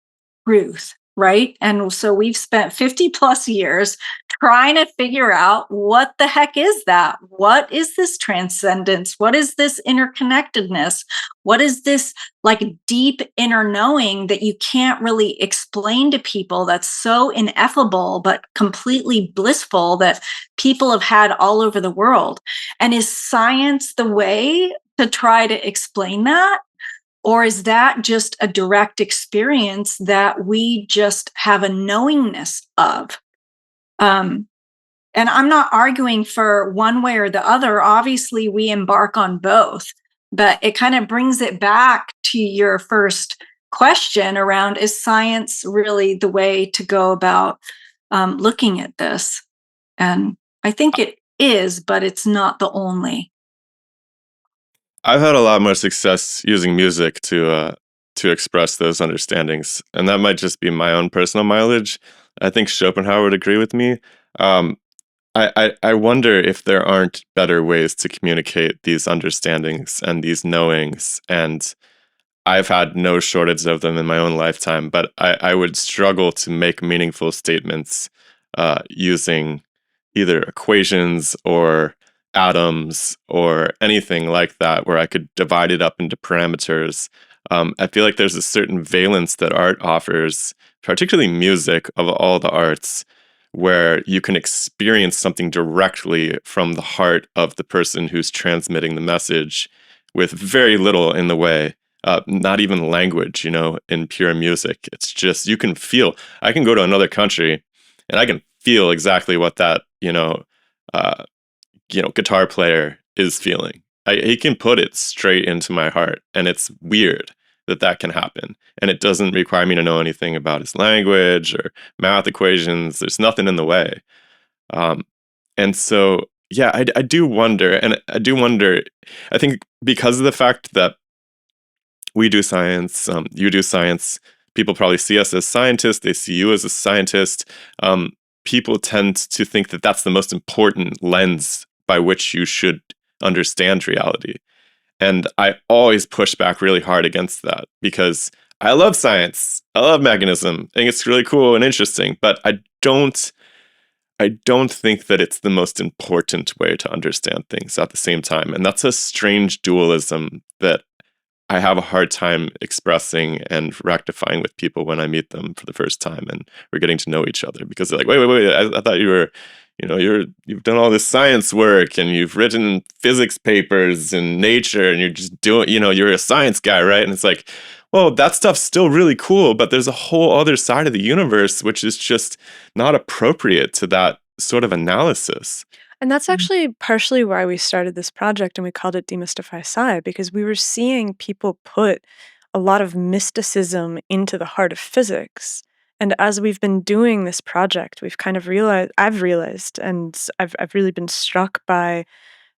truth, right? And so we've spent 50 plus years trying to figure out, what the heck is that? What is this transcendence? What is this interconnectedness? What is this like deep inner knowing that you can't really explain to people, that's so ineffable but completely blissful, that people have had all over the world? And is science the way to try to explain that? Or is that just a direct experience that we just have a knowingness of? And I'm not arguing for one way or the other. Obviously, we embark on both, but it kind of brings it back to your first question around, is science really the way to go about looking at this? And I think it is, but it's not the only. I've had a lot more success using music to express those understandings, and that might just be my own personal mileage. I think Schopenhauer would agree with me. I wonder if there aren't better ways to communicate these understandings and these knowings, and I've had no shortage of them in my own lifetime, but I would struggle to make meaningful statements using either equations or atoms or anything like that, where I could divide it up into parameters. I feel like there's a certain valence that art offers, particularly music of all the arts, where you can experience something directly from the heart of the person who's transmitting the message with very little in the way, not even language, in pure music. It's just, you can feel, I can go to another country and I can feel exactly what that, guitar player is feeling. He can put it straight into my heart, and it's weird that can happen. And it doesn't require me to know anything about his language or math equations. There's nothing in the way. And so, yeah, I do wonder, I think because of the fact that we do science, you do science, people probably see us as scientists, they see you as a scientist. People tend to think that that's the most important lens by which you should understand reality. And I always push back really hard against that, because I love science. I love mechanism. I think it's really cool and interesting, but I don't think that it's the most important way to understand things at the same time. And that's a strange dualism that I have a hard time expressing and rectifying with people when I meet them for the first time and we're getting to know each other, because they're like, wait, I thought you were, you've done all this science work and you've written physics papers in Nature and you're just doing, you're a science guy, right? And it's like, well, that stuff's still really cool, but there's a whole other side of the universe which is just not appropriate to that sort of analysis. And that's actually partially why we started this project and we called it DemystifySci, because we were seeing people put a lot of mysticism into the heart of physics. And as we've been doing this project, we've kind of I've realized, and I've really been struck by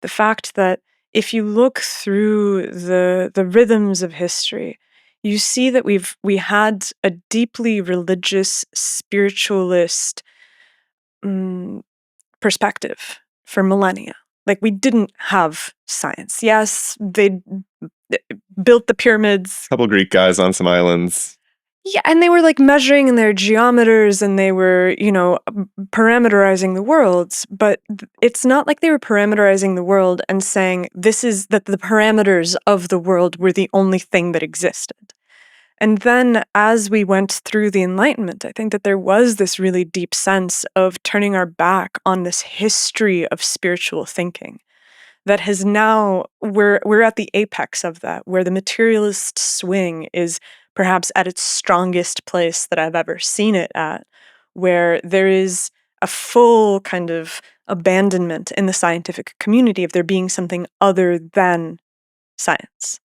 the fact that if you look through the rhythms of history, you see that we had a deeply religious, spiritualist perspective for millennia. Like, we didn't have science. Yes, they built the pyramids. A couple Greek guys on some islands. Yeah, and they were like measuring in their geometers and they were, parameterizing the worlds, but it's not like they were parameterizing the world and saying this is that the parameters of the world were the only thing that existed. And then as we went through the Enlightenment, I think that there was this really deep sense of turning our back on this history of spiritual thinking that has now, we're at the apex of that, where the materialist swing is perhaps at its strongest place that I've ever seen it at, where there is a full kind of abandonment in the scientific community of there being something other than science.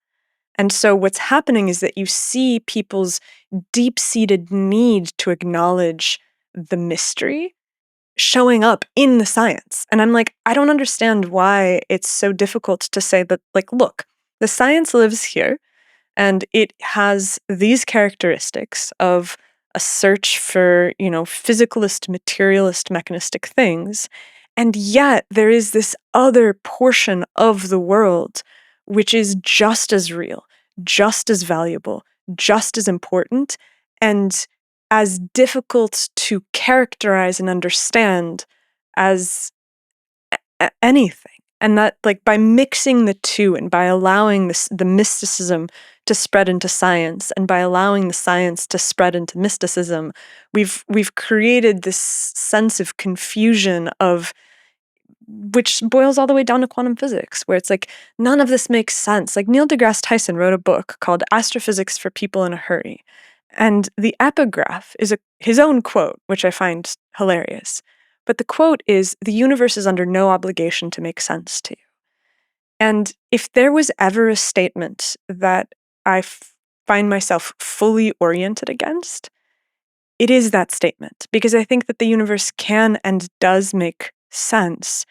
And so what's happening is that you see people's deep-seated need to acknowledge the mystery showing up in the science. And I'm like, I don't understand why it's so difficult to say that, like, look, the science lives here and it has these characteristics of a search for, physicalist, materialist, mechanistic things. And yet there is this other portion of the world which is just as real, just as valuable, just as important, and as difficult to characterize and understand as anything. And that, like, by mixing the two and by allowing the mysticism to spread into science and by allowing the science to spread into mysticism, we've created this sense of confusion of which boils all the way down to quantum physics, where it's like none of this makes sense. Like Neil deGrasse Tyson wrote a book called Astrophysics for People in a Hurry. And the epigraph is his own quote, which I find hilarious. But the quote is, "The universe is under no obligation to make sense to you." And if there was ever a statement that I find myself fully oriented against, it is that statement. Because I think that the universe can and does make sense.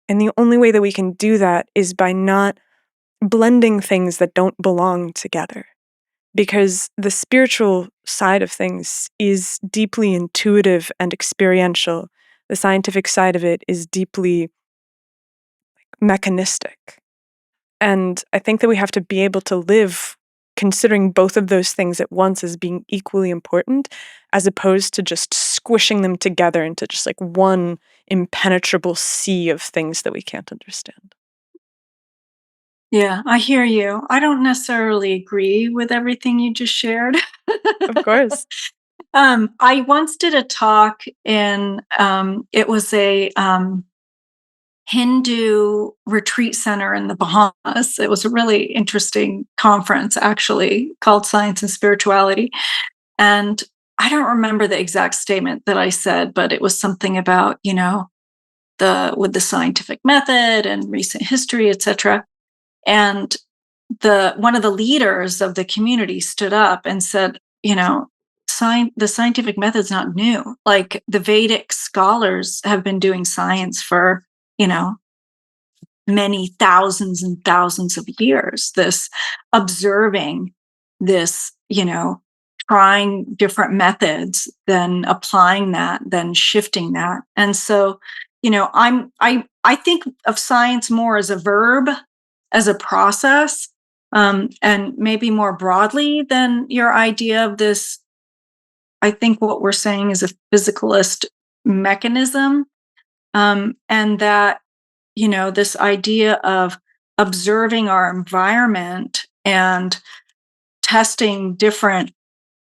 And the only way that we can do that is by not blending things that don't belong together. Because the spiritual side of things is deeply intuitive and experiential. The scientific side of it is deeply mechanistic. And I think that we have to be able to live considering both of those things at once as being equally important, as opposed to just squishing them together into just like one impenetrable sea of things that we can't understand. Yeah, I hear you. I don't necessarily agree with everything you just shared. Of course. I once did a talk in, it was a Hindu retreat center in the Bahamas. It was a really interesting conference, actually, called Science and Spirituality. And I don't remember the exact statement that I said, but it was something about, with the scientific method and recent history, etc. And one of the leaders of the community stood up and said, the scientific method's not new. Like the Vedic scholars have been doing science for, many thousands and thousands of years. This observing, this, trying different methods, then applying that, then shifting that. And so, I think of science more as a verb, as a process, and maybe more broadly than your idea of this. I think what we're saying is a physicalist mechanism, and that, this idea of observing our environment and testing different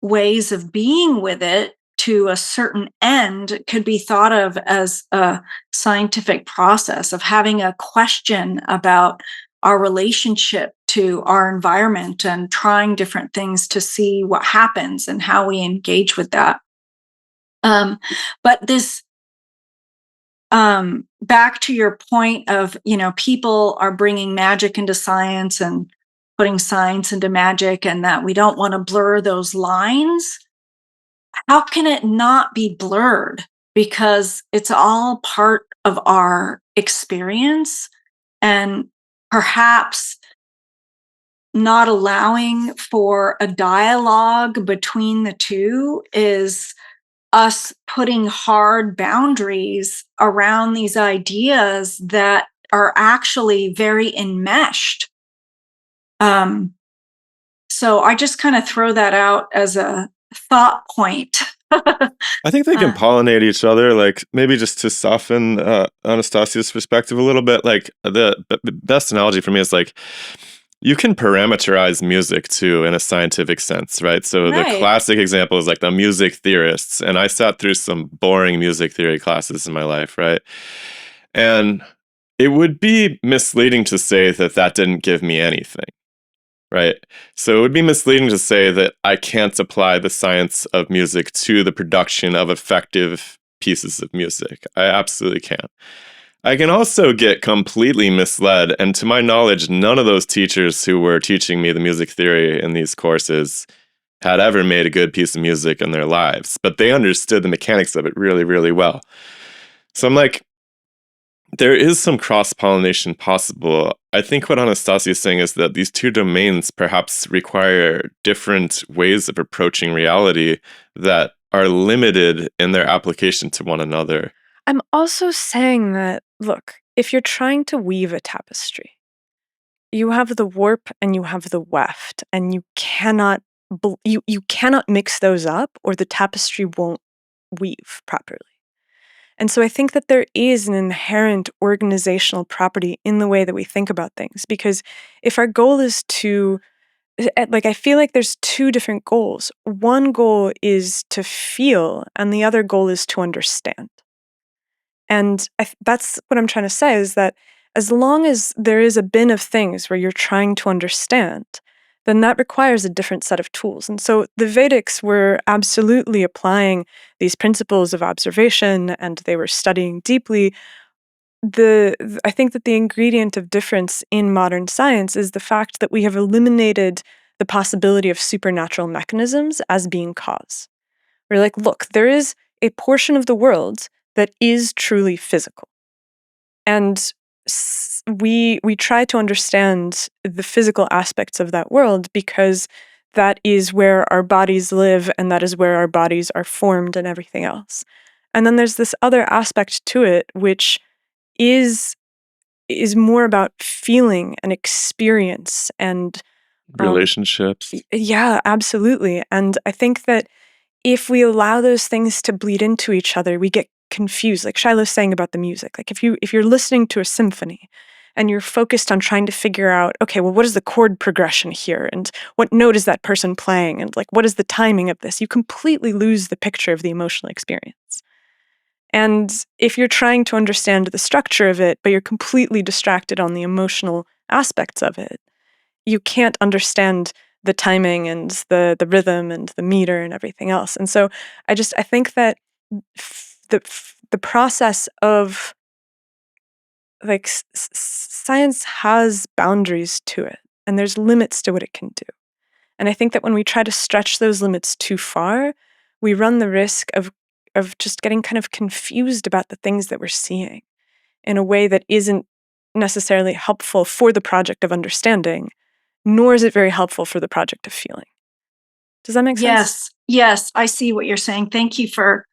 ways of being with it to a certain end could be thought of as a scientific process of having a question about our relationship to our environment and trying different things to see what happens and how we engage with that. But this, back to your point of, people are bringing magic into science and putting science into magic, and that we don't want to blur those lines. How can it not be blurred? Because it's all part of our experience, and perhaps not allowing for a dialogue between the two is us putting hard boundaries around these ideas that are actually very enmeshed. So I just kind of throw that out as a thought point. I think they can pollinate each other, like maybe just to soften Anastasia's perspective a little bit. Like the best analogy for me is like you can parameterize music too in a scientific sense, right? So the Right. classic example is like the music theorists, and I sat through some boring music theory classes in my life, right? And it would be misleading to say that that didn't give me anything. Right. So it would be misleading to say that I can't apply the science of music to the production of effective pieces of music. I absolutely can. I can also get completely misled. And to my knowledge, none of those teachers who were teaching me the music theory in these courses had ever made a good piece of music in their lives, but they understood the mechanics of it really, really well. So I'm like, there is some cross-pollination possible. I think what Anastasia is saying is that these two domains perhaps require different ways of approaching reality that are limited in their application to one another. I'm also saying that, look, if you're trying to weave a tapestry, you have the warp and you have the weft, and you cannot you cannot mix those up, or the tapestry won't weave properly. And so I think that there is an inherent organizational property in the way that we think about things, because if our goal is to, like, I feel like there's two different goals. One goal is to feel, and the other goal is to understand. And that's what I'm trying to say, is that as long as there is a bin of things where you're trying to understand, then that requires a different set of tools. And so the Vedics were absolutely applying these principles of observation, and they were studying deeply. I think that the ingredient of difference in modern science is the fact that we have eliminated the possibility of supernatural mechanisms as being cause. We're like, look, there is a portion of the world that is truly physical. And we try to understand the physical aspects of that world because that is where our bodies live, and that is where our bodies are formed and everything else. And then there's this other aspect to it, which is more about feeling and experience and Relationships. yeah, absolutely. And I think that if we allow those things to bleed into each other, we get confused. Like Shiloh's saying about the music. Like if you're listening to a symphony and you're focused on trying to figure out, okay, well, what is the chord progression here? And what note is that person playing? And like, what is the timing of this? You completely lose the picture of the emotional experience. And if you're trying to understand the structure of it, but you're completely distracted on the emotional aspects of it, you can't understand the timing and the rhythm and the meter and everything else. And so I think that the process of like science has boundaries to it, and there's limits to what it can do. And I think that when we try to stretch those limits too far, we run the risk of just getting kind of confused about the things that we're seeing in a way that isn't necessarily helpful for the project of understanding, nor is it very helpful for the project of feeling. Does that make sense? Yes, I see what you're saying. Thank you for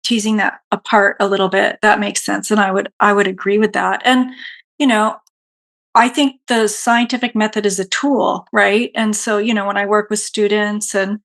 teasing that apart a little bit. That makes sense, and I would agree with that. And I think the scientific method is a tool, right? And so when I work with students and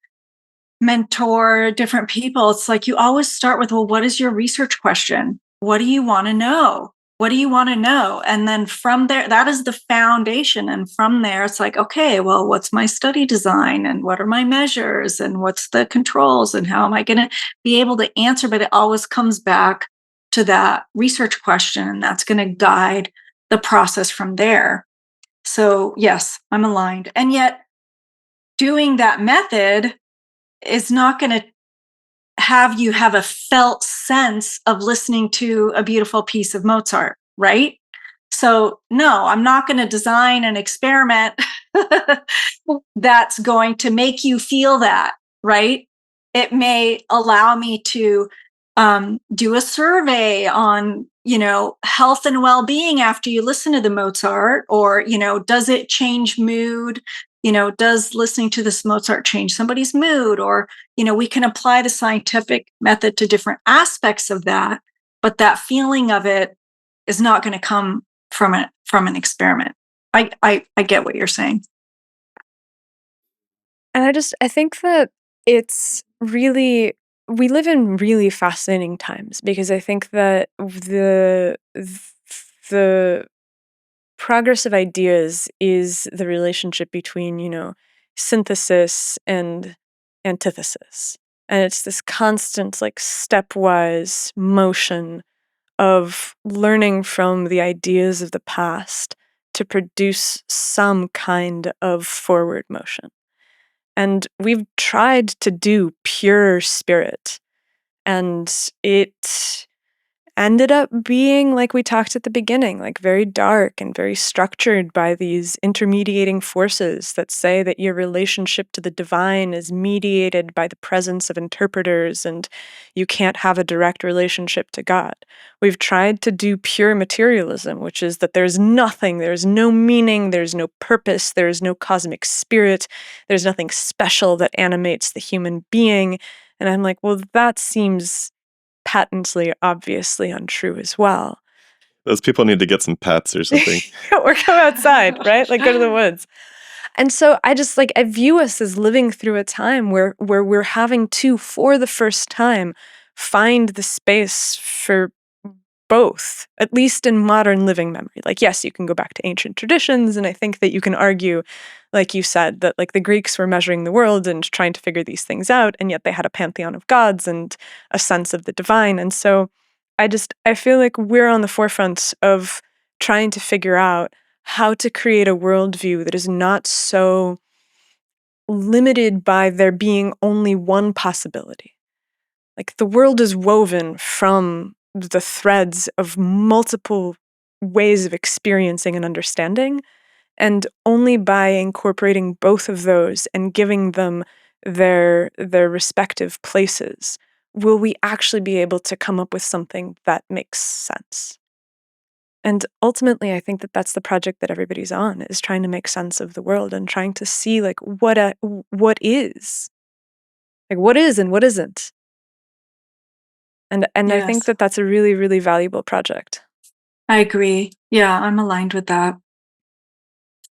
mentor different people, it's like you always start with, well, what is your research question? What do you want to know? What do you want to know? And then from there, that is the foundation. And from there, it's like, okay, well, what's my study design? And what are my measures? And what's the controls? And how am I going to be able to answer? But it always comes back to that research question. And that's going to guide the process from there. So, yes, I'm aligned. And yet, doing that method is not going to have you have a felt sense of listening to a beautiful piece of Mozart, right? So, no, I'm not going to design an experiment that's going to make you feel that, right? It may allow me to do a survey on, health and well-being after you listen to the Mozart, or, does it change mood? Does listening to this Mozart change somebody's mood? Or, we can apply the scientific method to different aspects of that, but that feeling of it is not going to come from an experiment. I get what you're saying. And I think that it's really, we live in really fascinating times, because I think that the progress of ideas is the relationship between, synthesis and antithesis. And it's this constant, like, stepwise motion of learning from the ideas of the past to produce some kind of forward motion. And we've tried to do pure spirit, and it ended up being, like we talked at the beginning, like very dark and very structured by these intermediating forces that say that your relationship to the divine is mediated by the presence of interpreters, and you can't have a direct relationship to God. We've tried to do pure materialism, which is that there's nothing, there's no meaning, there's no purpose, there's no cosmic spirit, there's nothing special that animates the human being. And I'm like, well, that seems patently, obviously untrue as well. Those people need to get some pets or something. Or come outside, right? Like, go to the woods. And so I just, like, I view us as living through a time where we're having to, for the first time, find the space for both, at least in modern living memory. Like, yes, you can go back to ancient traditions, and I think that you can argue, like you said, that, like, the Greeks were measuring the world and trying to figure these things out, and yet they had a pantheon of gods and a sense of the divine. And so I feel like we're on the forefront of trying to figure out how to create a worldview that is not so limited by there being only one possibility. Like, the world is woven from the threads of multiple ways of experiencing and understanding, and only by incorporating both of those and giving them their respective places will we actually be able to come up with something that makes sense. And ultimately, I think that that's the project that everybody's on, is trying to make sense of the world and trying to see, like, what is, like, what is and what isn't. And I think Yes, that that's a really, really valuable project. I agree. Yeah, I'm aligned with that.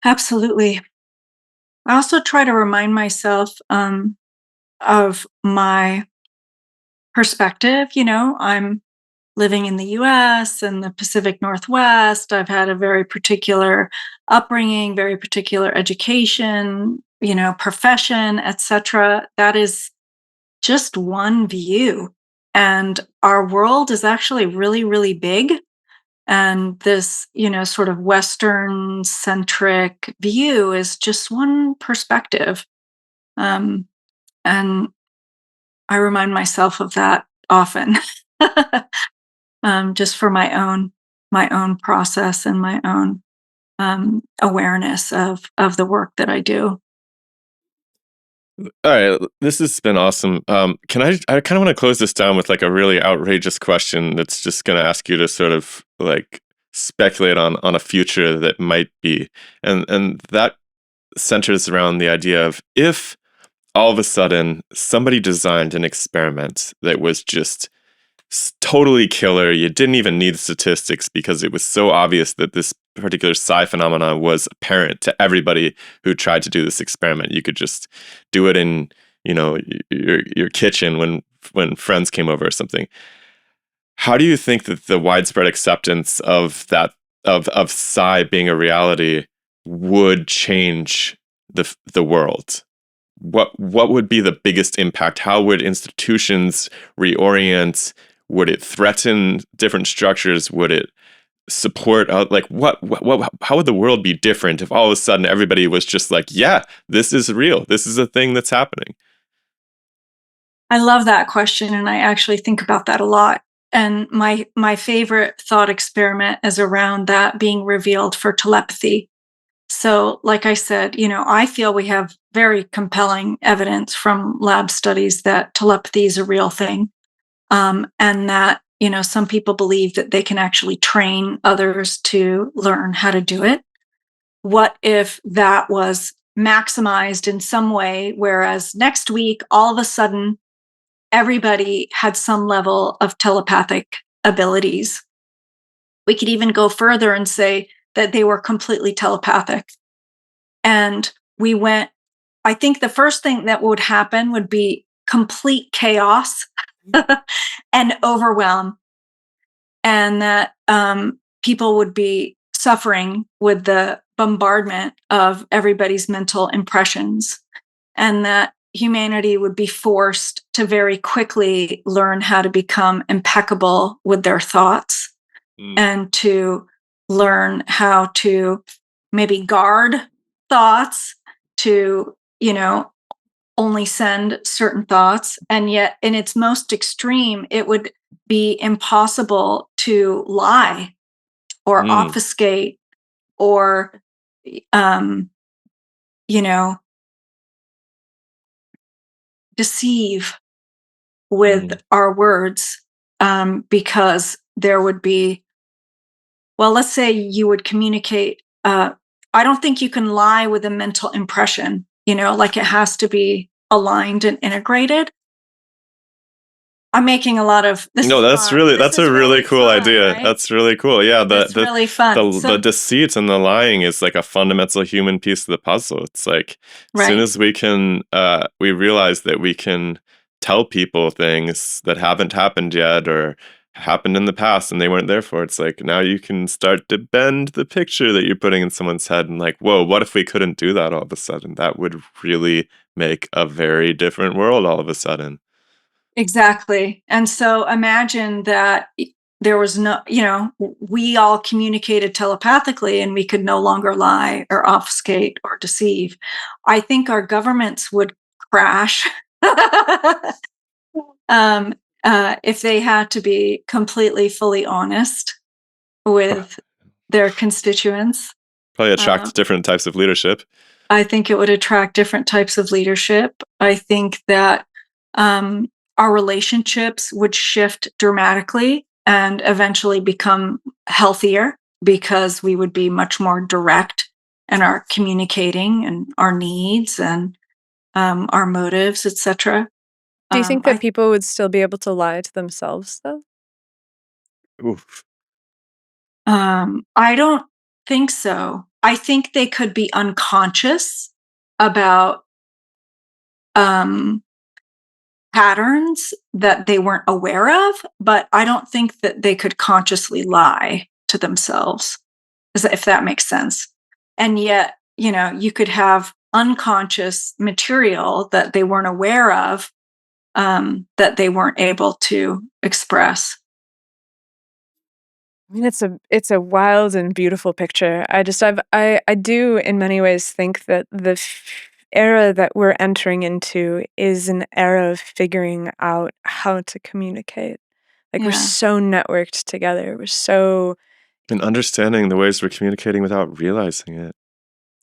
Absolutely. I also try to remind myself of my perspective. I'm living in the US and the Pacific Northwest. I've had a very particular upbringing, very particular education, profession, etc. That is just one view. And our world is actually really, really big. And this, sort of Western centric view is just one perspective. Um, and I remind myself of that often, just for my own process and my own awareness of the work that I do. All right, this has been awesome. I kind of want to close this down with like a really outrageous question that's just going to ask you to sort of like speculate on a future that might be, and that centers around the idea of, if all of a sudden somebody designed an experiment that was just totally killer. You didn't even need statistics because it was so obvious that this particular psi phenomenon was apparent to everybody who tried to do this experiment. You could just do it in, your kitchen when friends came over or something. How do you think that the widespread acceptance of that of psi being a reality would change the world? What would be the biggest impact? How would institutions reorient? Would it threaten different structures? Would it support like what how would the world be different if all of a sudden everybody was just like, yeah, this is real, this is a thing that's happening? I love that question, and I actually think about that a lot. And my favorite thought experiment is around that being revealed for telepathy. So, like I said, I feel we have very compelling evidence from lab studies that telepathy is a real thing, and that some people believe that they can actually train others to learn how to do it. What if that was maximized in some way, whereas next week, all of a sudden, everybody had some level of telepathic abilities? We could even go further and say that they were completely telepathic. And we went I think the first thing that would happen would be complete chaos and overwhelm, and that people would be suffering with the bombardment of everybody's mental impressions, and that humanity would be forced to very quickly learn how to become impeccable with their thoughts and to learn how to maybe guard thoughts, to, only send certain thoughts. And yet, in its most extreme, it would be impossible to lie or obfuscate or, you know, deceive with our words, because there would be, well, let's say you would communicate. I don't think you can lie with a mental impression, like it has to be aligned and integrated. I'm making a lot of this. No, that's a really cool fun, idea. right? That's really cool. Yeah, That's really fun. the deceit and the lying is like a fundamental human piece of the puzzle. It's like as soon Right. as we realize that we can tell people things that haven't happened yet or happened in the past and they weren't there for, it's like now you can start to bend the picture that you're putting in someone's head and like, whoa, what if we couldn't do that all of a sudden? That would really make a very different world all of a sudden. Exactly. And so imagine that there was no, we all communicated telepathically and we could no longer lie or obfuscate or deceive. I think our governments would crash if they had to be completely, fully honest with their constituents. Probably attract different types of leadership. I think it would attract different types of leadership. I think that our relationships would shift dramatically and eventually become healthier because we would be much more direct in our communicating and our needs and our motives, etc. Do you think that people would still be able to lie to themselves, though? Oof. I don't think so. I think they could be unconscious about patterns that they weren't aware of, but I don't think that they could consciously lie to themselves, if that makes sense. And yet, you could have unconscious material that they weren't aware of, that they weren't able to express. I mean, it's a wild and beautiful picture. I do in many ways think that the era that we're entering into is an era of figuring out how to communicate. Like we're so networked together. We're so And understanding the ways we're communicating without realizing it.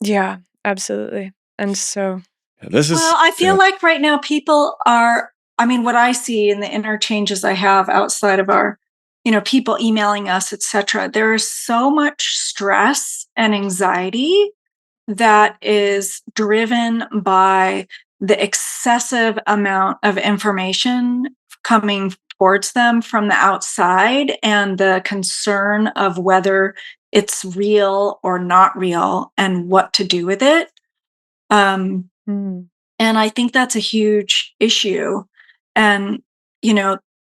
Yeah, absolutely. And so I feel like right now people are, what I see in the interchanges I have outside of our, people emailing us, etc. There is so much stress and anxiety that is driven by the excessive amount of information coming towards them from the outside and the concern of whether it's real or not real and what to do with it. And I think that's a huge issue. And,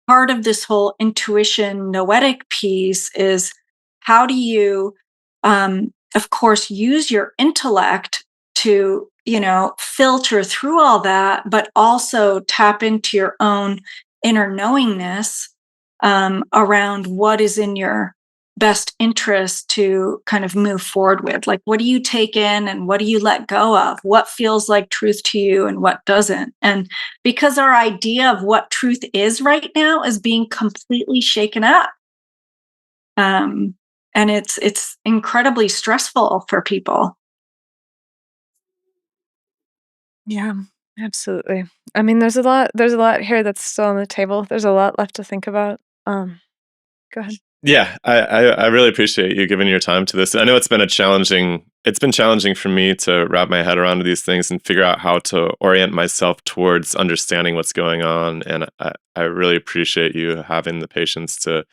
part of this whole intuition noetic piece is how do you, of course, use your intellect to, filter through all that, but also tap into your own inner knowingness around what is in your best interest to kind of move forward with. Like, what do you take in and what do you let go of? What feels like truth to you and what doesn't? And because our idea of what truth is right now is being completely shaken up. And it's incredibly stressful for people. Yeah, absolutely. I mean, there's a lot here that's still on the table. There's a lot left to think about. Go ahead. Yeah, I really appreciate you giving your time to this. I know it's been challenging for me to wrap my head around these things and figure out how to orient myself towards understanding what's going on. And I really appreciate you having the patience to,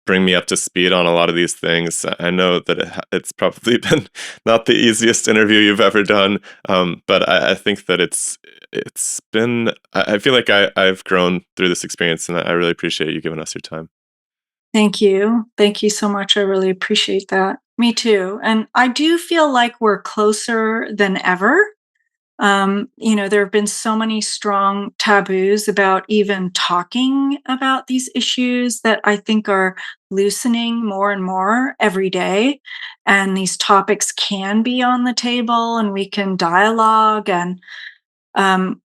bring me up to speed on a lot of these things. I know that it's probably been not the easiest interview you've ever done, but I think that it's been. I feel like I've grown through this experience, and I really appreciate you giving us your time. Thank you. Thank you so much. I really appreciate that. Me too. And I do feel like we're closer than ever. There have been so many strong taboos about even talking about these issues that I think are loosening more and more every day. And these topics can be on the table and we can dialogue. And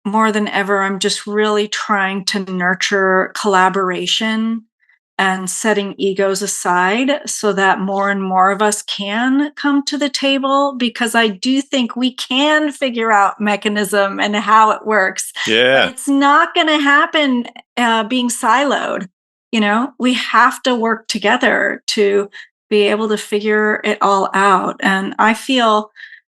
more than ever, I'm just really trying to nurture collaboration and setting egos aside so that more and more of us can come to the table, because I do think we can figure out mechanism and how it works. But Yeah. it's not going to happen being siloed. We have to work together to be able to figure it all out. And I feel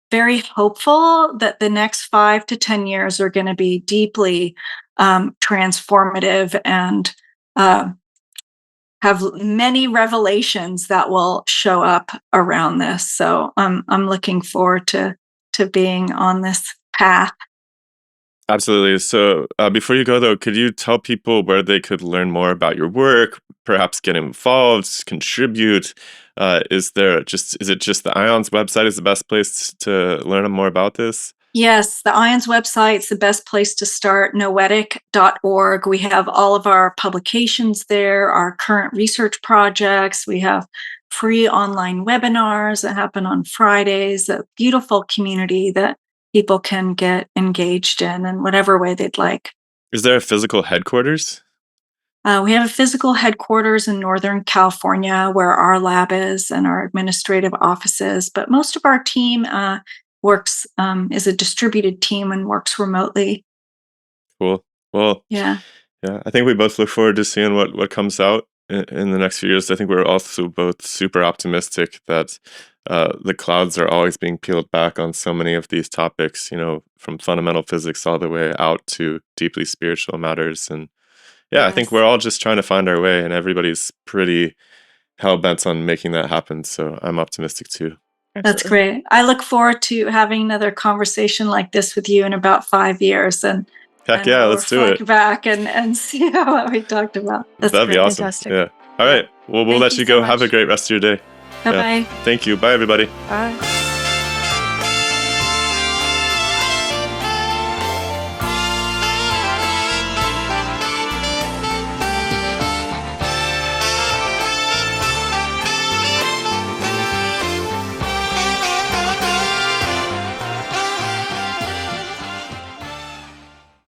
very hopeful that the next 5 to 10 years are going to be deeply transformative and have many revelations that will show up around this. So I'm looking forward to being on this path. Absolutely. So before you go, though, could you tell people where they could learn more about your work, perhaps get involved, contribute? Is it just the IONS website is the best place to learn more about this? Yes, the IONS website's the best place to start, noetic.org. We have all of our publications there, our current research projects. We have free online webinars that happen on Fridays, a beautiful community that people can get engaged in whatever way they'd like. Is there a physical headquarters? We have a physical headquarters in Northern California where our lab is and our administrative offices, but most of our team works is a distributed team and works remotely. Cool. Well, Yeah. yeah, I think we both look forward to seeing what comes out in the next few years. I think we're also both super optimistic that the clouds are always being peeled back on so many of these topics, from fundamental physics all the way out to deeply spiritual matters. And yeah, I think Yes. we're all just trying to find our way, and everybody's pretty hell-bent on making that happen. So I'm optimistic too. That's Absolutely. great. I look forward to having another conversation like this with you in about 5 years, and Heck yeah, we'll let's do reflect it. back and see what we talked about. That's That'd be great. awesome. Fantastic. Yeah. All right. Well, we'll Thank let you you so go. Have a much. great rest of your day. Bye bye. Thank you. Bye, everybody. Bye.